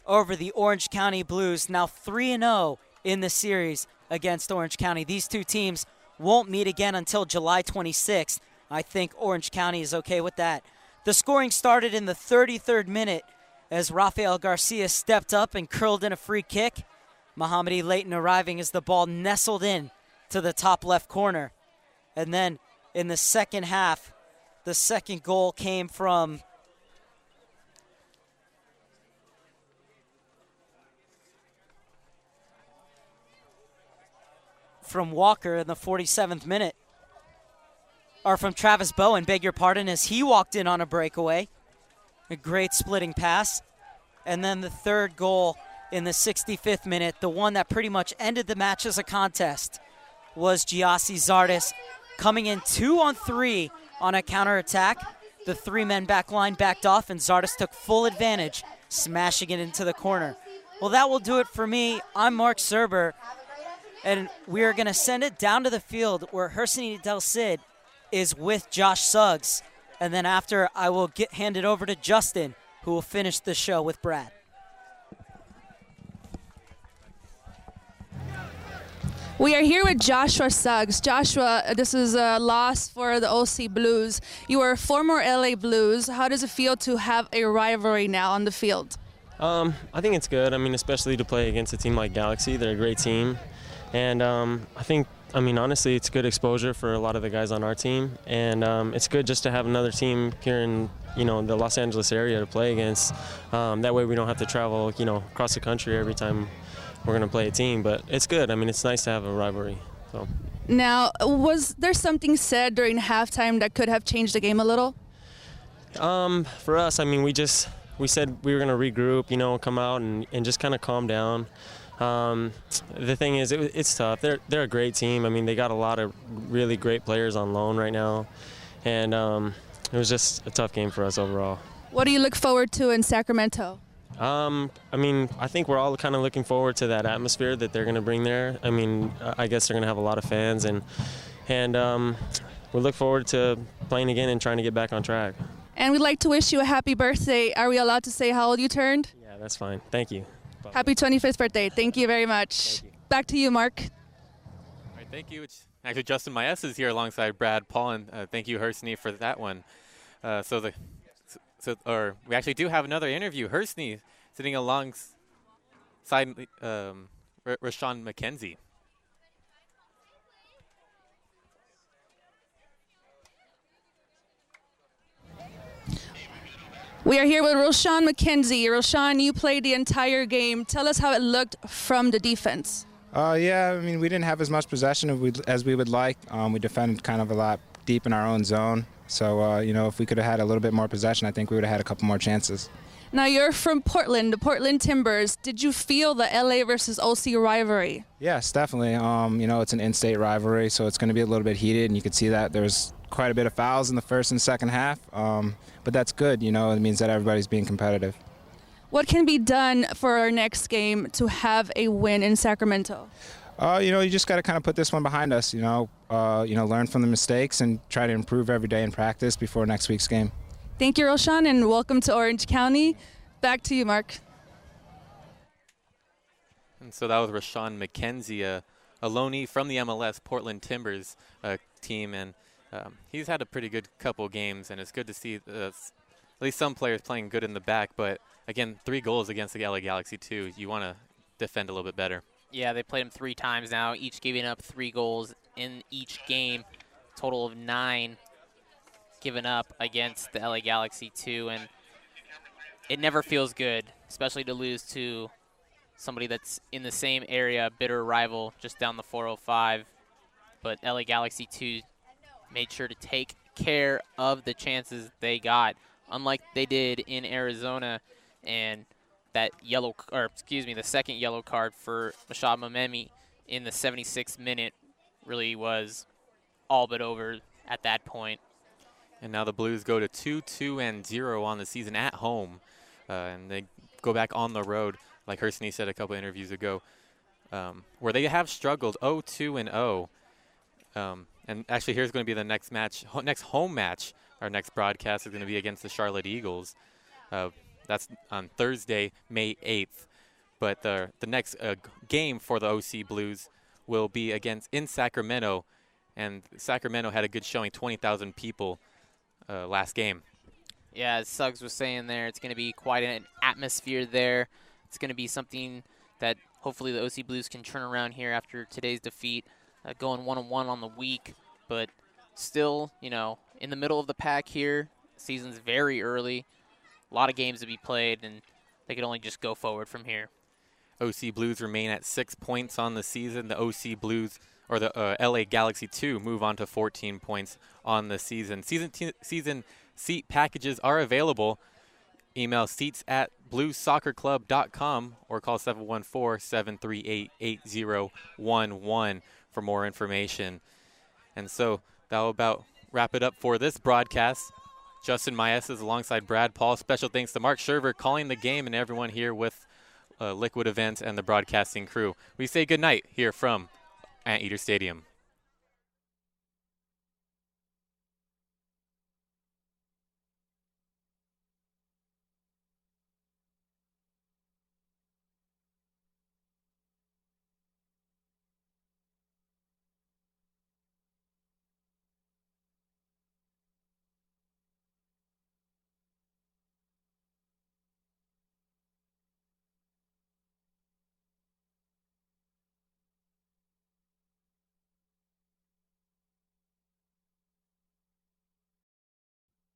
Speaker 4: over the Orange County Blues, now 3-0 in the series against Orange County. These two teams won't meet again until July 26th. I think Orange County is okay with that. The scoring started in the 33rd minute as Rafael Garcia stepped up and curled in a free kick. Mohammadi Leighton arriving as the ball nestled in to the top left corner. And then in the second half, the second goal came from Walker in the 47th minute. Or from Travis Bowen, beg your pardon, as he walked in on a breakaway. A great splitting pass. And then the third goal in the 65th minute, the one that pretty much ended the match as a contest, was Giassi Zardes coming in 2-on-3 on a counterattack. The three-men back line backed off, and Zardes took full advantage, smashing it into the corner. Well, that will do it for me. I'm Mark Cerber, and we are going to send it down to the field where Herciny Del Cid is with Josh Suggs. And then after, I will hand it over to Justin, who will finish the show with Brad.
Speaker 8: We are here with Joshua Suggs. Joshua, this is a loss for the OC Blues. You are a former LA Blues. How does it feel to have a rivalry now on the field?
Speaker 9: I think it's good. I mean, especially to play against a team like Galaxy. They're a great team. And honestly, it's good exposure for a lot of the guys on our team. And it's good just to have another team here in, the Los Angeles area to play against. That way we don't have to travel, across the country every time we're going to play a team. But it's good. I mean, it's nice to have a rivalry. So.
Speaker 8: Now, was there something said during halftime that could have changed the game a little?
Speaker 9: For us, I mean, we said we were going to regroup, come out and just kind of calm down. The thing is, it's tough. They're a great team. I mean, they got a lot of really great players on loan right now. And it was just a tough game for us overall.
Speaker 8: What do you look forward to in Sacramento?
Speaker 9: I mean, I think we're all kind of looking forward to that atmosphere that they're going to bring there. I mean, I guess they're going to have a lot of fans, and we look forward to playing again and trying to get back on track.
Speaker 8: And we'd like to wish you a happy birthday. Are we allowed to say how old you turned?
Speaker 9: Yeah, that's fine. Thank you. Bye.
Speaker 8: Happy 25th birthday. Thank you very much. Back to you, Mark.
Speaker 1: All right, thank you. Actually, Justin Maes is here alongside Brad Paul, and thank you, Hersney, for that one. We actually do have another interview. Hersney sitting alongside Rashawn McKenzie.
Speaker 8: We are here with Rashawn McKenzie. Rashawn, you played the entire game. Tell us how it looked from the defense.
Speaker 10: Yeah, I mean, we didn't have as much possession as we would like. We defended kind of a lot deep in our own zone. So, if we could have had a little bit more possession, I think we would have had a couple more chances.
Speaker 8: Now, you're from Portland, the Portland Timbers. Did you feel the LA versus OC rivalry? Yes, definitely. It's an in-state rivalry, so it's going to be a little bit heated, and you could see that there's quite a bit of fouls in the first and second half. But that's good, it means that everybody's being competitive. What can be done for our next game to have a win in Sacramento? You just got to kind of put this one behind us, learn from the mistakes and try to improve every day in practice before next week's game. Thank you, Roshan, and welcome to Orange County. Back to you, Mark.
Speaker 1: And so that was Rashawn McKenzie, a loanee from the MLS Portland Timbers team, and he's had a pretty good couple games, and it's good to see at least some players playing good in the back. But again, 3 goals against the LA Galaxy too. You want to defend a little bit better.
Speaker 6: Yeah, they played him 3 times now, each giving up 3 goals in each game, total of 9 given up against the LA Galaxy 2, and it never feels good, especially to lose to somebody that's in the same area, a bitter rival just down the 405. But LA Galaxy 2 made sure to take care of the chances they got, unlike they did in Arizona, and that the second yellow card for Mashad Mamemi in the 76th minute really was all but over at that point.
Speaker 1: And now the Blues go to 2-2-0 on the season at home, and they go back on the road, like Hersney said a couple interviews ago, where they have struggled 0-2-0. And actually, here's going to be the next home match. Our next broadcast is going to be against the Charlotte Eagles. That's on Thursday, May 8th. But the next game for the OC Blues will be in Sacramento, and Sacramento had a good showing, 20,000 people last game.
Speaker 6: Yeah, as Suggs was saying there, it's going to be quite an atmosphere there. It's going to be something that hopefully the OC Blues can turn around here after today's defeat, going 1-1 on the week. But still, in the middle of the pack here, season's very early. A lot of games to be played, and they could only just go forward from here.
Speaker 1: OC Blues remain at 6 points on the season. The OC Blues, or the LA Galaxy 2, move on to 14 points on the season. Season seat packages are available. Email seats@bluessoccerclub.com or call 714-738-8011 for more information. And so that will about wrap it up for this broadcast. Justin Maes is alongside Brad Paul. Special thanks to Mark Scherver calling the game and everyone here with Liquid Events and the broadcasting crew. We say good night here from Anteater Stadium.